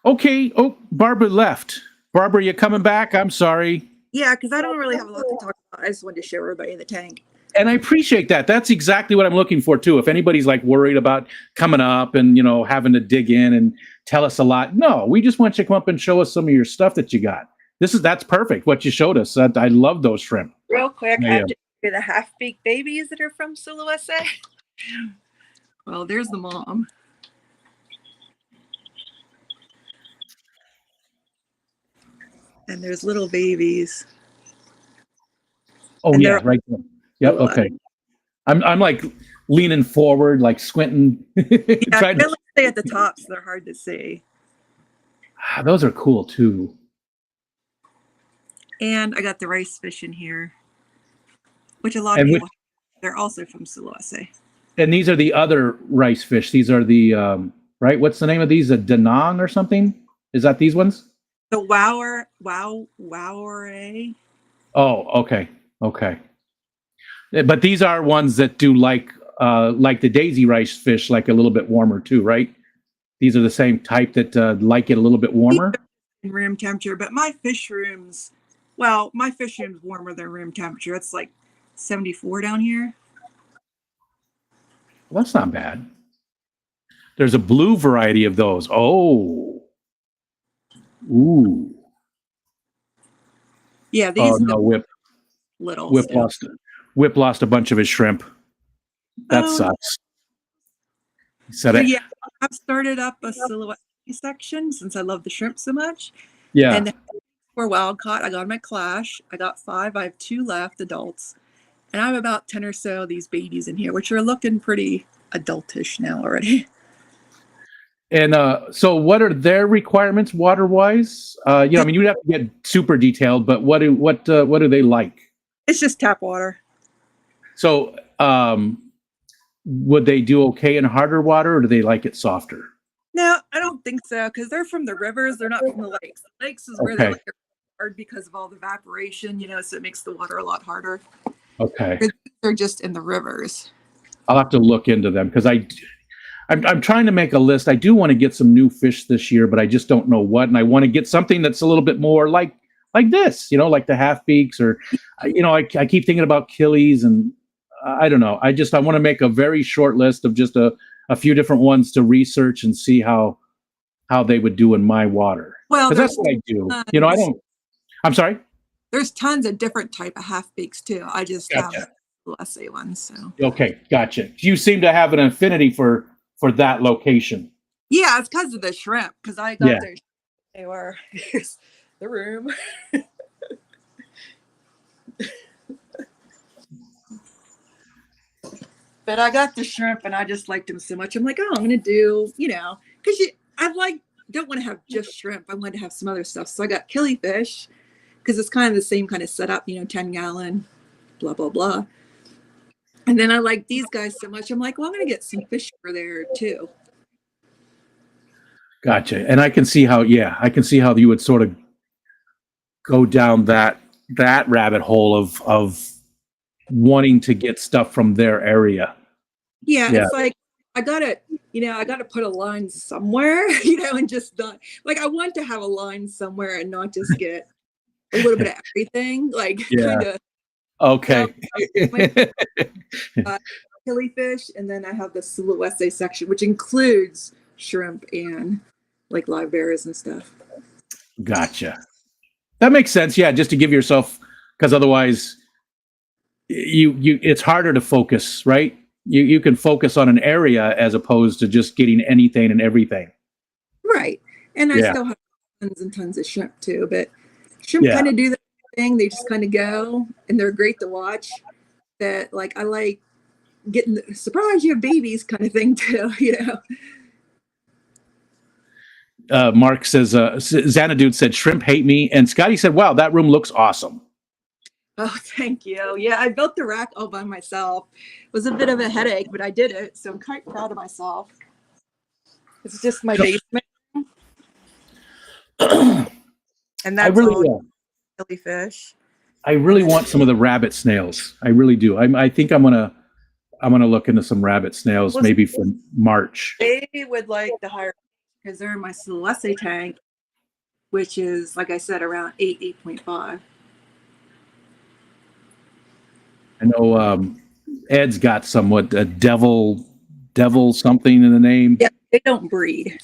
Okay. Oh, Barbara left. Barbara, you coming back? I'm sorry. Yeah, because I don't really have a lot to talk about. I just wanted to show everybody the tank. And I appreciate that. That's exactly what I'm looking for too. If anybody's like worried about coming up and, you know, having to dig in and tell us a lot, no, we just want you to come up and show us some of your stuff that you got. That's perfect. What you showed us. I love those shrimp. Real quick, Yeah. I have to show you the half-baked babies that are from Sulawesi. Well, there's the mom. And there's little babies. Oh And yeah, they're right there. Yep. cool. Okay. I'm like leaning forward, like squinting. Yeah, trying they to, stay at the top, so they're hard to see. those are cool too. And I got the rice fish in here, which a lot of And people, they're also from Sulawesi. And these are the other rice fish. These are the right. What's the name of these? A Danang or something? Is that these ones? The Wowere. Oh, okay, okay. But these are ones that do like the daisy rice fish, like a little bit warmer too, right? These are the same type that like it a little bit warmer. In room temperature, but my fish room's warmer than room temperature. It's like 74 down here. Well, that's not bad. There's a blue variety of those. Oh, ooh. Yeah, these Oh no, Whip little. Whip lost a bunch of his shrimp. That sucks. So yeah, I've started up a Sulawesi section since I love the shrimp so much. Yeah. And for wild caught, I got my clash. I got 5. I have 2 left, adults. And I have about 10 or so of these babies in here, which are looking pretty adultish now already. And so what are their requirements water-wise? I mean, you'd have to get super detailed, but what do they like? It's just tap water. So would they do okay in harder water, or do they like it softer? No, I don't think so, because they're from the rivers. They're not from the lakes. The lakes is where they like it hard because of all the evaporation, so it makes the water a lot harder. Okay. They're just in the rivers. I'll have to look into them because I'm trying to make a list. I do want to get some new fish this year, but I just don't know what. And I want to get something that's a little bit more like this, like the half beaks, or I keep thinking about killies, and I don't know. I want to make a very short list of just a few different ones to research and see how they would do in my water. Well, that's what I do. I don't. I'm sorry. There's tons of different type of half beaks too. I just have Sulawesi ones. So okay, gotcha. You seem to have an affinity for that location. Yeah, it's because of the shrimp. Because I got their. They were here's the room. But I got the shrimp and I just liked them so much. I'm like, I'm gonna do, because don't want to have just shrimp. I want to have some other stuff. So I got killifish because it's kind of the same kind of setup, 10-gallon, blah blah blah. And then I like these guys so much. I'm like, well, I'm gonna get some fish for there too. Gotcha. And I can see how you would sort of go down that rabbit hole of wanting to get stuff from their area. Yeah. It's like I gotta put a line somewhere, and just not like I want to have a line somewhere and not just get a little bit of everything. Kind of okay. Killifish, and then I have the Sulawesi section, which includes shrimp and like live bears and stuff. Gotcha. That makes sense. Yeah, just to give yourself, because otherwise it's harder to focus, right? You can focus on an area as opposed to just getting anything and everything. Right. And I still have tons and tons of shrimp too, but shrimp kind of do that thing. They just kind of go, and they're great to watch. That I like getting the surprise you have babies kind of thing too, Mark says, Xanadude said, shrimp hate me. And Scotty said, wow, that room looks awesome. Oh, thank you. Yeah, I built the rack all by myself. It was a bit of a headache, but I did it. So I'm quite proud of myself. It's just my basement. And that's all killifish. I really want some of the rabbit snails. I really do. I think I'm gonna look into some rabbit snails maybe for March. They would like the higher because they're in my Sulawesi tank, which is, like I said, around 8.5. I know Ed's got somewhat a devil something in the name. Yeah, they don't breed.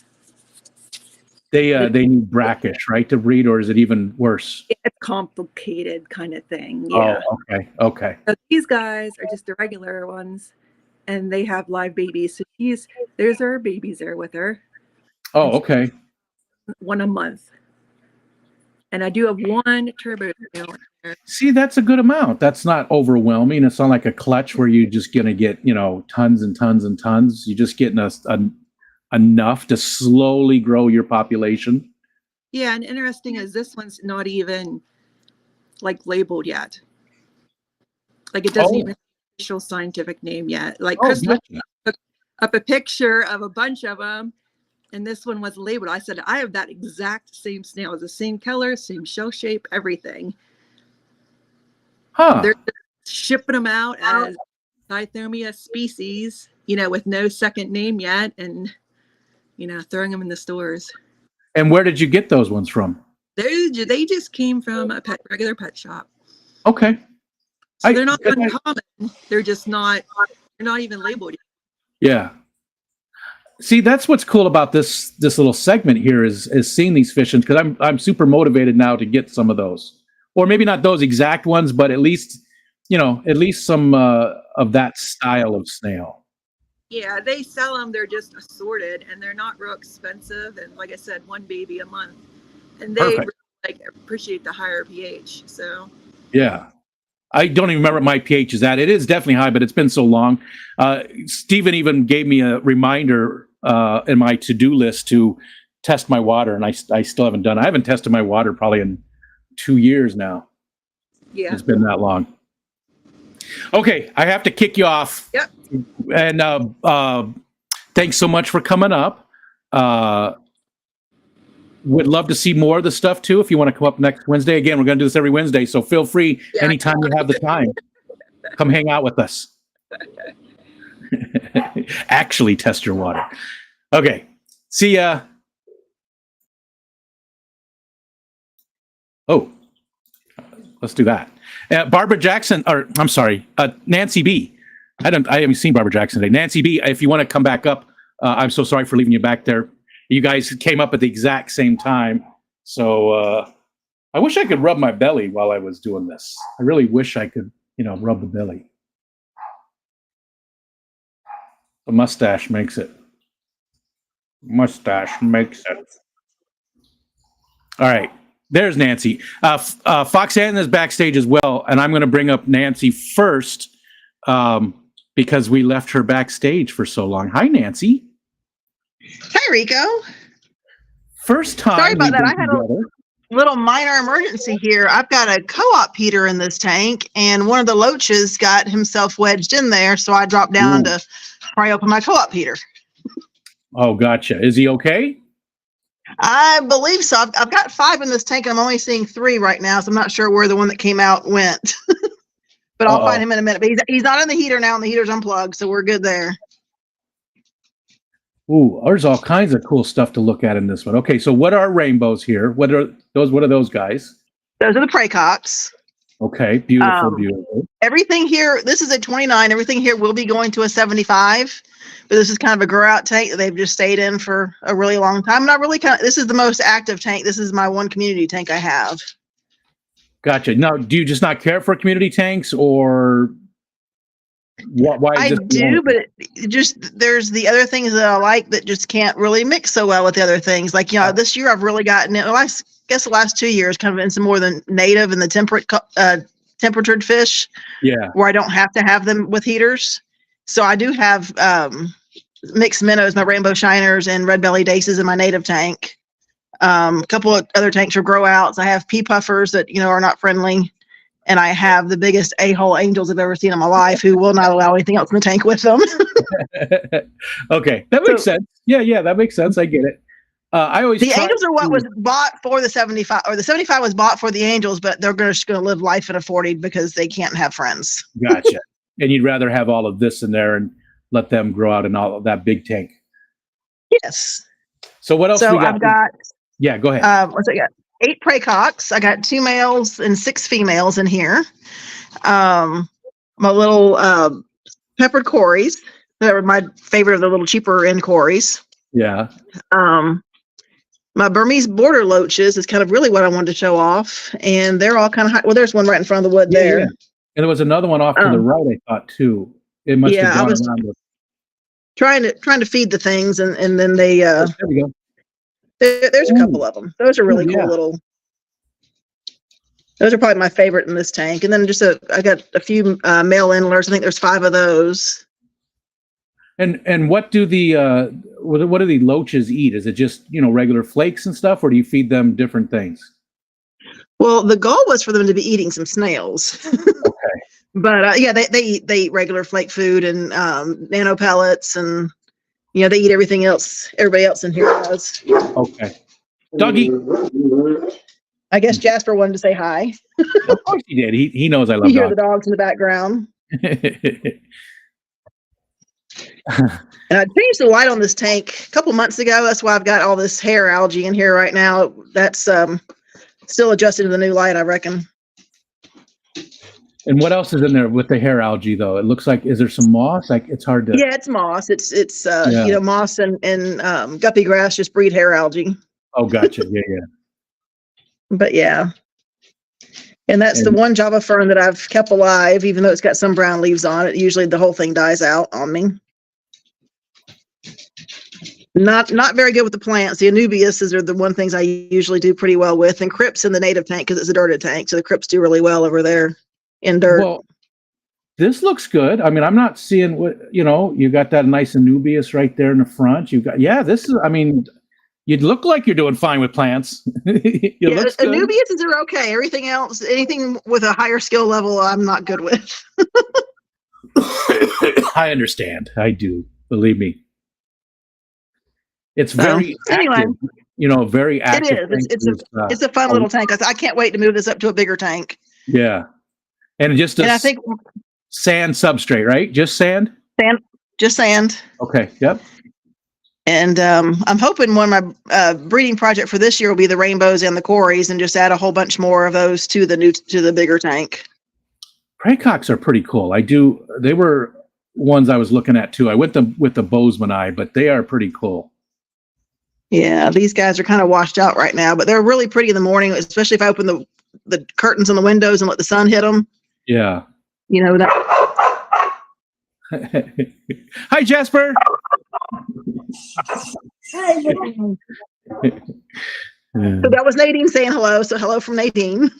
They need brackish, right, to breed, or is it even worse? It's complicated kind of thing. Oh, Yeah. okay. So these guys are just the regular ones, and they have live babies. So there's her babies there with her. Oh, okay. One a month. And I do have one turbo snail in there. See, that's a good amount. That's not overwhelming. It's not like a clutch where you're just going to get, tons and tons and tons. You're just getting enough to slowly grow your population. Yeah, and interesting is this one's not even like labeled yet. Like it doesn't even have an official scientific name yet. Like Chris gotcha. took up a picture of a bunch of them, and this one was labeled. I said, I have that exact same snail. It's the same color, same shell shape, everything. Huh. They're shipping them out as Dithomia species, with no second name yet, and throwing them in the stores. And where did you get those ones from? They just came from a regular pet shop. Okay. So they're not uncommon. They're just not. They're not even labeled yet. Yeah. See, that's what's cool about this little segment here is seeing these fish, because I'm super motivated now to get some of those, or maybe not those exact ones, but at least some of that style of snail. Yeah, they sell them. They're just assorted, and they're not real expensive. And like I said, one baby a month, and they really, appreciate the higher pH. So yeah, I don't even remember what my pH is at. It is definitely high, but it's been so long. Stephen even gave me a reminder in my to-do list to test my water, and I still haven't done it. I haven't tested my water probably in 2 years now. Yeah, it's been that long. Okay, I have to kick you off. Yep. And thanks so much for coming up. Would love to see more of the stuff too. If you want to come up next Wednesday, again, we're going to do this every Wednesday, so feel free anytime you have the time. Come hang out with us. Actually test your water. Okay. See ya. Oh, let's do that. Barbara Jackson, or I'm sorry, Nancy B. I haven't seen Barbara Jackson today. Nancy B, if you want to come back up, I'm so sorry for leaving you back there. You guys came up at the exact same time. So I wish I could rub my belly while I was doing this. I really wish I could, rub the belly. The mustache makes it. Mustache makes it. All right. There's Nancy. Fox Ann is backstage as well, and I'm going to bring up Nancy first because we left her backstage for so long. Hi, Nancy. Hi, Rico. First time. Sorry about that. I had a little minor emergency here. I've got a co-op heater in this tank, and one of the loaches got himself wedged in there, so I dropped down to pry open my co-op heater. Oh, gotcha. Is he okay? I believe so. I've got 5 in this tank, and I'm only seeing 3 right now, so I'm not sure where the one that came out went. But I'll find him in a minute. But he's not in the heater now, and the heater's unplugged, so we're good there. Ooh, there's all kinds of cool stuff to look at in this one. Okay, so what are rainbows here? What are those guys? Those are the praycocks. Okay, beautiful, beautiful. Everything here, this is a 29. Everything here will be going to a 75. But this is kind of a grow out tank that they've just stayed in for a really long time. This is the most active tank. This is my one community tank I have. Gotcha. Now, do you just not care for community tanks, or why? I do, but there's the other things that I like that just can't really mix so well with the other things. Like, this year I've really gotten it. Well, I guess the last 2 years kind of into more than native and the temperatured fish. Yeah. Where I don't have to have them with heaters. So I do have mixed minnows, my rainbow shiners, and red belly daces in my native tank. A couple of other tanks are grow outs. I have pea puffers that are not friendly, and I have the biggest a-hole angels I've ever seen in my life, who will not allow anything else in the tank with them. Okay, that makes sense. Yeah, that makes sense. I get it. The angels are what was bought for the 75, or the 75 was bought for the angels, but they're just going to live life in a 40 because they can't have friends. Gotcha. And you'd rather have all of this in there and let them grow out in all of that big tank. Yes. So what else? So I've got. Yeah, go ahead. What's I got? 8 praycocks. I got 2 males and 6 females in here. My little peppered Corys. That were my favorite of the little cheaper end Corys. Yeah. My Burmese border loaches is kind of really what I wanted to show off. And they're all kind of high. Well, there's one right in front of the wood there. Yeah. And there was another one off to the right, I thought, too. It must have I gone was around the... trying to feed the things, and then they There we go. there's a couple of them. Those are really yeah. cool little. Those are probably my favorite in this tank. And then I got a few male endlers. I think there's 5 of those. And what do the what do the loaches eat? Is it just, regular flakes and stuff, or do you feed them different things? Well, the goal was for them to be eating some snails. Okay. But yeah, they eat regular flake food and nano pellets, and they eat everything else. Everybody else in here does. Okay. Doggy. I guess Jasper wanted to say hi. Of course he did. He knows I love You hear dogs. the dogs in the background. And I changed the light on this tank a couple months ago. That's why I've got all this hair algae in here right now. That's still adjusted to the new light, I reckon. And what else is in there with the hair algae, though? It looks like, is there some moss? Like, it's hard to... Yeah, it's moss. It's moss and guppy grass just breed hair algae. Oh, gotcha. Yeah. But yeah. And that's the one Java fern that I've kept alive, even though it's got some brown leaves on it. Usually the whole thing dies out on me. Not very good with the plants. The Anubias are the one things I usually do pretty well with. And Crypts in the native tank, because it's a dirted tank. So the Crypts do really well over there in dirt. Well, this looks good. I mean, I'm not seeing what, you got that nice Anubias right there in the front. You've got, this is, I mean, you'd look like you're doing fine with plants. Anubias are okay. Everything else, anything with a higher skill level, I'm not good with. I understand. I do. Believe me. It's very active, very active. It is. It's a fun little tank. I can't wait to move this up to a bigger tank. Yeah. And I think sand substrate, right? Just sand? Just sand. Okay. Yep. And I'm hoping one of my breeding project for this year will be the rainbows and the Corys, and just add a whole bunch more of those to the bigger tank. Praycocks are pretty cool. They were ones I was looking at too. I went with the Bozeman eye, but they are pretty cool. Yeah, these guys are kind of washed out right now, but they're really pretty in the morning, especially if I open the curtains on the windows and let the sun hit them. Yeah. That. Hi, Jasper. Hi. So that was Nadine saying hello. So hello from Nadine.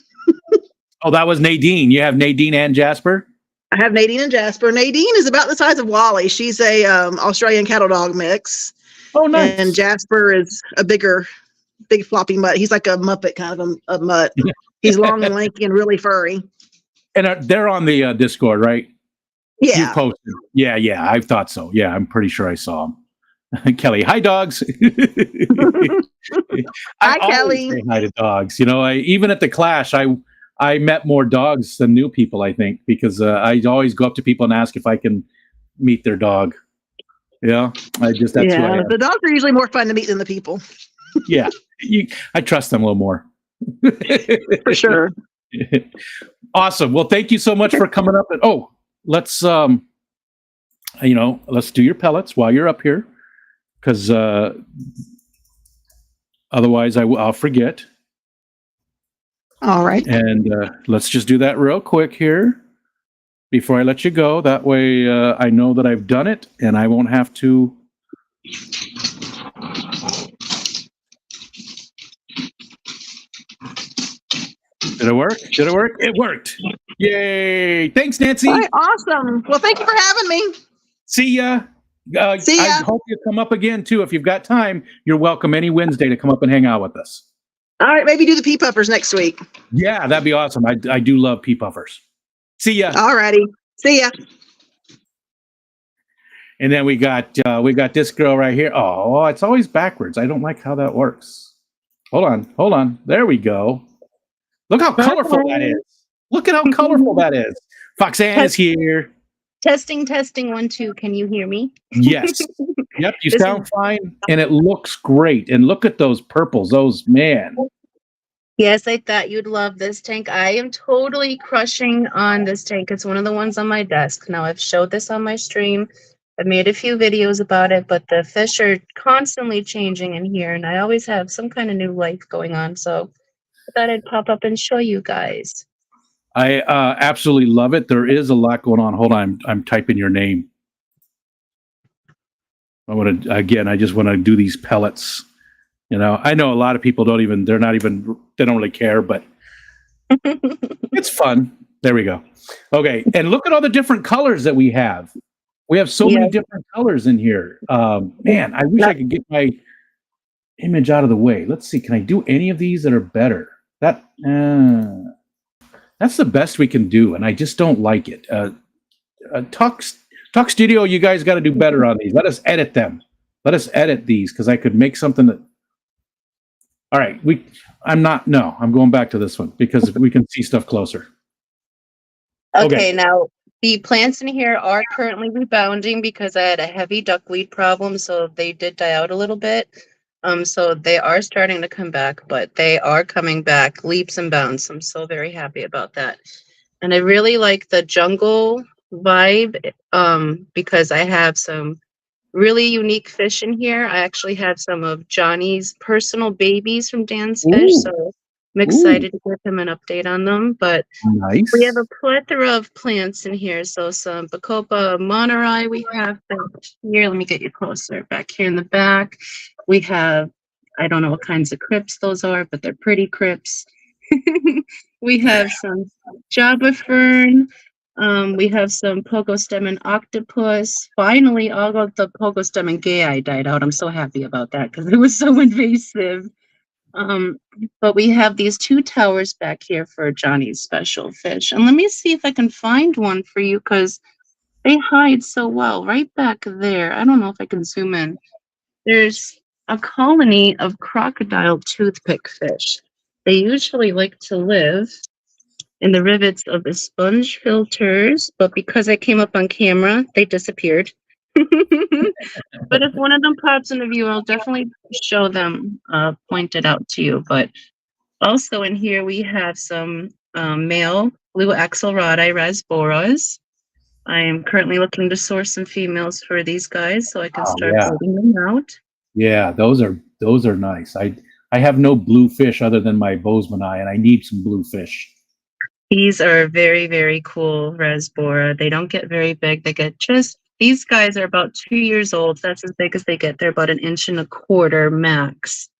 Oh, that was Nadine. You have Nadine and Jasper? I have Nadine and Jasper. Nadine is about the size of Wally. She's a Australian cattle dog mix. Oh, nice. And Jasper is a big floppy mutt. He's like a Muppet kind of a mutt. He's long and lanky and really furry. And they're on the Discord, right? Yeah. You posted. Yeah. I thought so. Yeah, I'm pretty sure I saw them. Kelly, hi, dogs. Hi, Kelly. Say hi to dogs. Even at the Clash, I met more dogs than new people, I think, because I always go up to people and ask if I can meet their dog. Yeah, that's who I am. The dogs are usually more fun to meet than the people. Yeah, I trust them a little more. For sure. Awesome. Well, thank you so much for coming up. And let's let's do your pellets while you're up here, because otherwise I'll forget. All right. And let's just do that real quick here before I let you go. That way I know that I've done it and I won't have to. Did it work? It worked. Yay. Thanks, Nancy. All right, awesome. Well, thank you for having me. See ya. See ya. I hope you come up again, too. If you've got time, you're welcome any Wednesday to come up and hang out with us. All right, maybe do the pea puffers next week. Yeah, that'd be awesome. I do love pea puffers. See ya. All righty. See ya. And then we got this girl right here. Oh, it's always backwards. I don't like how that works. Hold on. There we go. Look how colorful that is. Look at how colorful that is. Foxanne is here. Testing 1 2. Can you hear me? Yes. Yep, you sound fine and it looks great. And look at those purples. Those, man. Yes, I thought you'd love this tank. I am totally crushing on this tank. It's one of the ones on my desk. Now, I've showed this on my stream. I've made a few videos about it, but the fish are constantly changing in here, and I always have some kind of new life going on. So I thought I'd pop up and show you guys. I absolutely love it. There is a lot going on. Hold on, I'm typing your name. I just want to do these pellets. I know a lot of people they don't really care, but it's fun. There we go. Okay. And look at all the different colors that we have. We have so many different colors in here. Man, I wish I could get my image out of the way. Let's see. Can I do any of these that are better? That's the best we can do. And I just don't like it. Talk Studio, you guys got to do better on these. Let us edit them. Let us edit these because I could make something that. All right, I'm going back to this one because we can see stuff closer. Okay, now the plants in here are currently rebounding because I had a heavy duckweed problem, so they did die out a little bit. So they are starting to come back, but they are coming back leaps and bounds. I'm so very happy about that. And I really like the jungle vibe because I have some really unique fish in here. I actually have some of Johnny's personal babies from Dan's Fish, so I'm excited to give him an update on them. But nice. We have a plethora of plants in here. So some Bacopa moneri we have back here. Let me get you closer. Back here in the back, we have, I don't know what kinds of crypts those are, but they're pretty crypts. We have some Java fern. We have some pogostem and octopus. Finally, all of the pogostem and gay died out. I'm so happy about that because it was so invasive. But we have these 2 towers back here for Johnny's special fish. And let me see if I can find one for you because they hide so well. Right back there. I don't know if I can zoom in. There's a colony of crocodile toothpick fish. They usually like to live in the rivets of the sponge filters, but because I came up on camera, they disappeared. But if one of them pops in the view, I'll definitely show them, point it out to you. But also in here, we have some male blue axelrodi rasboras. I am currently looking to source some females for these guys so I can start breeding them out. Yeah, those are nice. I have no blue fish other than my Bozemanai, and I need some blue fish. These are very, very cool rasbora. They don't get very big. They get these guys are about 2 years old. That's as big as they get. They're about 1.25 inches max.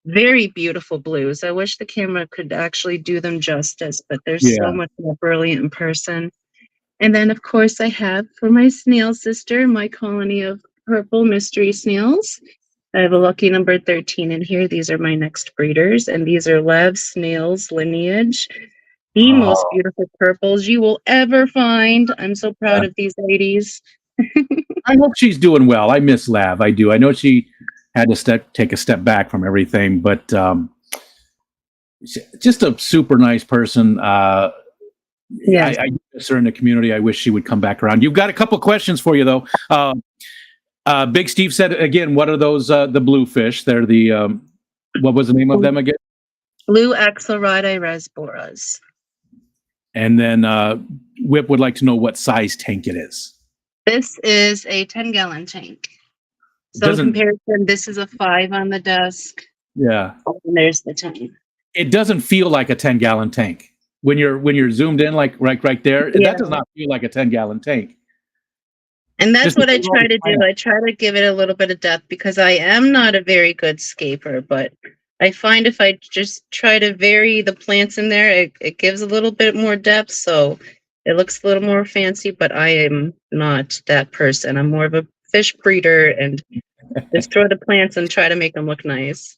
Very beautiful blues. I wish the camera could actually do them justice, but they're so much more brilliant in person. And then, of course, I have for my snail sister, my colony of purple mystery snails. I have a lucky number 13 in here. These are my next breeders, and these are Lev snails lineage. The most beautiful purples you will ever find. I'm so proud of these ladies. I hope she's doing well. I miss Lav. I do. I know she had to take a step back from everything, but just a super nice person. I miss her in the community. I wish she would come back around. You've got a couple questions for you, though. Big Steve said, again, what are those, the blue fish? They're the, what was the name of them again? Blue axelrodi rasboras. And then Whip would like to know what size tank it is. This is a 10-gallon tank. So in comparison, this is a 5 on the desk. Yeah. And there's the 10. It doesn't feel like a 10-gallon tank. When you're zoomed in, like right there, that does not feel like a 10-gallon tank. And that's what I try to do. I try to give it a little bit of depth because I am not a very good scaper, but I find if I just try to vary the plants in there, it gives a little bit more depth. So it looks a little more fancy, but I am not that person. I'm more of a fish breeder and just throw the plants and try to make them look nice.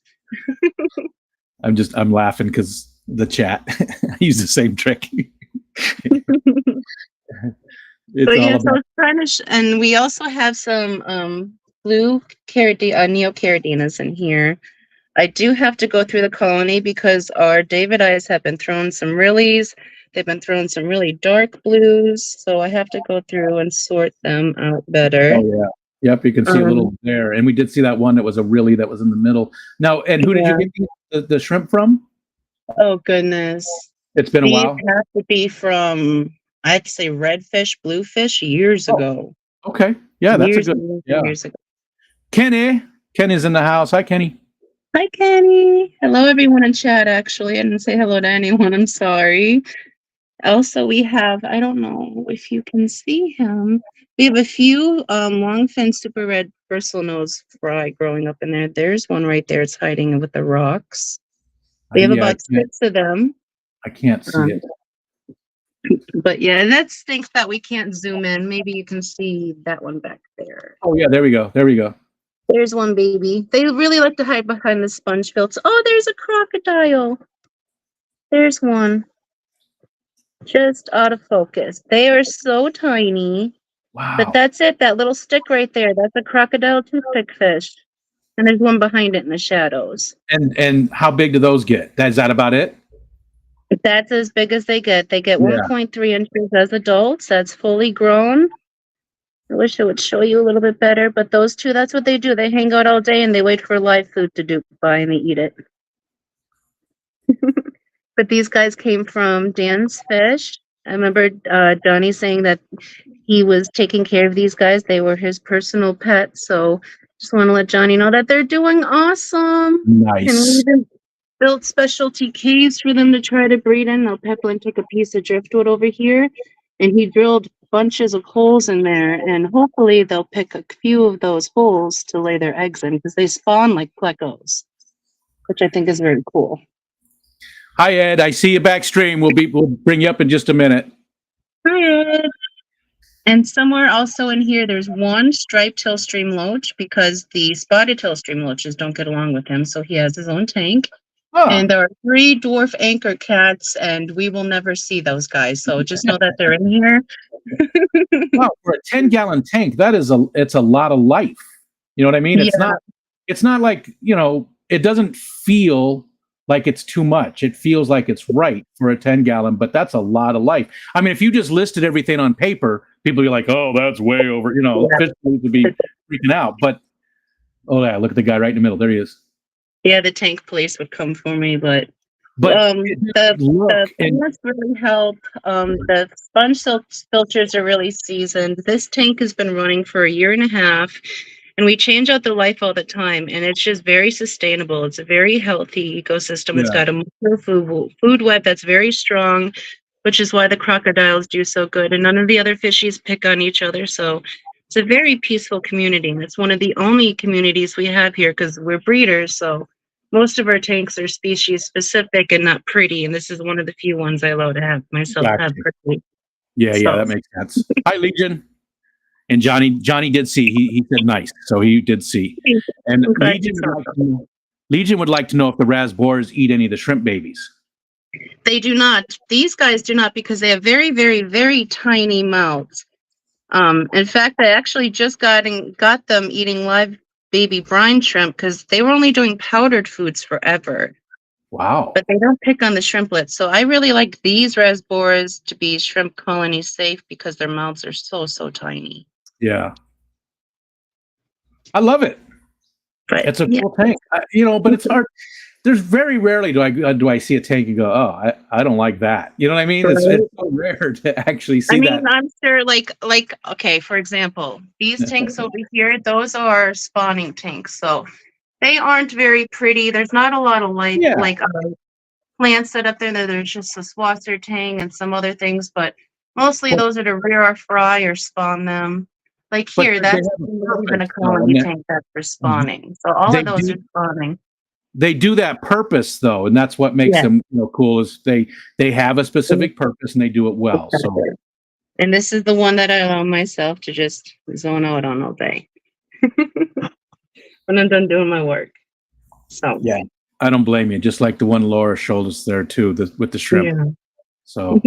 I'm laughing because the chat, I use the same trick. And we also have some blue neocaradinas in here. I do have to go through the colony because our David eyes have been throwing some they've been throwing some really dark blues, so I have to go through and sort them out better. Oh yeah. Yep, you can see a little there. And we did see that one that was that was in the middle. Now, and who did you get the shrimp from? Oh goodness. It's been a These while. have to be from, I'd say redfish, bluefish years Oh, ago. okay. Yeah, that's a Years good. and years Yeah. and years ago. Kenny's in the house. Hi, Kenny. Hi, Kenny. Hello, everyone in chat. Actually, I didn't say hello to anyone. I'm sorry. Also, we have, I don't know if you can see him. We have a few longfin super red bristlenose fry growing up in there. There's one right there. It's hiding with the rocks. We have Yeah, about 6 of them. I can't see Um, it. But yeah, that stinks that we can't zoom in. Maybe you can see that one back there. Oh yeah, there we go. There we go. There's one baby. They really like to hide behind the sponge filter. Oh, there's a crocodile. There's one. Just out of focus. They are so tiny. Wow. But that's it. That little stick right there. That's a crocodile toothpick fish. And there's one behind it in the shadows. And how big do those get? Is that about it? That's as big as they get. They get Yeah. 1.3 inches as adults. That's fully grown. I wish it would show you a little bit better, but those two, that's what they do. They hang out all day and they wait for live food to do by and they eat it. But these guys came from Dan's Fish. I remember Donnie saying that he was taking care of these guys. They were his personal pets. So just want to let Johnny know that they're doing awesome. And we Nice. even built specialty caves for them to try to breed in. Now Peplin took a piece of driftwood over here and he drilled bunches of holes in there. And hopefully they'll pick a few of those holes to lay their eggs in because they spawn like plecos, which I think is very cool. Hi Ed, I see you backstream. We'll bring you up in just a minute. Hi, Ed. And somewhere also in here, there's one striped hillstream loach because the spotted hillstream loaches don't get along with him, so he has his own tank. Oh, And there are 3 dwarf anchor cats, and we will never see those guys. So just know that they're in here. wow, for a 10-gallon tank, it's a lot of life. You know what I mean? It's Yeah. not like, it doesn't feel like it's too much. It feels like it's right for a 10-gallon, but that's a lot of life. I mean, if you just listed everything on paper, people would be like, oh, that's way over, fish would be freaking out. But, oh yeah, look at the guy right in the middle. There he is. Yeah, the tank police would come for me, but But the plants really help. The sponge filters are really seasoned. This tank has been running for 1.5 years, and we change out the life all the time, and it's just very sustainable. It's a very healthy ecosystem. It's got a food web that's very strong, which is why the crocodiles do so good, and none of the other fishies pick on each other. So it's a very peaceful community, and it's one of the only communities we have here because we're breeders. So most of our tanks are species specific and not pretty, and this is one of the few ones I allow to have myself have pretty. Yeah, that makes sense. Hi, Legion. And Johnny did see. He said nice, so he did see. And Legion would like to know if the rasboras eat any of the shrimp babies. They do not. These guys do not because they have very, very, very tiny mouths. In fact, I actually just got them eating live baby brine shrimp because they were only doing powdered foods forever. Wow. But they don't pick on the shrimplets. So I really like these rasboras to be shrimp colony safe because their mouths are so, so tiny. Yeah. I love it. But, it's a cool tank. But it's hard. There's very rarely do I see a tank and go, oh, I don't like that. You know what I mean? It's so rare to actually see that. I'm sure okay, for example, these tanks over here, those are spawning tanks. So they aren't very pretty. There's not a lot of life, plants set up there. There's just a swasser tank and some other things, but mostly those are to rear or fry or spawn them. Like here, that's even a colony tank that's for spawning. So all of those are spawning. They do that purpose though, and that's what makes them cool. Is they have a specific purpose and they do it well. So, and this is the one that I allow myself to just zone out on all day when I'm done doing my work. So yeah, I don't blame you. Just like the one Laura showed us there too, with the shrimp. Yeah. So,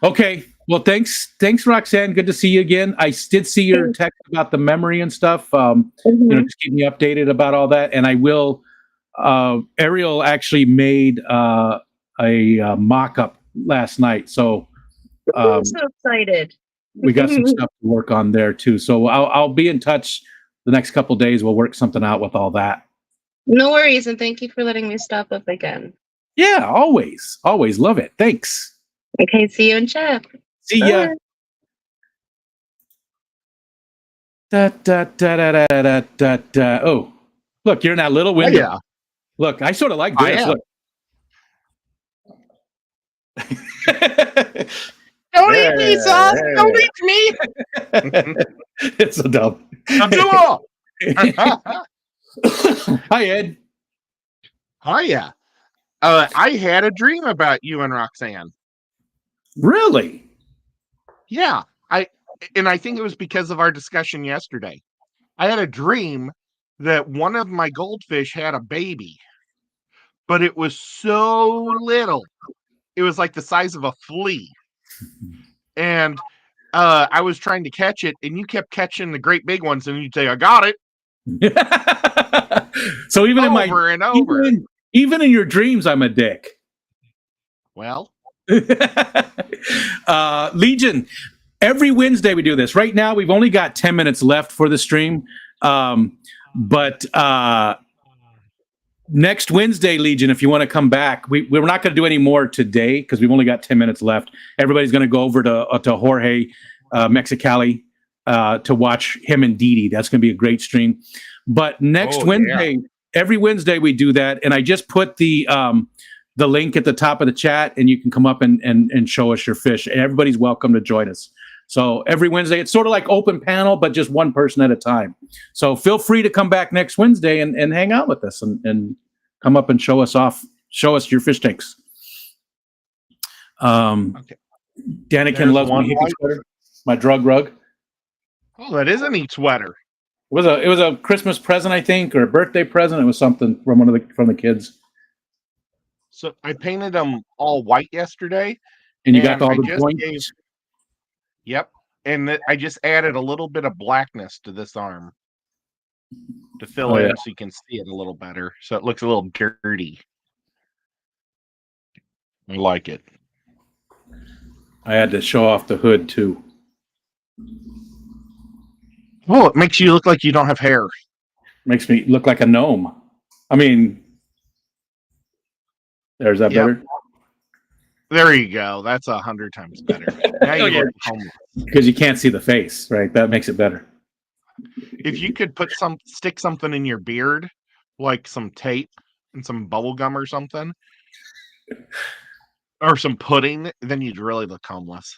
okay. Well, thanks, Roxanne. Good to see you again. I did see your text about the memory and stuff. Just keep me updated about all that, and I will. Ariel actually made a mock-up last night, so I'm so excited. We got some stuff to work on there too. So I'll be in touch the next couple of days. We'll work something out with all that. No worries, and thank you for letting me stop up again. Yeah, always. Always love it. Thanks. Okay, see you in chat. See ya. Bye. Da, da, da, da, da, da, da, da. Oh, look, you're in that little window. yeah. Look, I sort of like I this. am. Look. Don't eat me, son. Don't eat me. It's so dumb. Abdullah. Hi, Ed. Hiya. I had a dream about you and Roxanne. Really? Yeah. I think it was because of our discussion yesterday. I had a dream that one of my goldfish had a baby, but it was so little. It was like the size of a flea. And I was trying to catch it, and you kept catching the great big ones, and you'd say, I got it. So even over and over. Even in your dreams, I'm a dick. Well, Legion, every Wednesday we do this. Right now, we've only got 10 minutes left for the stream. But next Wednesday, Legion, if you want to come back, we're not going to do any more today because we've only got 10 minutes left. Everybody's going to go over to Jorge Mexicali to watch him and Dee Dee. That's going to be a great stream. But next Wednesday, every Wednesday we do that, and I just put the link at the top of the chat, and you can come up and show us your fish. And everybody's welcome to join us. So every Wednesday, it's sort of like open panel, but just one person at a time. So feel free to come back next Wednesday and hang out with us and come up and show us your fish tanks. okay. Danikin loves my hippie sweater, my drug rug. Oh, that is a neat sweater. It was a Christmas present, I think, or a birthday present. It was something from from the kids. So I painted them all white yesterday. And you got all the points? Yep. And I just added a little bit of blackness to this arm to fill in so you can see it a little better. So it looks a little dirty. I like it. I had to show off the hood, too. Oh, it makes you look like you don't have hair. Makes me look like a gnome. I mean, there's that better? There you go. That's 100 times better. Now you look homeless. Because you can't see the face, right? That makes it better. If you could stick something in your beard, like some tape and some bubble gum or something, or some pudding, then you'd really look homeless.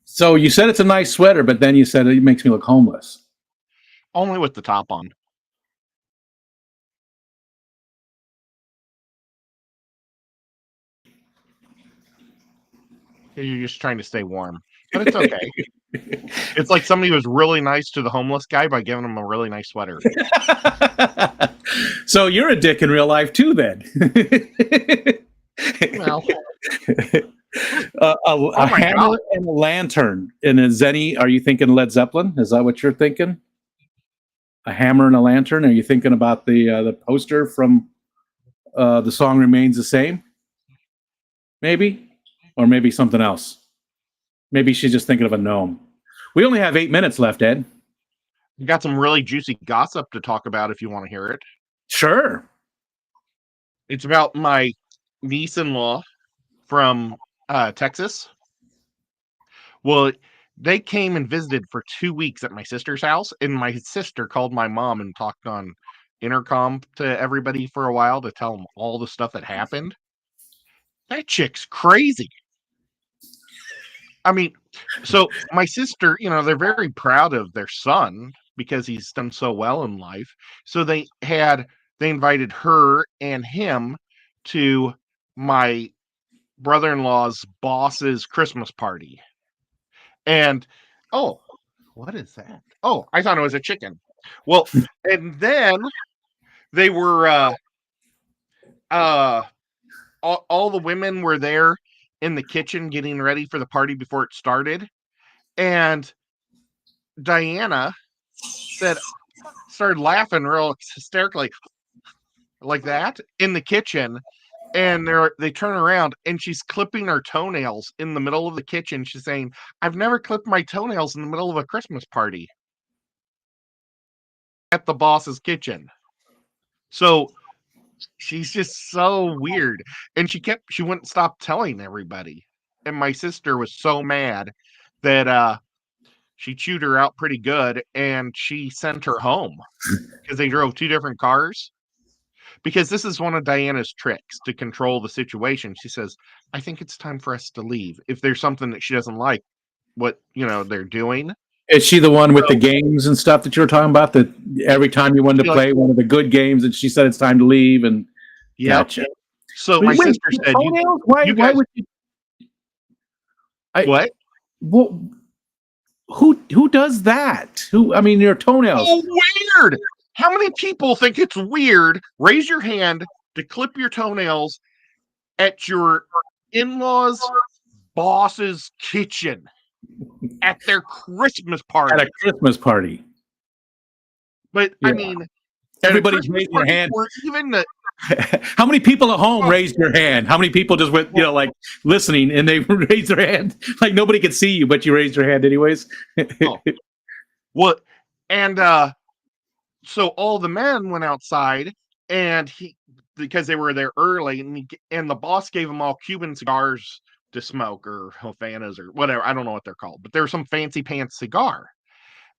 So you said it's a nice sweater, but then you said it makes me look homeless. Only with the top on. You're just trying to stay warm. But it's okay. It's like somebody was really nice to the homeless guy by giving him a really nice sweater. So you're a dick in real life too, then. Well, a hammer and a lantern in a Zenny. Are you thinking Led Zeppelin? Is that what you're thinking? A hammer and a lantern? Are you thinking about the poster from The Song Remains the Same? Maybe? Or maybe something else. Maybe she's just thinking of a gnome. We only have 8 minutes left, Ed. You got some really juicy gossip to talk about if you want to hear it. Sure. It's about my niece-in-law from Texas. Well, they came and visited for 2 weeks at my sister's house, and my sister called my mom and talked on intercom to everybody for a while to tell them all the stuff that happened. That chick's crazy. I mean, so my sister, they're very proud of their son because he's done so well in life. So they invited her and him to my brother-in-law's boss's Christmas party. And, oh, what is that? Oh, I thought it was a chicken. Well, and then they were, all the women were there in the kitchen getting ready for the party before it started. And Diana started laughing real hysterically like that in the kitchen. And they turn around and she's clipping her toenails in the middle of the kitchen. She's saying, I've never clipped my toenails in the middle of a Christmas party at the boss's kitchen. So she's just so weird. And she wouldn't stop telling everybody. And my sister was so mad that she chewed her out pretty good and she sent her home because they drove two different cars. Because this is one of Diana's tricks to control the situation. She says, I think it's time for us to leave. If there's something that she doesn't like, what they're doing. Is she the one with the games and stuff that you were talking about? That every time you wanted to play one of the good games, and she said it's time to leave, and gotcha. So my sister said, "Why would you?" What? Well, who does that? Who? I mean, your toenails. Oh, weird. How many people think it's weird? Raise your hand to clip your toenails at your in-laws' boss's kitchen at their Christmas party. At a Christmas party. But yeah. I mean, everybody's raising their hand. Even how many people at home raised their hand? How many people just went, like listening and they raised their hand? Like nobody could see you, but you raised your hand anyways. What? And so all the men went outside, and because they were there early, and the boss gave them all Cuban cigars to smoke, or Havanas, or whatever. I don't know what they're called, but they were some fancy pants cigar.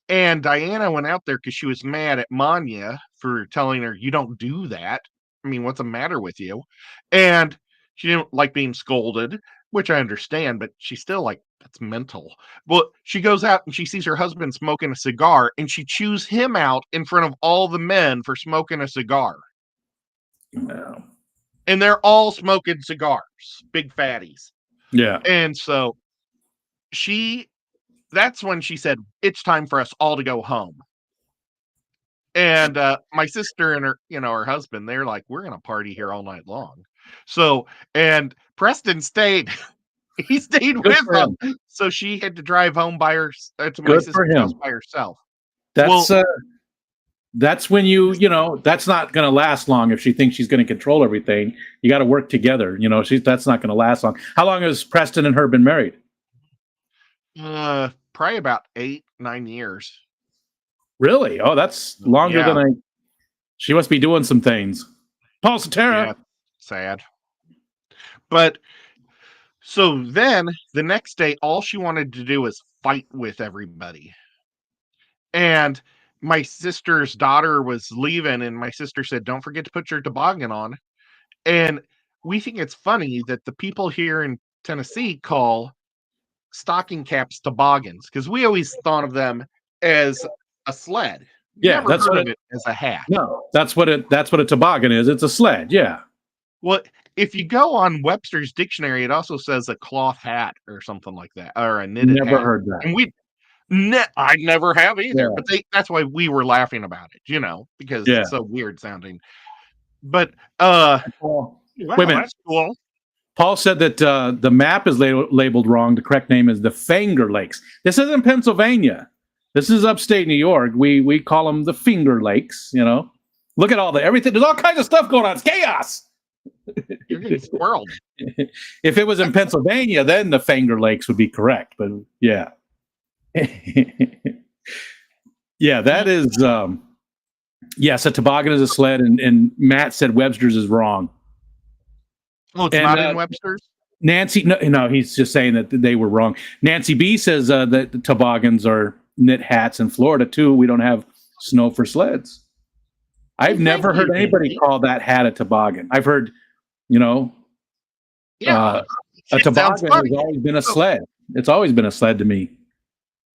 And Diana went out there because she was mad at Manya for telling her, you don't do that. I mean, what's the matter with you? And she didn't like being scolded, which I understand, but she's still like, that's mental. Well, she goes out and she sees her husband smoking a cigar, and she chews him out in front of all the men for smoking a cigar. Wow. And they're all smoking cigars, big fatties. Yeah. And so that's when she said, it's time for us all to go home. And my sister and her husband, they're like, we're going to party here all night long. So, and Preston stayed. He stayed with them. So she had to drive home by her to my sister's house by herself. That's when that's not going to last long. If she thinks she's going to control everything, you got to work together. That's not going to last long. How long has Preston and her been married? Probably about 8-9 years. Really? Oh, that's longer than she must be doing some things. Paul Cetera. Yeah, sad. But so then the next day, all she wanted to do was fight with everybody. And my sister's daughter was leaving, and my sister said, don't forget to put your toboggan on. And we think it's funny that the people here in Tennessee call stocking caps toboggans, because we always thought of them as a sled. Never that's heard what of it as a hat. No, that's what a toboggan is. It's a sled. Yeah. Well, if you go on Webster's dictionary, it also says a cloth hat or something like that, or a knitted hat. Never heard that. And I never have either. Yeah. But that's why we were laughing about it, because it's so weird sounding. But wow, wait a minute. That's cool. Paul said that the map is labeled wrong. The correct name is the Finger Lakes. This isn't Pennsylvania. This is upstate New York. We call them the Finger Lakes. Look at everything. There's all kinds of stuff going on. It's chaos. You're getting squirreled. If it was in Pennsylvania, then the Finger Lakes would be correct. But yeah, yeah, that is yes. A toboggan is a sled, and Matt said Webster's is wrong. Oh, it's not in Webster's? Nancy, no, he's just saying that they were wrong. Nancy B says that the toboggans are knit hats in Florida, too. We don't have snow for sleds. I've never heard anybody call that hat a toboggan. I've heard, a toboggan has always been a sled. It's always been a sled to me.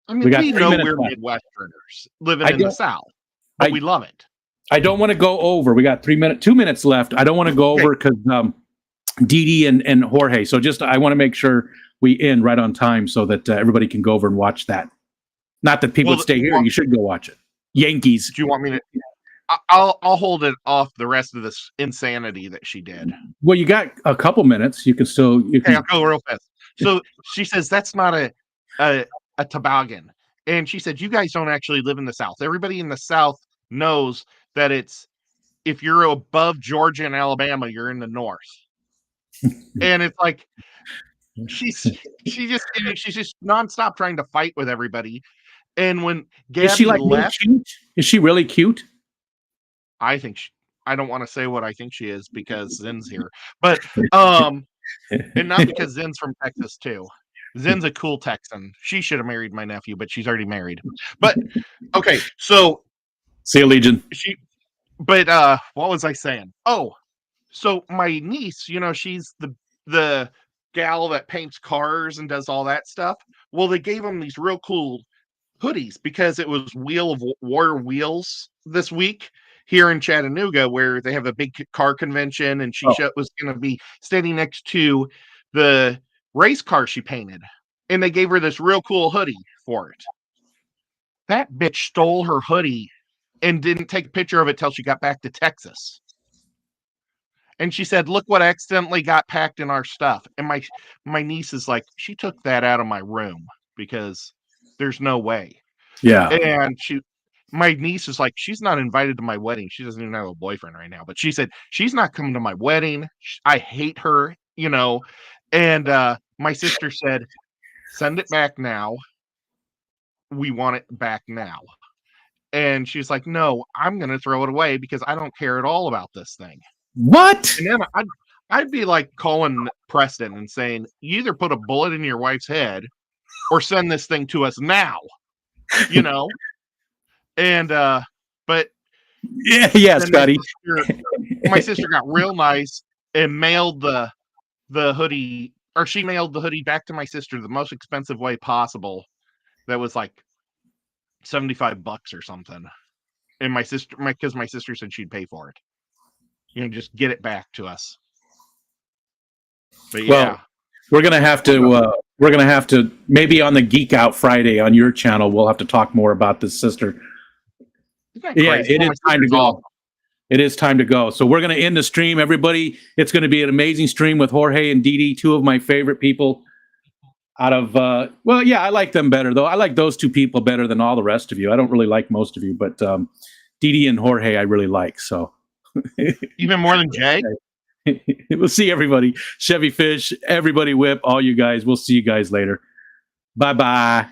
I mean, we know we're Midwesterners living in the South, but we love it. I don't want to go over. We got 2 minutes left. I don't want to go over because Dee Dee and Jorge. So I want to make sure we end right on time so that everybody can go over and watch that. Not that people would stay here. You should go watch it. Yankees. Do you want me to? I'll hold it off the rest of this insanity that she did. Well, you got a couple minutes. You can still. I'll go real fast. So she says that's not a toboggan, and she said you guys don't actually live in the South. Everybody in the South knows that if you're above Georgia and Alabama, you're in the North. And it's like she's just nonstop trying to fight with everybody. And when Gabby is she left, cute? Is she really cute? I think I don't want to say what I think she is because Zen's here. But and not because Zen's from Texas too. Zen's a cool Texan. She should have married my nephew, but she's already married. But okay, so See you, Legion. but what was I saying? Oh, so my niece, she's the gal that paints cars and does all that stuff. Well, they gave them these real cool hoodies because it was Wheel of War Wheels this week here in Chattanooga, where they have a big car convention, and she was going to be standing next to the race car she painted, and they gave her this real cool hoodie for it. That bitch stole her hoodie and didn't take a picture of it till she got back to Texas. And she said, "Look what accidentally got packed in our stuff." And my niece is like, "She took that out of my room because there's no way." Yeah. And my niece is like, "She's not invited to my wedding. She doesn't even have a boyfriend right now." But she said, "She's not coming to my wedding. I hate her, And my sister said, "Send it back now. We want it back now." And she's like, "No, I'm going to throw it away because I don't care at all about this thing." What? And then I'd be like calling Preston and saying, "You either put a bullet in your wife's head or send this thing to us now." And but Yeah, Scotty. My sister got real nice and mailed the hoodie, or she mailed the hoodie back to my sister the most expensive way possible. That was like $75 or something. And because my sister said she'd pay for it. Just get it back to us. But yeah. Well, we're gonna have to maybe on the Geek Out Friday on your channel, we'll have to talk more about this sister. Yeah, it is time to go. It is time to go. So we're going to end the stream, everybody. It's going to be an amazing stream with Jorge and Dee Dee, two of my favorite people out of, well, yeah, I like them better, though. I like those two people better than all the rest of you. I don't really like most of you, but Dee Dee and Jorge I really like. So even more than Jay? We'll see everybody. Chevy Fish, everybody Whip, all you guys. We'll see you guys later. Bye-bye.